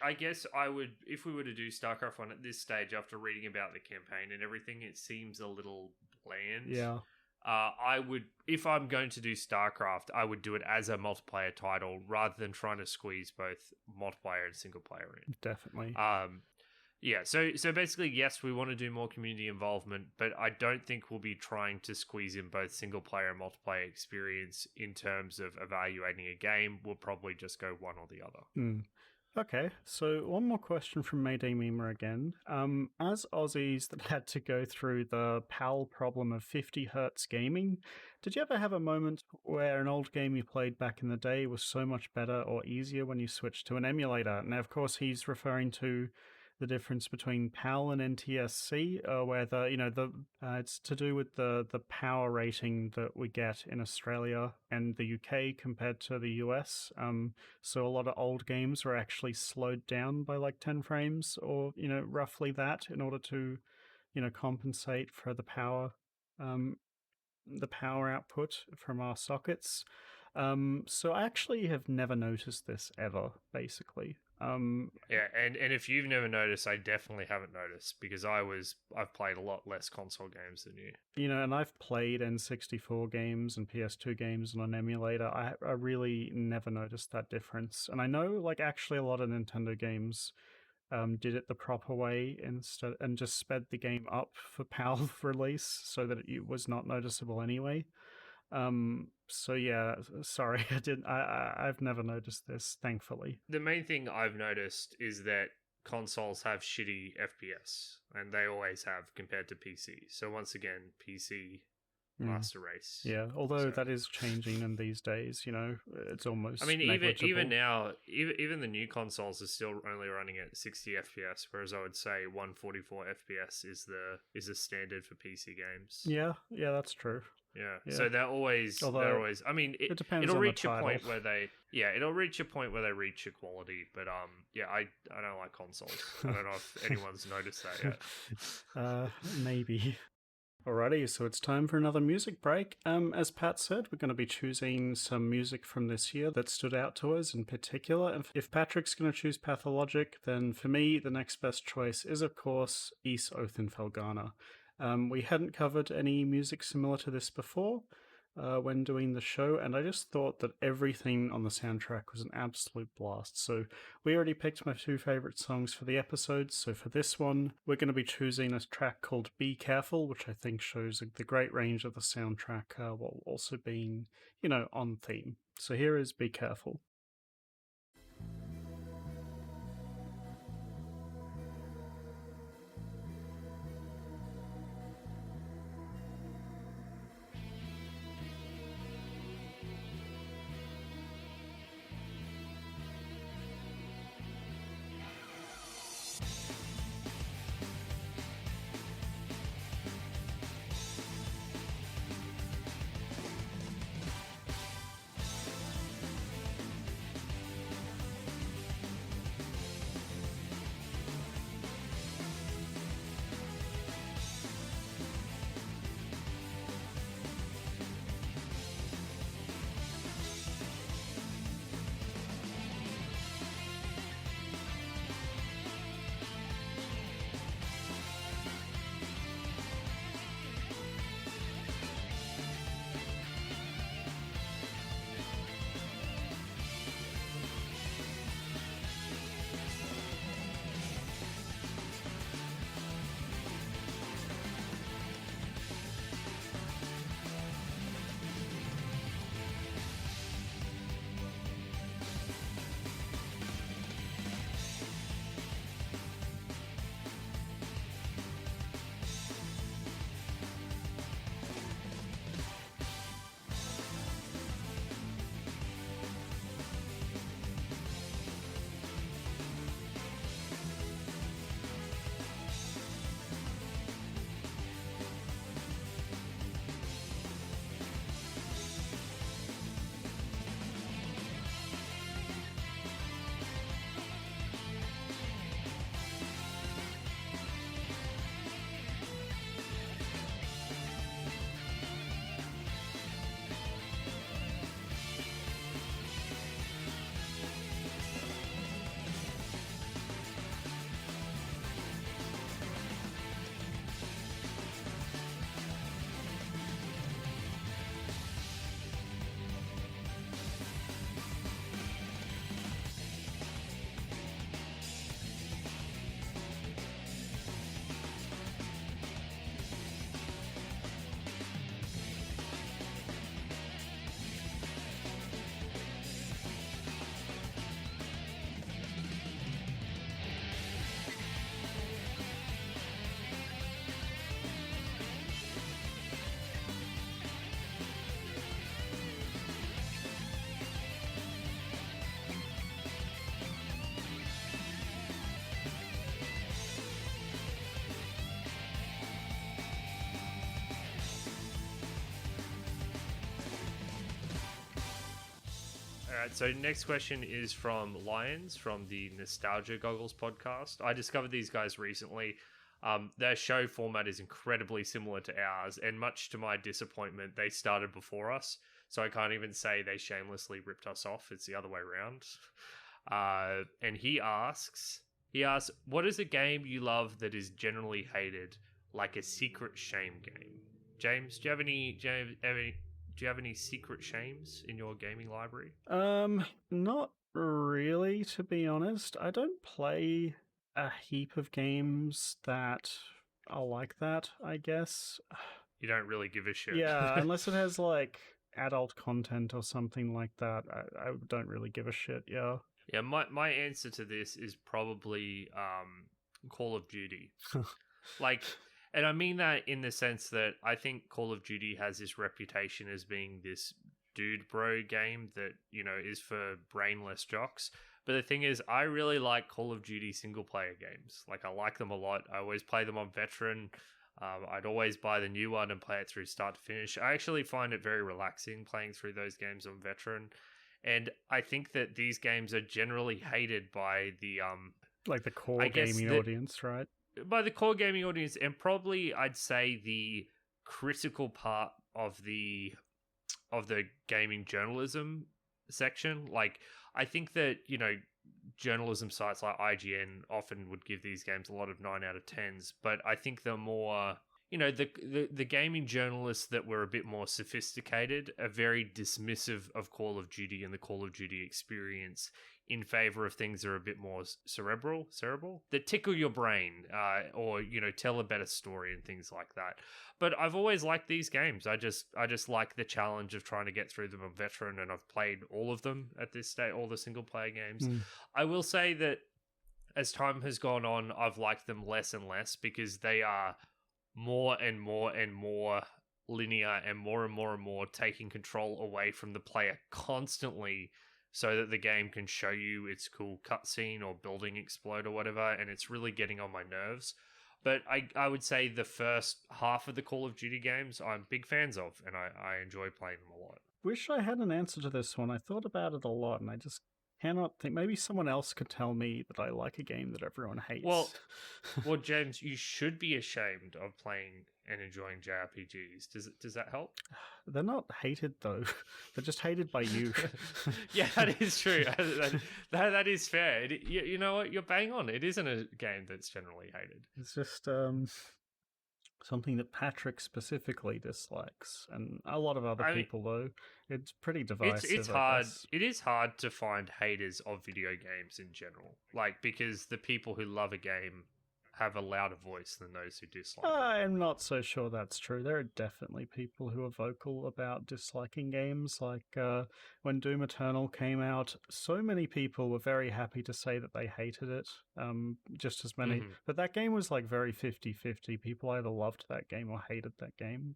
I guess I would, if we were to do StarCraft 1 at this stage after reading about the campaign and everything, it seems a little bland. Yeah. I would, if I'm going to do StarCraft, I would do it as a multiplayer title rather than trying to squeeze both multiplayer and single player in. Definitely. Yeah, so basically, yes, we want to do more community involvement, but I don't think we'll be trying to squeeze in both single player and multiplayer experience in terms of evaluating a game. We'll probably just go one or the other. Okay, so one more question from Mayday Mima again. As Aussies that had to go through the PAL problem of 50 hertz gaming, did you ever have a moment where an old game you played back in the day was so much better or easier when you switched to an emulator? Now, of course, he's referring to the difference between PAL and NTSC, where it's to do with the power rating that we get in Australia and the UK compared to the US. So a lot of old games were actually slowed down by like 10 frames or roughly that in order to compensate for the power output from our sockets. So I actually have never noticed this ever, basically. Yeah, and if you've never noticed, I definitely haven't noticed because I've played a lot less console games than you. And I've played N64 games and PS2 games on an emulator. I really never noticed that difference. And I know, like, actually a lot of Nintendo games did it the proper way instead and just sped the game up for PAL release so that it was not noticeable anyway. So yeah, sorry, I've never noticed this, thankfully. The main thing I've noticed is that consoles have shitty FPS, and they always have compared to PC. So once again, PC master race. Yeah, although that is changing in these days, it's almost I mean, negligible. even now, even the new consoles are still only running at 60 FPS, whereas I would say 144 FPS is the standard for PC games. Yeah, that's true. Yeah. So they're always. I mean, it depends. It'll on reach the a title. point where they. Yeah, it'll reach a point where they reach equality. But yeah, I don't like consoles. I don't know if anyone's noticed that yet. Maybe. Alrighty, so it's time for another music break. As Pat said, we're going to be choosing some music from this year that stood out to us in particular. If Patrick's going to choose Pathologic, then for me, the next best choice is, of course, Is Oath in Felghana. We hadn't covered any music similar to this before when doing the show, and I just thought that everything on the soundtrack was an absolute blast. So we already picked my two favorite songs for the episode, so for this one, we're going to be choosing a track called Be Careful, which I think shows the great range of the soundtrack while also being, on theme. So here is Be Careful. All right, so next question is from Lions from the Nostalgia Goggles podcast. I discovered these guys recently. Their show format is incredibly similar to ours, and much to my disappointment, they started before us. So I can't even say they shamelessly ripped us off. It's the other way around. And he asks, what is a game you love that is generally hated, like a secret shame game? James, do you have any secret shames in your gaming library? Not really, to be honest. I don't play a heap of games that are like that, I guess. You don't really give a shit. Yeah, unless it has like adult content or something like that, I don't really give a shit, yeah. Yeah, my answer to this is probably Call of Duty. Like, and I mean that in the sense that I think Call of Duty has this reputation as being this dude bro game that, you know, is for brainless jocks. But the thing is, I really like Call of Duty single player games. Like, I like them a lot. I always play them on Veteran. I'd always buy the new one and play it through start to finish. I actually find it very relaxing playing through those games on Veteran. And I think that these games are generally hated by the like the core gaming audience, right? By the core gaming audience, and probably I'd say the critical part of the gaming journalism section. Like, I think that, you know, journalism sites like IGN often would give these games a lot of 9 out of 10s, but I think the more, you know, the gaming journalists that were a bit more sophisticated are very dismissive of Call of Duty and the Call of Duty experience in favor of things that are a bit more cerebral, that tickle your brain, or, you know, tell a better story and things like that. But I've always liked these games. I just like the challenge of trying to get through them on Veteran, and I've played all of them at this stage, all the single player games. I will say that as time has gone on, I've liked them less and less because they are more and more and more linear and more taking control away from the player constantly, so that the game can show you its cool cutscene or building explode or whatever, and it's really getting on my nerves. But I would say the first half of the Call of Duty games I'm big fans of, and I enjoy playing them a lot. Wish I had an answer to this one. I thought about it a lot, and I just cannot think. Maybe someone else could tell me that I like a game that everyone hates. Well, James, you should be ashamed of playing and enjoying JRPGs. Does that help? They're not hated though. They're just hated by you. Yeah, that is true. That is fair. You know what? You're bang on. It isn't a game that's generally hated. It's just something that Patrick specifically dislikes, and a lot of other people though. It's pretty divisive. It's hard. It is hard to find haters of video games in general, like, because the people who love a game have a louder voice than those who dislike it. I'm not so sure that's true. There are definitely people who are vocal about disliking games. Like when Doom Eternal came out, so many people were very happy to say that they hated it. Just as many. But that game was like very 50-50. People either loved that game or hated that game.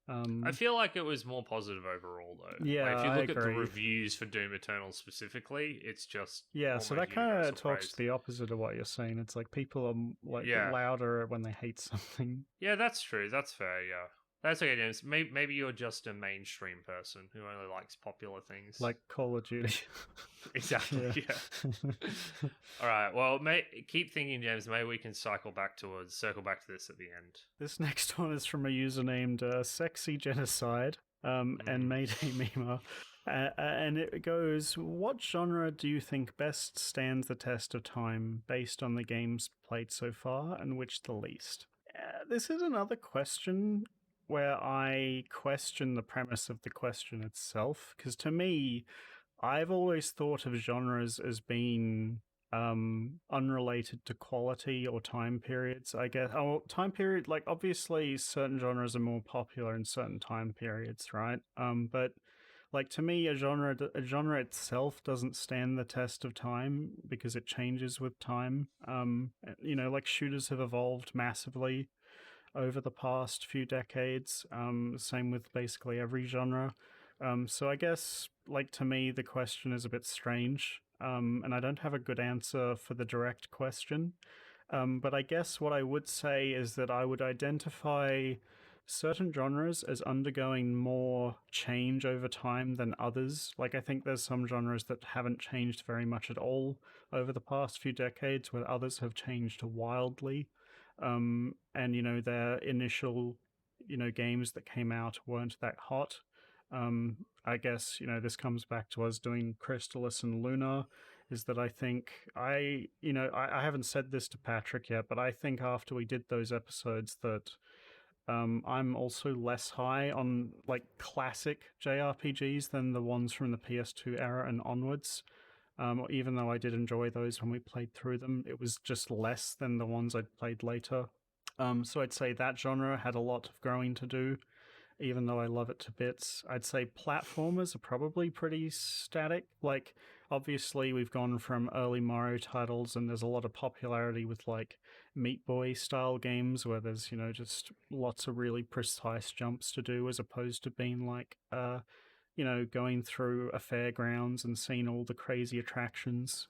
I feel like it was more positive overall, though. Yeah, like, if you look at the reviews for Doom Eternal specifically, it's just so that kind of talks the opposite of what you're saying. It's like people are louder when they hate something. Yeah, that's true. That's fair. Yeah, that's okay, James. Maybe you're just a mainstream person who only likes popular things, like Call of Duty. Exactly. Yeah. All right. Well, keep thinking, James. Maybe we can circle back to this at the end. This next one is from a user named Sexy Genocide and Mayday Mima. And it goes, what genre do you think best stands the test of time based on the games played so far, and which the least? This is another question where I question the premise of the question itself, because to me, I've always thought of genres as being unrelated to quality or time periods, I guess. Oh, time period, like obviously certain genres are more popular in certain time periods, right? But like to me, a genre itself doesn't stand the test of time because it changes with time. You know, like shooters have evolved massively over the past few decades. Same with basically every genre. So I guess, like, to me, the question is a bit strange, and I don't have a good answer for the direct question. But I guess what I would say is that I would identify certain genres as undergoing more change over time than others. Like, I think there's some genres that haven't changed very much at all over the past few decades, where others have changed wildly. And, their initial, games that came out weren't that hot. I guess, this comes back to us doing Crystalis and Luna, is that I think I haven't said this to Patrick yet, but I think after we did those episodes that I'm also less high on like classic JRPGs than the ones from the PS2 era and onwards. Even though I did enjoy those when we played through them, it was just less than the ones I'd played later. So I'd say that genre had a lot of growing to do, even though I love it to bits. I'd say platformers are probably pretty static. Like, obviously, we've gone from early Mario titles, and there's a lot of popularity with like Meat Boy style games where there's, just lots of really precise jumps to do, as opposed to being like, going through a fairgrounds and seeing all the crazy attractions.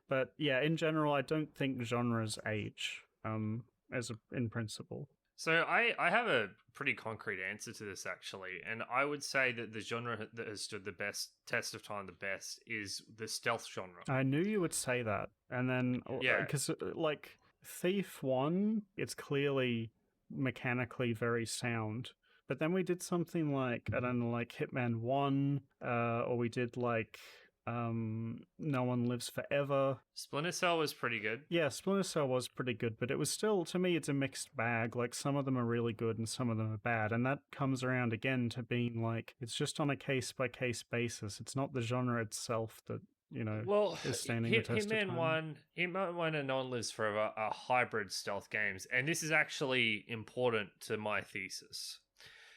But yeah, in general, I don't think genres age, in principle. So I have a pretty concrete answer to this, actually, and I would say that the genre that has stood the best test of time the best is the stealth genre. I knew you would say that, and then because like Thief 1, it's clearly mechanically very sound. But then we did something like, I don't know, like Hitman 1, or we did like No One Lives Forever. Splinter Cell was pretty good. Yeah, Splinter Cell was pretty good, but it was still, to me, it's a mixed bag. Like, some of them are really good and some of them are bad. And that comes around again to being like, it's just on a case-by-case basis. It's not the genre itself that, is standing the test of time. Hitman 1 and No One Lives Forever are hybrid stealth games. And this is actually important to my thesis.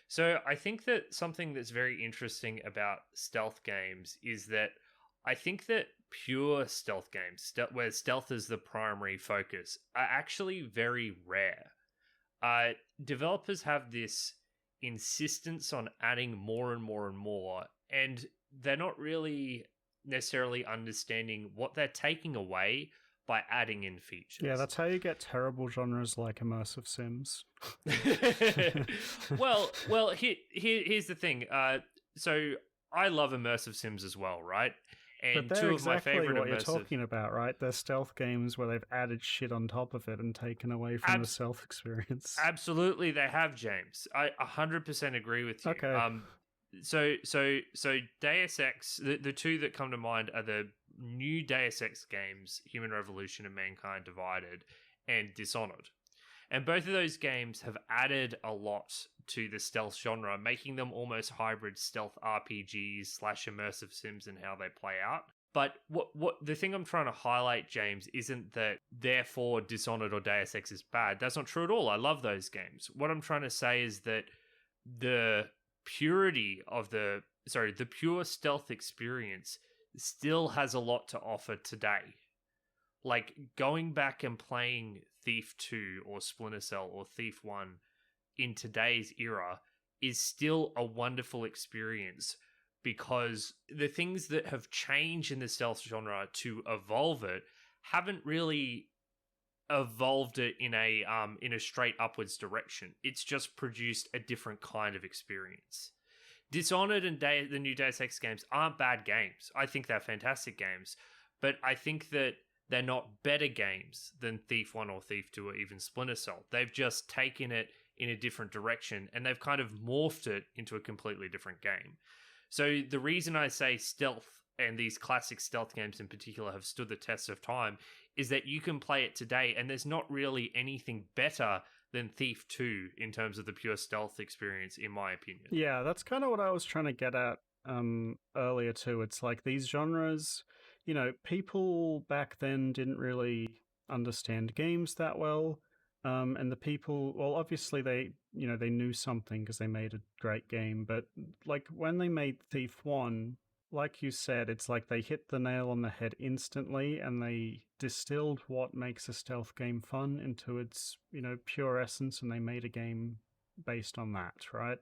So I think that something that's very interesting about stealth games is that I think that pure stealth games, where stealth is the primary focus, are actually very rare. Developers have this insistence on adding more and more and more, and they're not really necessarily understanding what they're taking away by adding in features. Yeah, that's how you get terrible genres like immersive sims. well, here's the thing. So I love immersive sims as well, right? And but they're two exactly of my favorite what you're talking about, right? They're stealth games where they've added shit on top of it and taken away from the stealth experience. Absolutely, they have, James. I 100% agree with you. Okay. So Deus Ex, the two that come to mind are the new Deus Ex games, Human Revolution and Mankind Divided, and Dishonored. And both of those games have added a lot to the stealth genre, making them almost hybrid stealth RPGs / immersive sims in how they play out. But what the thing I'm trying to highlight, James, isn't that therefore Dishonored or Deus Ex is bad. That's not true at all. I love those games. What I'm trying to say is that the purity of the pure stealth experience still has a lot to offer today. Like, going back and playing Thief 2 or Splinter Cell or Thief 1 in today's era is still a wonderful experience, because the things that have changed in the stealth genre to evolve it haven't really evolved it in a straight upwards direction. It's just produced a different kind of experience. Dishonored and the new Deus Ex games aren't bad games. I think they're fantastic games, but I think that they're not better games than Thief 1 or Thief 2 or even Splinter Cell. They've just taken it in a different direction, and they've kind of morphed it into a completely different game. So the reason I say stealth, and these classic stealth games in particular, have stood the test of time is that you can play it today, and there's not really anything better than Thief 2 in terms of the pure stealth experience, in my opinion. Yeah, that's kind of what I was trying to get at earlier too. It's like these genres, people back then didn't really understand games that well. And the people, well, obviously they knew something because they made a great game. But like when they made Thief 1, like you said, it's like they hit the nail on the head instantly, and they distilled what makes a stealth game fun into its, pure essence, and they made a game based on that, right?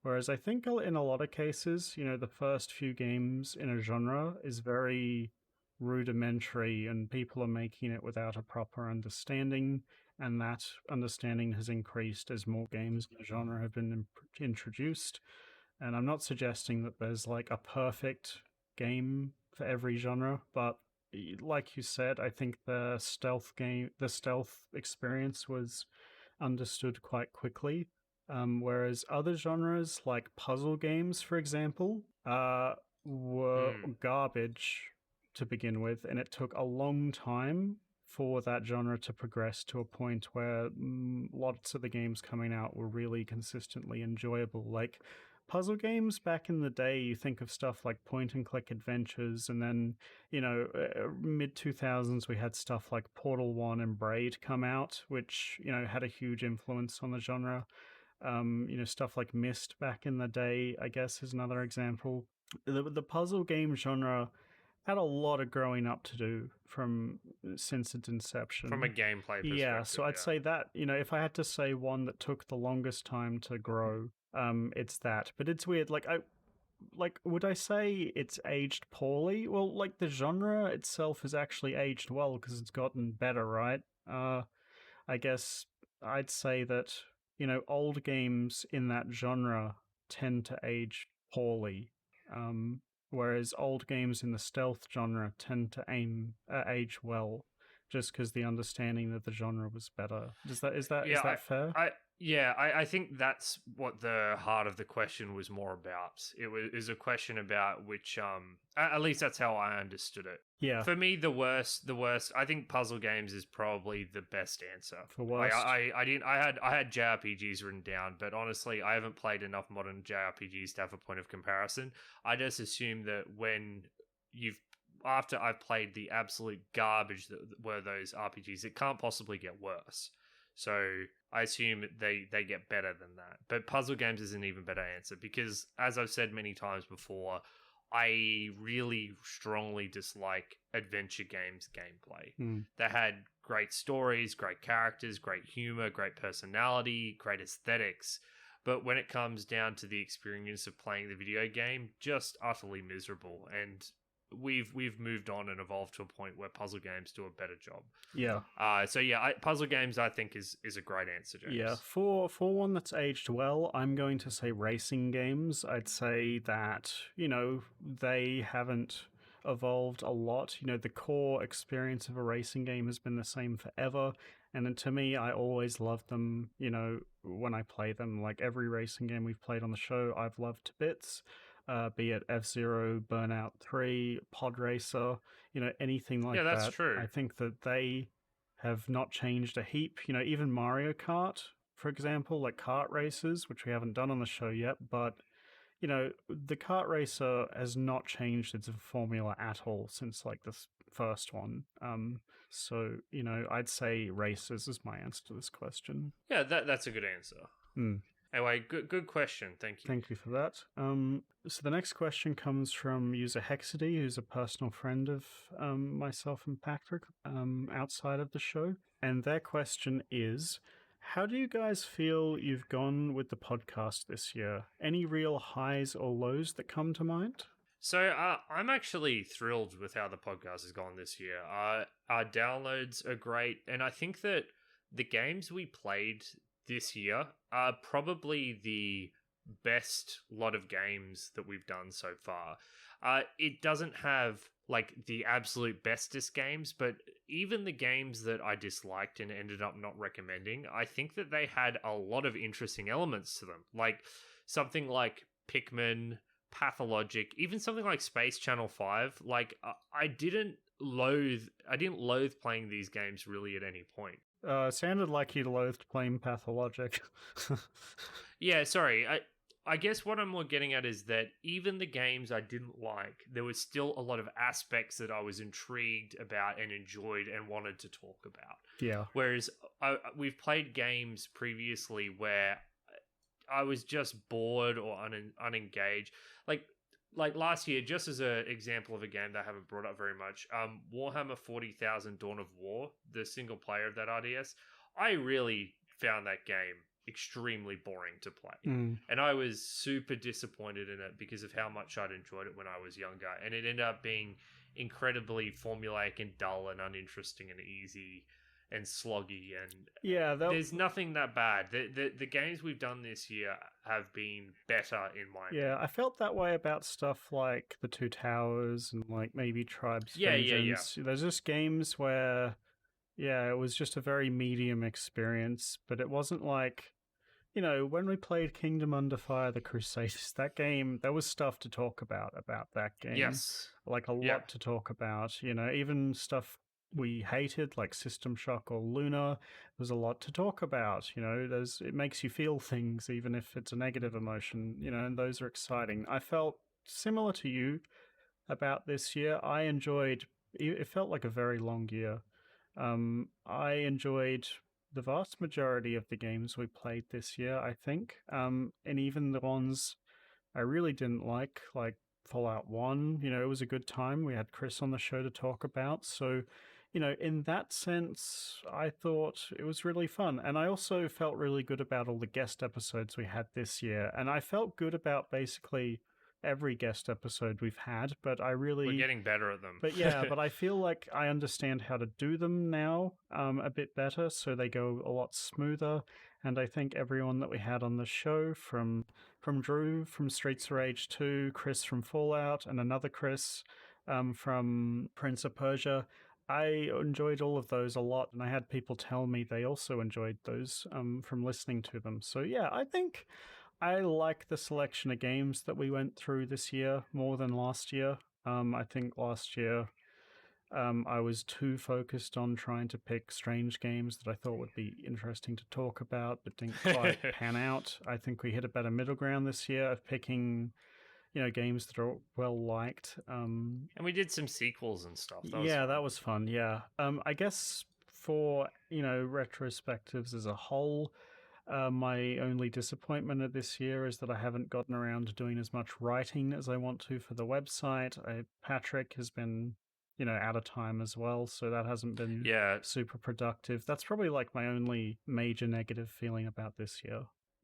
Whereas I think in a lot of cases, the first few games in a genre is very rudimentary, and people are making it without a proper understanding. and that understanding has increased as more games in the genre have been introduced. And I'm not suggesting that there's like a perfect game for every genre, but like you said, I think the stealth experience was understood quite quickly. Whereas other genres like puzzle games, for example, were garbage to begin with, and it took a long time for that genre to progress to a point where lots of the games coming out were really consistently enjoyable. Like puzzle games back in the day, you think of stuff like point and click adventures, and then, mid 2000s, we had stuff like Portal 1 and Braid come out, which, had a huge influence on the genre. Stuff like Myst back in the day, I guess, is another example. The puzzle game genre had a lot of growing up to do since its inception. From a gameplay perspective. Yeah, so I'd say that, if I had to say one that took the longest time to grow, it's that. But it's weird, would I say it's aged poorly? Well, like the genre itself has actually aged well because it's gotten better, right? I guess I'd say that, old games in that genre tend to age poorly. Whereas old games in the stealth genre tend to age well, just because the understanding of the genre was better. Is that fair? I think that's what the heart of the question was more about. It was a question about which, at least that's how I understood it. Yeah. For me, the worst. I think puzzle games is probably the best answer. For worst, I had JRPGs written down, but honestly, I haven't played enough modern JRPGs to have a point of comparison. I just assume that after I've played the absolute garbage that were those RPGs, it can't possibly get worse. So I assume they get better than that. But puzzle games is an even better answer because, as I've said many times before, I really strongly dislike adventure games gameplay. They had great stories, great characters, great humor, great personality, great aesthetics. But when it comes down to the experience of playing the video game, just utterly miserable. And we've moved on and evolved to a point where puzzle games do a better job. Yeah. Puzzle games I think is a great answer, James. Yeah. For one that's aged well, I'm going to say racing games. I'd say that, they haven't evolved a lot. The core experience of a racing game has been the same forever. And then to me, I always loved them, when I play them. Like every racing game we've played on the show, I've loved to bits. Be it F-Zero, Burnout 3, Pod Racer, anything like that. Yeah, that's true. I think that they have not changed a heap. Even Mario Kart, for example, like kart races, which we haven't done on the show yet, but, the kart racer has not changed its formula at all since, like, the first one. So, I'd say races is my answer to this question. Yeah, that's a good answer. Anyway, good question. Thank you. Thank you for that. So the next question comes from user Hexady, who's a personal friend of myself and Patrick outside of the show. And their question is, how do you guys feel you've gone with the podcast this year? Any real highs or lows that come to mind? So I'm actually thrilled with how the podcast has gone this year. Our downloads are great, and I think that the games we played this year are probably the best lot of games that we've done so far. It doesn't have like the absolute bestest games, but even the games that I disliked and ended up not recommending, I think that they had a lot of interesting elements to them. Like something like Pikmin, Pathologic, even something like Space Channel 5. Like I didn't loathe playing these games really at any point. Sounded like you loathed playing Pathologic. Yeah, sorry. I guess what I'm more getting at is that even the games I didn't like, there was still a lot of aspects that I was intrigued about and enjoyed and wanted to talk about. Yeah. Whereas we've played games previously where I was just bored or unengaged. Like last year, just as an example of a game that I haven't brought up very much, Warhammer 40,000 Dawn of War, the single player of that RDS, I really found that game extremely boring to play. And I was super disappointed in it because of how much I'd enjoyed it when I was younger. And it ended up being incredibly formulaic and dull and uninteresting and easy. and sloggy, and Yeah, there's nothing that bad. The games we've done this year have been better in my yeah, opinion. I felt that way about stuff like the Two Towers and like maybe Tribes Yeah. Vengeance. There's just games where, yeah, it was just a very medium experience, but it wasn't like, when we played Kingdom Under Fire: The Crusaders, that game, there was stuff to talk about that game. Yes. Like a lot to talk about, even stuff we hated like System Shock or Luna. There's a lot to talk about, it makes you feel things even if it's a negative emotion, and those are exciting. I felt similar to you about this year. It felt like a very long year. I enjoyed the vast majority of the games we played this year, I think. And even the ones I really didn't like Fallout 1, it was a good time. We had Chris on the show to talk about. So, in that sense, I thought it was really fun. And I also felt really good about all the guest episodes we had this year. And I felt good about basically every guest episode we've had, but We're getting better at them. But yeah, but I feel like I understand how to do them now a bit better, so they go a lot smoother. And I think everyone that we had on the show, from Drew from Streets of Rage 2, Chris from Fallout, and another Chris from Prince of Persia, I enjoyed all of those a lot, and I had people tell me they also enjoyed those from listening to them. So yeah, I think I like the selection of games that we went through this year more than last year. I think last year I was too focused on trying to pick strange games that I thought would be interesting to talk about, but didn't quite pan out. I think we hit a better middle ground this year of picking, games that are well liked. And we did some sequels and stuff. That was fun. Yeah. I guess for, retrospectives as a whole, my only disappointment of this year is that I haven't gotten around to doing as much writing as I want to for the website. Patrick has been, out of time as well, so that hasn't been super productive. That's probably like my only major negative feeling about this year.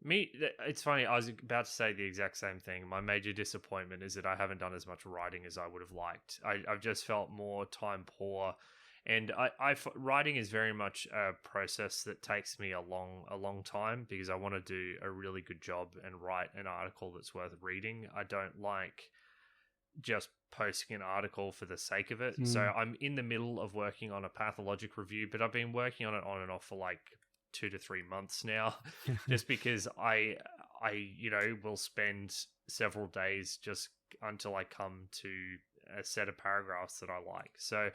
It's funny, I was about to say the exact same thing. My major disappointment is that I haven't done as much writing as I would have liked. I've just felt more time poor. And writing is very much a process that takes me a long time because I want to do a really good job and write an article that's worth reading. I don't like just posting an article for the sake of it. So I'm in the middle of working on a pathologic review, but I've been working on it on and off for like 2 to 3 months now, just because I will spend several days just until I come to a set of paragraphs that I like. So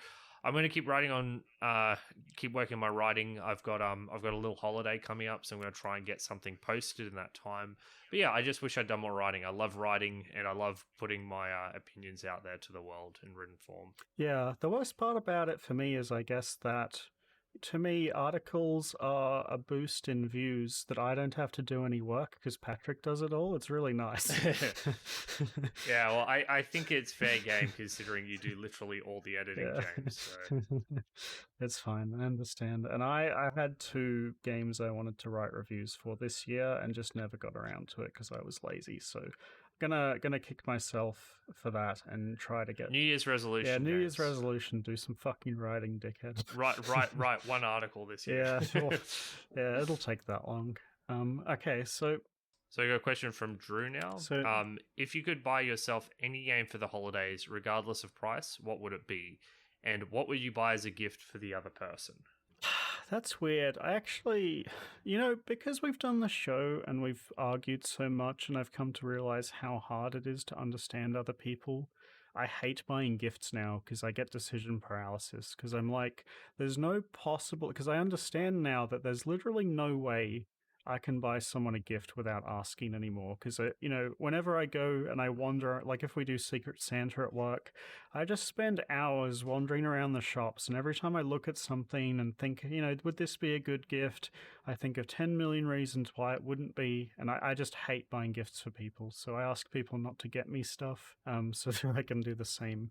I'm going to keep working on my writing. I've got a little holiday coming up, so I'm going to try and get something posted in that time. But yeah, I just wish I'd done more writing. I love writing, and I love putting my opinions out there to the world in written form. Yeah, the worst part about it for me is, I guess, that to me, articles are a boost in views that I don't have to do any work because Patrick does it all. It's really nice. Yeah, well, I think it's fair game considering you do literally all the editing, James. So. It's fine. I understand. And I had 2 games I wanted to write reviews for this year and just never got around to it because I was lazy. So gonna kick myself for that and try to get New Year's resolution. Yeah, New Year's resolution. Do some fucking writing, dickhead. Write one article this year. Yeah, it'll take that long. Okay, so I got a question from Drew now. So, if you could buy yourself any game for the holidays, regardless of price, what would it be? And what would you buy as a gift for the other person? That's weird. I actually, because we've done the show and we've argued so much and I've come to realize how hard it is to understand other people, I hate buying gifts now because I get decision paralysis because I'm like, there's no possible, because I understand now that there's literally no way I can buy someone a gift without asking anymore. Because, whenever I go and I wander, like if we do Secret Santa at work, I just spend hours wandering around the shops. And every time I look at something and think, would this be a good gift? I think of 10 million reasons why it wouldn't be. And I just hate buying gifts for people. So I ask people not to get me stuff so that I can do the same.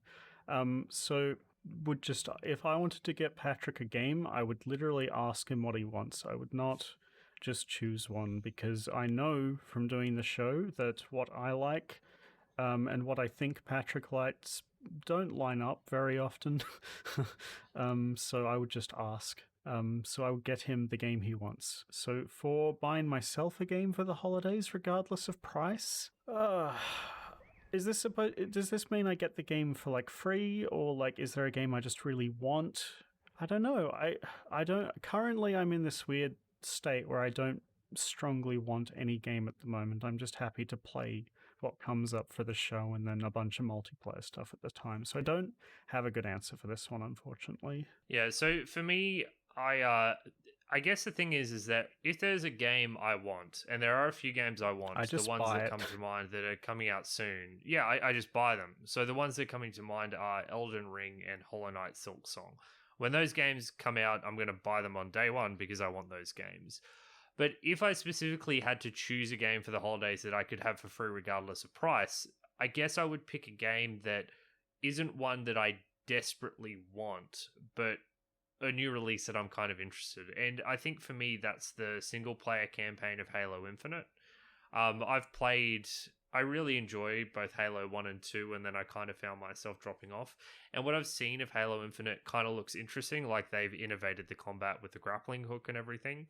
If I wanted to get Patrick a game, I would literally ask him what he wants. I would not just choose one because I know from doing the show that what I like and what I think Patrick likes don't line up very often. So I would just ask. So I will get him the game he wants. So for buying myself a game for the holidays, regardless of price, does this mean I get the game for like free, or like is there a game I just really want? I don't know. I don't currently. I'm in this weird state where I don't strongly want any game at the moment. I'm just happy to play what comes up for the show and then a bunch of multiplayer stuff at the time. So I don't have a good answer for this one, unfortunately. Yeah, so for me, I guess the thing is that if there's a game I want, and there are a few games I want, I just the ones buy that it. come to mind that are coming out soon, yeah, I just buy them. So the ones that are coming to mind are Elden Ring and Hollow Knight Silk Song. When those games come out, I'm going to buy them on day one because I want those games. But if I specifically had to choose a game for the holidays that I could have for free regardless of price, I guess I would pick a game that isn't one that I desperately want, but a new release that I'm kind of interested in. And I think for me, that's the single player campaign of Halo Infinite. I really enjoy both Halo 1 and 2, and then I kind of found myself dropping off. And what I've seen of Halo Infinite kind of looks interesting, like they've innovated the combat with the grappling hook and everything.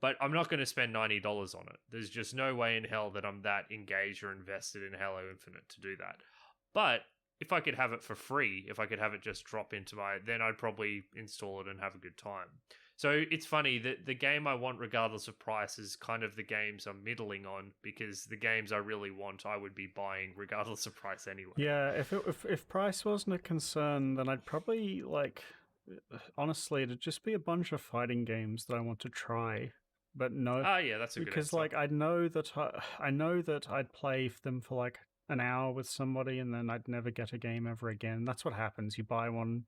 But I'm not going to spend $90 on it. There's just no way in hell that I'm that engaged or invested in Halo Infinite to do that. But if I could have it for free, if I could have it just drop into then I'd probably install it and have a good time. So it's funny that the game I want regardless of price is kind of the games I'm middling on, because the games I really want I would be buying regardless of price anyway. Yeah, if price wasn't a concern, then I'd probably honestly, it'd just be a bunch of fighting games that I want to try. But no, yeah, that's a good because answer. I know that I'd play them for like an hour with somebody and then I'd never get a game ever again. That's what happens. You buy one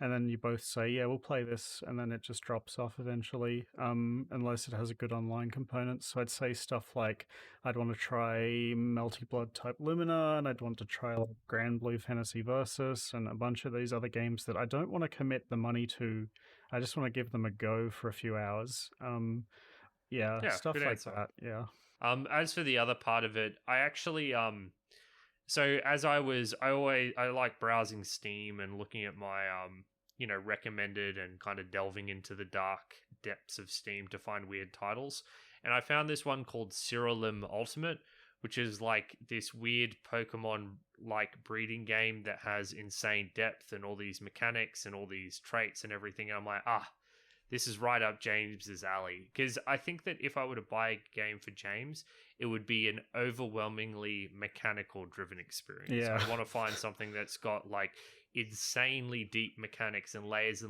and then you both say, yeah, we'll play this, and then it just drops off eventually, unless it has a good online component. So I'd say stuff like I'd want to try Melty Blood type Lumina, and I'd want to try like Grand Blue Fantasy Versus and a bunch of these other games that I don't want to commit the money to. I just want to give them a go for a few hours. Yeah, stuff like answer. that. Yeah. As for the other part of it, I actually so as I like browsing Steam and looking at my recommended and kind of delving into the dark depths of Steam to find weird titles, and I found this one called Cyrilum Ultimate, which is like this weird Pokemon like breeding game that has insane depth and all these mechanics and all these traits and everything. And I'm like, this is right up James's alley, because I think that if I were to buy a game for James, it would be an overwhelmingly mechanical driven experience. Yeah. I want to find something that's got like insanely deep mechanics and layers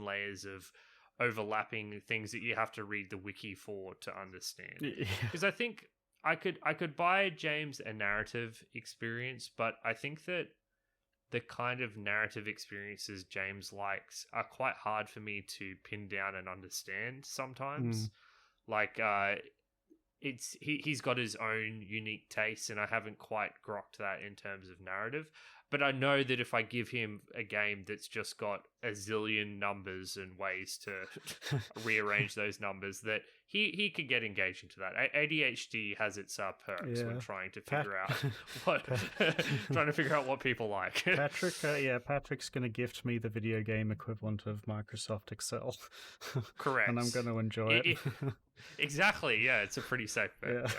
of overlapping things that you have to read the wiki for to understand. Because I think I could buy James a narrative experience, but I think that the kind of narrative experiences James likes are quite hard for me to pin down and understand sometimes. Like, he's got his own unique tastes, and I haven't quite grokked that in terms of narrative. But I know that if I give him a game that's just got a zillion numbers and ways to rearrange those numbers, that he could get engaged into that. ADHD has its perks when trying to figure out what people like. Patrick's going to gift me the video game equivalent of Microsoft Excel. Correct. And I'm going to enjoy it. Exactly, yeah, it's a pretty safe bet.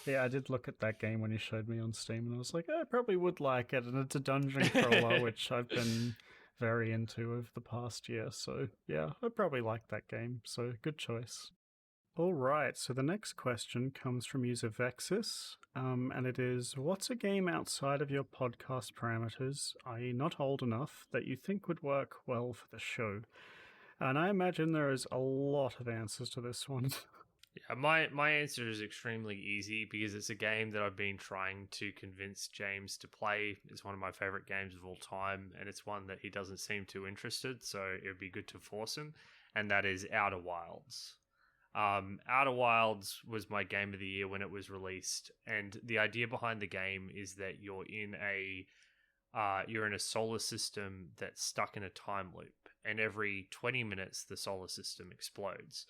Yeah, I did look at that game when he showed me on Steam, and I was like, I probably would like it, and it's a dungeon crawler, which I've been very into over the past year, so yeah, I'd probably like that game, so good choice. Alright, so the next question comes from user Vexus, and it is, what's a game outside of your podcast parameters, i.e. not old enough, that you think would work well for the show? And I imagine there is a lot of answers to this one. Yeah, my answer is extremely easy, because it's a game that I've been trying to convince James to play. It's one of my favorite games of all time, and it's one that he doesn't seem too interested, so it would be good to force him, and that is Outer Wilds. Outer Wilds was my game of the year when it was released, and the idea behind the game is that you're in a solar system that's stuck in a time loop, and every 20 minutes the solar system explodes.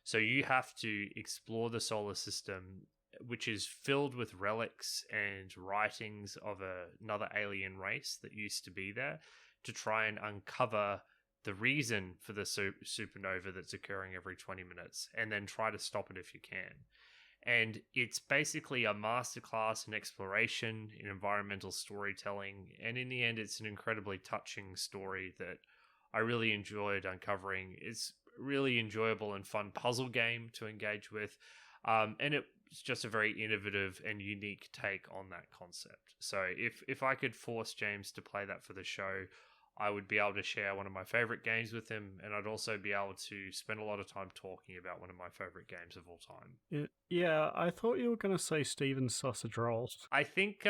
So you have to explore the solar system, which is filled with relics and writings of another alien race that used to be there, to try and uncover the reason for the supernova that's occurring every 20 minutes, and then try to stop it if you can. And it's basically a masterclass in exploration, in environmental storytelling, and in the end, it's an incredibly touching story that I really enjoyed uncovering. It's really enjoyable and fun puzzle game to engage with, and it's just a very innovative and unique take on that concept. So if I could force James to play that for the show, I would be able to share one of my favorite games with him, and I'd also be able to spend a lot of time talking about one of my favorite games of all time. Yeah, I thought you were going to say Steven's Sausage Roll. I think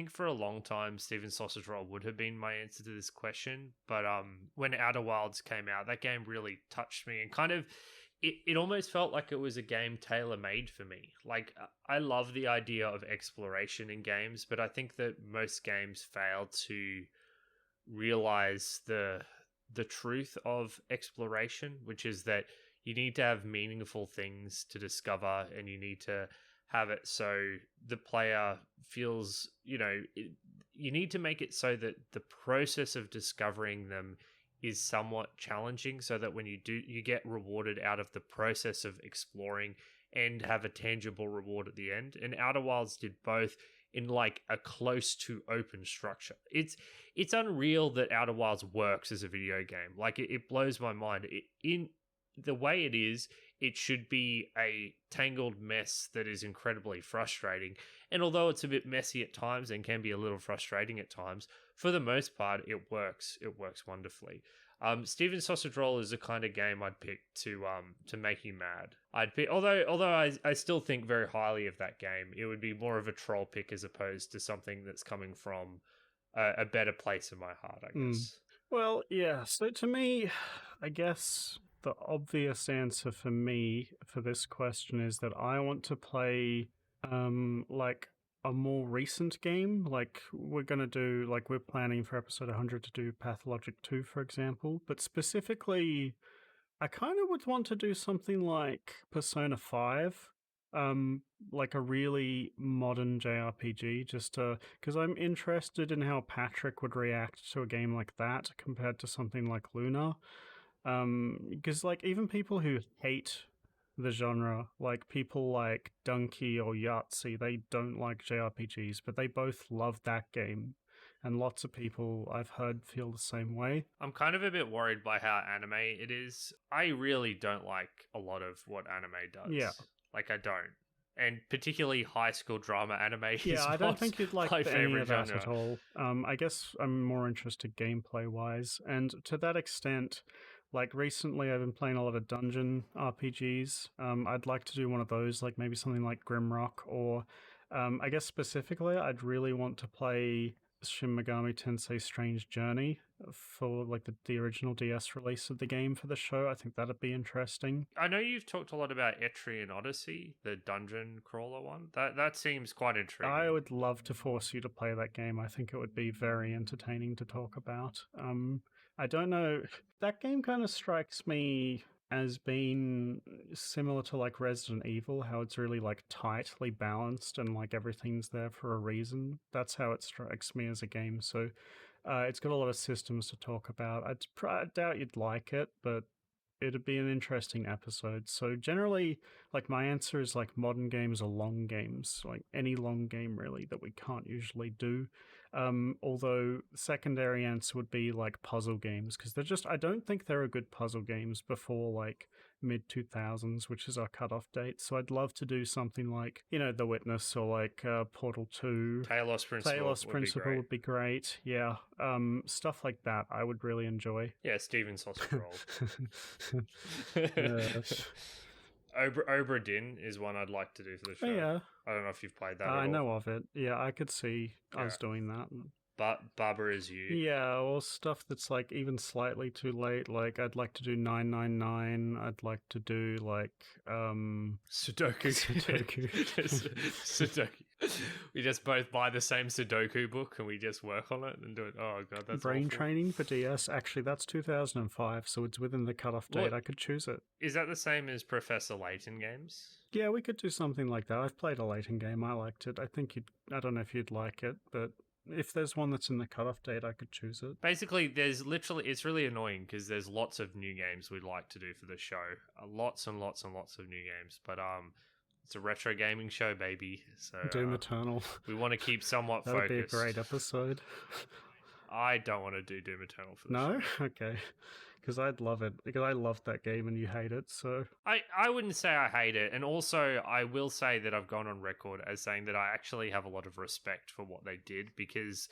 for a long time Steven's Sausage Roll would have been my answer to this question, but when Outer Wilds came out, that game really touched me and kind of it almost felt like it was a game tailor-made for me. Like, I love the idea of exploration in games, but I think that most games fail to realize the truth of exploration, which is that you need to have meaningful things to discover, and you need to have it so the player feels, you need to make it so that the process of discovering them is somewhat challenging, so that when you do, you get rewarded out of the process of exploring and have a tangible reward at the end. And Outer Wilds did both in like a close to open structure. It's unreal that Outer Wilds works as a video game. Like, it blows my mind. In the way it is, it should be a tangled mess that is incredibly frustrating. And although it's a bit messy at times and can be a little frustrating at times, for the most part, it works. It works wonderfully. Steven's Sausage Roll is the kind of game I'd pick to make you mad. I'd pick, although I still think very highly of that game. It would be more of a troll pick as opposed to something that's coming from a better place in my heart, I guess. Well, yeah. So to me, I guess the obvious answer for me for this question is that I want to play like a more recent game. Like, we're planning for episode 100 to do Pathologic 2, for example, but specifically I kind of would want to do something like Persona 5, like a really modern JRPG, just because I'm interested in how Patrick would react to a game like that compared to something like Luna. Because like even people who hate the genre, like people like Donkey or Yahtzee, they don't like JRPGs, but they both love that game. And lots of people I've heard feel the same way. I'm kind of a bit worried by how anime it is. I really don't like a lot of what anime does. Yeah. Like, I don't. And particularly high school drama anime is Yeah, I don't think you'd like my any favorite of that genre at all. I guess I'm more interested gameplay-wise. And to that extent, like recently I've been playing a lot of dungeon RPGs. I'd like to do one of those, like maybe something like Grimrock, or I guess specifically I'd really want to play Shin Megami Tensei Strange Journey for like the original DS release of the game for the show. I think that'd be interesting. I know you've talked a lot about Etrian Odyssey, the dungeon crawler one. That seems quite intriguing. I would love to force you to play that game. I think it would be very entertaining to talk about. I don't know. That game kind of strikes me as being similar to like Resident Evil, how it's really like tightly balanced and like everything's there for a reason. That's how it strikes me as a game. So it's got a lot of systems to talk about. I doubt you'd like it, but it'd be an interesting episode. So generally, like my answer is like modern games or long games, like any long game really that we can't usually do. Although secondary answer would be like puzzle games, because I don't think there are good puzzle games before like mid 2000s, which is our cutoff date. So I'd love to do something like, The Witness or like Portal 2. Talos Principle would be great. Yeah. Stuff like that I would really enjoy. Yeah, Steven's Sausage Roll. Obra Dinn is one I'd like to do for the show. Oh, yeah. I don't know if you've played that I know of it. Yeah, I could see us doing that. But Baba Is You. Yeah, or stuff that's like even slightly too late. Like I'd like to do 999. I'd like to do like Sudoku. Sudoku. We just both buy the same Sudoku book and we just work on it and do it. Oh god, that's Brain awful. Training for DS. Actually, that's 2005, so it's within the cutoff date. I could choose it. Is that the same as Professor Layton games? Yeah, we could do something like that. I've played a Layton game. I liked it. I don't know if you'd like it, but if there's one that's in the cutoff date, I could choose it. Basically, it's really annoying because there's lots of new games we'd like to do for the show. Lots and lots and lots of new games. But it's a retro gaming show, baby. So Doom Eternal. We want to keep somewhat That'd focused. That'd be a great episode. I don't want to do Doom Eternal for the show. No? Okay. Because I'd love it. Because I love that game and you hate it, so... I wouldn't say I hate it. And also, I will say that I've gone on record as saying that I actually have a lot of respect for what they did. Because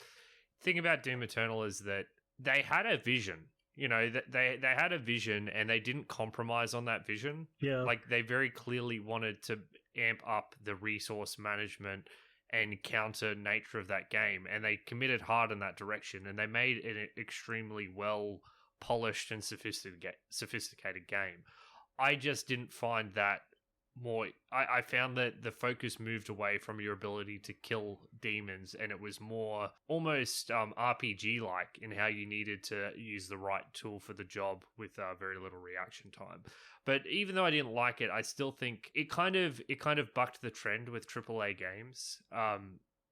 the thing about Doom Eternal is that they had a vision. You know, they had a vision and they didn't compromise on that vision. Yeah. Like, they very clearly wanted to amp up the resource management and counter nature of that game. And they committed hard in that direction. And they made an extremely well polished and sophisticated game. I just didn't find that more. I found that the focus moved away from your ability to kill demons, and it was more almost RPG like in how you needed to use the right tool for the job with very little reaction time. But even though I didn't like it, I still think it kind of bucked the trend with AAA games,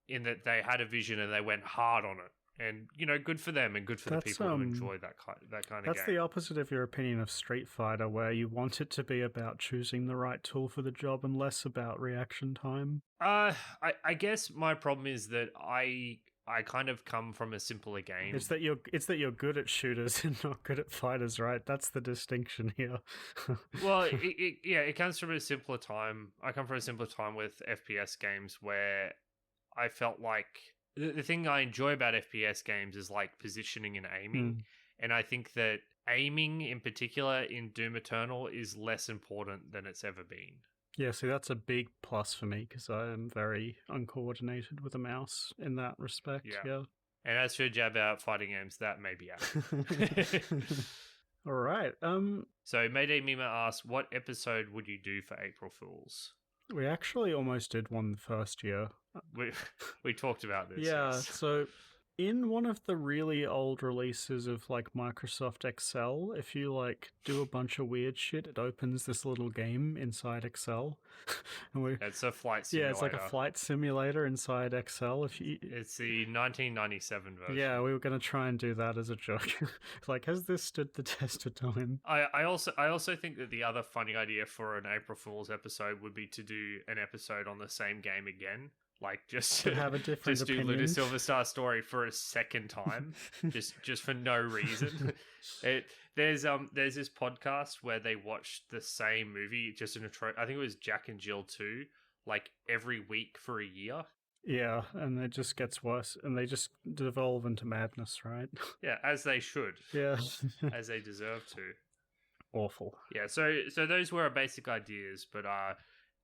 in that they had a vision and they went hard on it. And, you know, good for them and good for the people who enjoy that kind of game. That's the opposite of your opinion of Street Fighter, where you want it to be about choosing the right tool for the job and less about reaction time. I guess my problem is that I kind of come from a simpler game. It's that you're good at shooters and not good at fighters, right? That's the distinction here. Well, it comes from a simpler time. I come from a simpler time with FPS games where I felt like the thing I enjoy about FPS games is like positioning and aiming. And I think that aiming in particular in Doom Eternal is less important than it's ever been. Yeah, see, that's a big plus for me because I am very uncoordinated with a mouse in that respect. Yeah. And as for jab out fighting games, that may be out. All right. So Mayday Mima asks, what episode would you do for April Fools? We actually almost did one the first year. We talked about this. Yeah, yes. So in one of the really old releases of like Microsoft Excel, if you like do a bunch of weird shit, it opens this little game inside Excel. And it's a flight simulator. Yeah, it's like a flight simulator inside Excel. It's the 1997 version. Yeah, we were going to try and do that as a joke. Like, has this stood the test of time? I also think that the other funny idea for an April Fool's episode would be to do an episode on the same game again. Like just to have a different just do Lunar Silver Star Story for a second time, just for no reason. There's this podcast where they watched the same movie just in I think it was Jack and Jill 2, like every week for a year. Yeah, and it just gets worse, and they just devolve into madness, right? Yeah, as they should. Yeah, as they deserve to. Awful. Yeah, so those were our basic ideas, but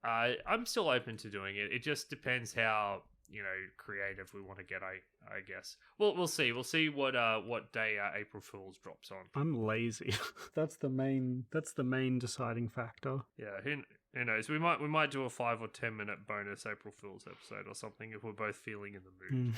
I'm still open to doing it. It just depends how, you know, creative we want to get, I guess. We'll see. We'll see what day April Fool's drops on. I'm lazy. That's the main deciding factor. Yeah, who knows? We might do a 5 or 10 minute bonus April Fool's episode or something if we're both feeling in the mood.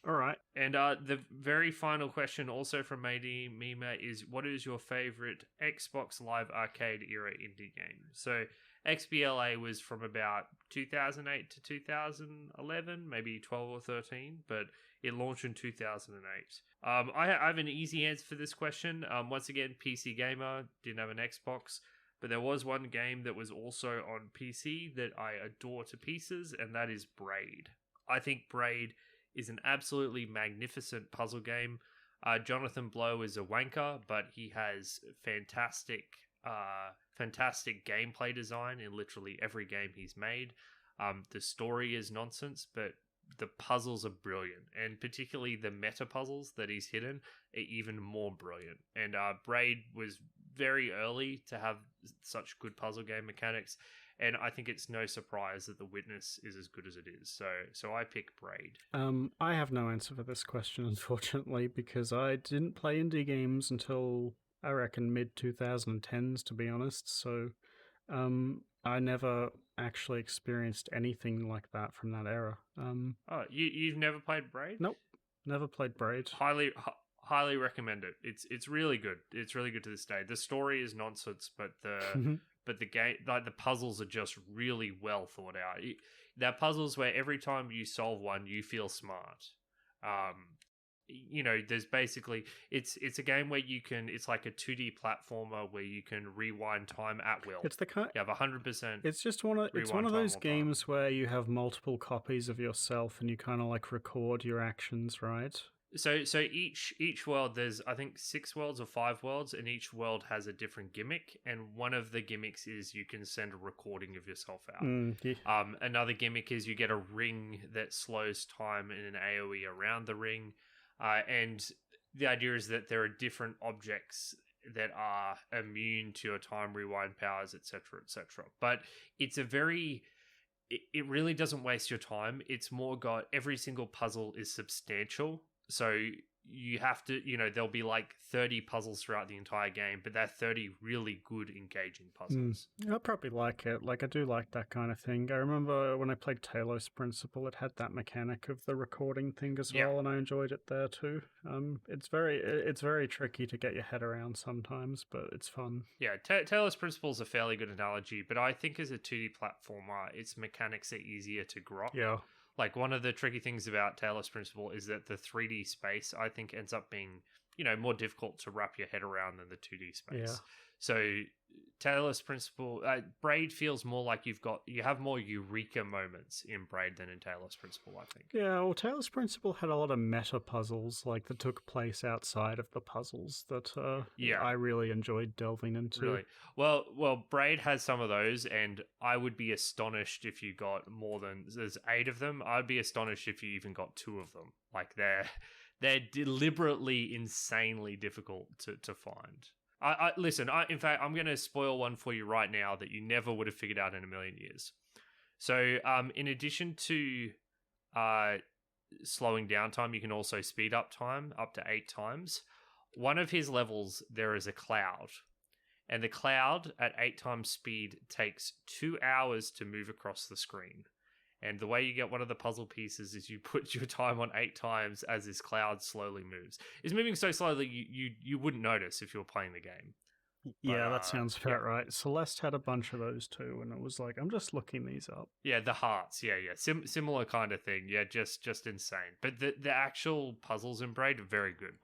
All right. And the very final question, also from Mady Mima, is what is your favorite Xbox Live Arcade era indie game? So XBLA was from about 2008 to 2011, maybe 12 or 13, but it launched in 2008. I have an easy answer for this question. Once again, PC gamer, didn't have an Xbox, but there was one game that was also on PC that I adore to pieces, and that is Braid. I think Braid is an absolutely magnificent puzzle game. Jonathan Blow is a wanker, but he has fantastic gameplay design in literally every game he's made. The story is nonsense, but the puzzles are brilliant, and particularly the meta puzzles that he's hidden are even more brilliant. And Braid was very early to have such good puzzle game mechanics, and I think it's no surprise that The Witness is as good as it is. So I pick Braid. I have no answer for this question, unfortunately, because I didn't play indie games until I reckon mid-2010s, to be honest. So I never actually experienced anything like that from that era. You've never played Braid? Nope, never played Braid. Highly recommend it. It's really good. It's really good to this day. The story is nonsense, but the game, like the puzzles, are just really well thought out. They're puzzles where every time you solve one, you feel smart. There's basically it's a game where it's like a 2D platformer where you can rewind time at will. It's the kind. You have 100%. It's one of those games where you have multiple copies of yourself and you kind of like record your actions, right? So each world, there's I think 6 worlds or 5 worlds, and each world has a different gimmick. And one of the gimmicks is you can send a recording of yourself out. Yeah. Another gimmick is you get a ring that slows time in an AOE around the ring. And the idea is that there are different objects that are immune to your time rewind powers, etc., etc. But it's it really doesn't waste your time. It's more got every single puzzle is substantial. So you have to, there'll be like 30 puzzles throughout the entire game, but they're 30 really good, engaging puzzles. I'll probably like it. Like, I do like that kind of thing. I remember when I played Talos Principle, it had that mechanic of the recording thing as well, and I enjoyed it there too. It's very tricky to get your head around sometimes, but it's fun. Yeah, Talos Principle is a fairly good analogy, but I think as a 2D platformer, its mechanics are easier to grok. Yeah. Like, one of the tricky things about Talos Principle is that the 3D space, I think, ends up being, more difficult to wrap your head around than the 2D space. Yeah. So Talos Principle, Braid feels more like you have more eureka moments in Braid than in Talos Principle, I think. Yeah, well, Talos Principle had a lot of meta puzzles, like, that took place outside of the puzzles that I really enjoyed delving into. Really? Well, Braid has some of those, and I would be astonished if you got there's 8 of them. I'd be astonished if you even got 2 of them. Like, they're deliberately insanely difficult to find. Listen, in fact, I'm going to spoil one for you right now that you never would have figured out in a million years. So, in addition to slowing down time, you can also speed up time up to 8 times. One of his levels, there is a cloud. And the cloud at 8 times speed takes 2 hours to move across the screen. And the way you get one of the puzzle pieces is you put your time on 8 times as this cloud slowly moves. It's moving so slowly you wouldn't notice if you were playing the game. Yeah, that sounds about right. Celeste had a bunch of those too, and it was like, I'm just looking these up. Yeah, the hearts. Yeah. Similar kind of thing. Yeah, just insane. But the actual puzzles in Braid are very good.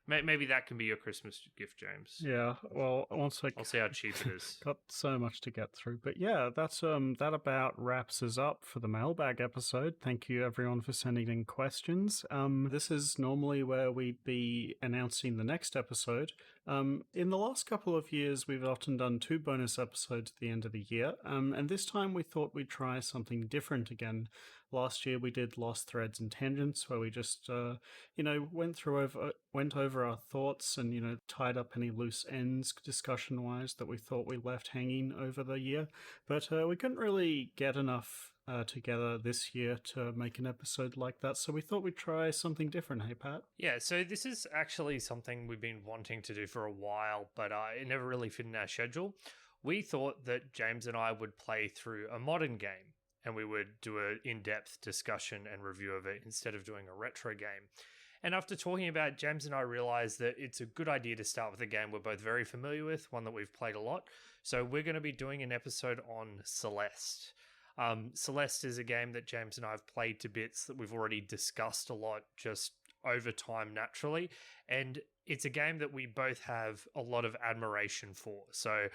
Maybe that can be your Christmas gift, James. Yeah, well, I'll see how cheap it is. Got so much to get through. But yeah, that's that about wraps us up for the Mailbag episode. Thank you everyone for sending in questions. This is normally where we'd be announcing the next episode. In the last couple of years, we've often done 2 bonus episodes at the end of the year. And this time we thought we'd try something different again. Last year we did Lost Threads and Tangents, where we just, went over our thoughts and, tied up any loose ends discussion-wise that we thought we left hanging over the year. But we couldn't really get enough together this year to make an episode like that, so we thought we'd try something different. Hey, Pat? Yeah, so this is actually something we've been wanting to do for a while, but it never really fit in our schedule. We thought that James and I would play through a modern game, and we would do an in-depth discussion and review of it instead of doing a retro game. And after talking about it, James and I realized that it's a good idea to start with a game we're both very familiar with, one that we've played a lot. So we're going to be doing an episode on Celeste. Celeste is a game that James and I have played to bits, that we've already discussed a lot just over time naturally. And it's a game that we both have a lot of admiration for. So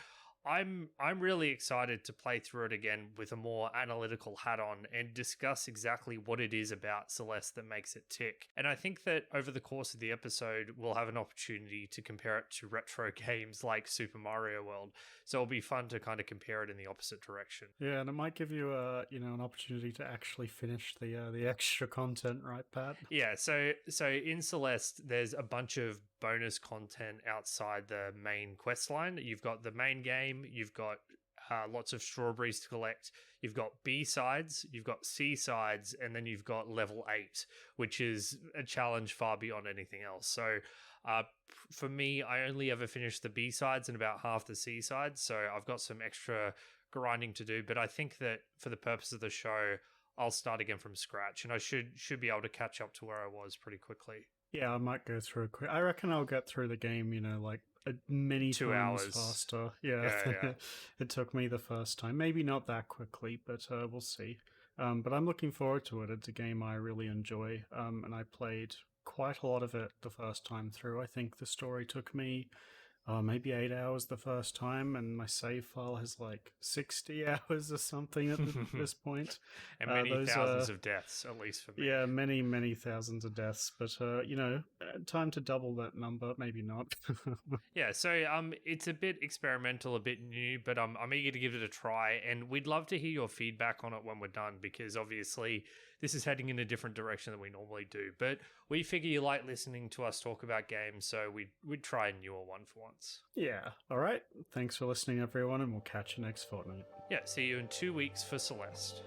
I'm really excited to play through it again with a more analytical hat on and discuss exactly what it is about Celeste that makes it tick. And I think that over the course of the episode, we'll have an opportunity to compare it to retro games like Super Mario World. So it'll be fun to kind of compare it in the opposite direction. Yeah, and it might give you an opportunity to actually finish the extra content, right, Pat? Yeah, so in Celeste, there's a bunch of bonus content outside the main quest line. You've got the main game, you've got lots of strawberries to collect, you've got B-sides, you've got C-sides, and then you've got level 8, which is a challenge far beyond anything else. So for me, I only ever finished the B-sides and about half the C-sides, so I've got some extra grinding to do, but I think that for the purpose of the show, I'll start again from scratch, and I should be able to catch up to where I was pretty quickly. Yeah, I might go through it quick. I reckon I'll get through the game, like many 2 times hours faster. Yeah. It took me the first time. Maybe not that quickly, but we'll see. But I'm looking forward to it. It's a game I really enjoy, and I played quite a lot of it the first time through. I think the story took me maybe 8 hours the first time, and my save file has like 60 hours or something at this point. And many thousands of deaths, at least for me. Yeah, many thousands of deaths, but time to double that number, maybe not. Yeah, so it's a bit experimental, a bit new, but I'm eager to give it a try, and we'd love to hear your feedback on it when we're done, because obviously this is heading in a different direction than we normally do. But we figure you like listening to us talk about games, so we'd try a newer one for once. Yeah. All right. Thanks for listening, everyone, and we'll catch you next fortnight. Yeah, see you in 2 weeks for Celeste.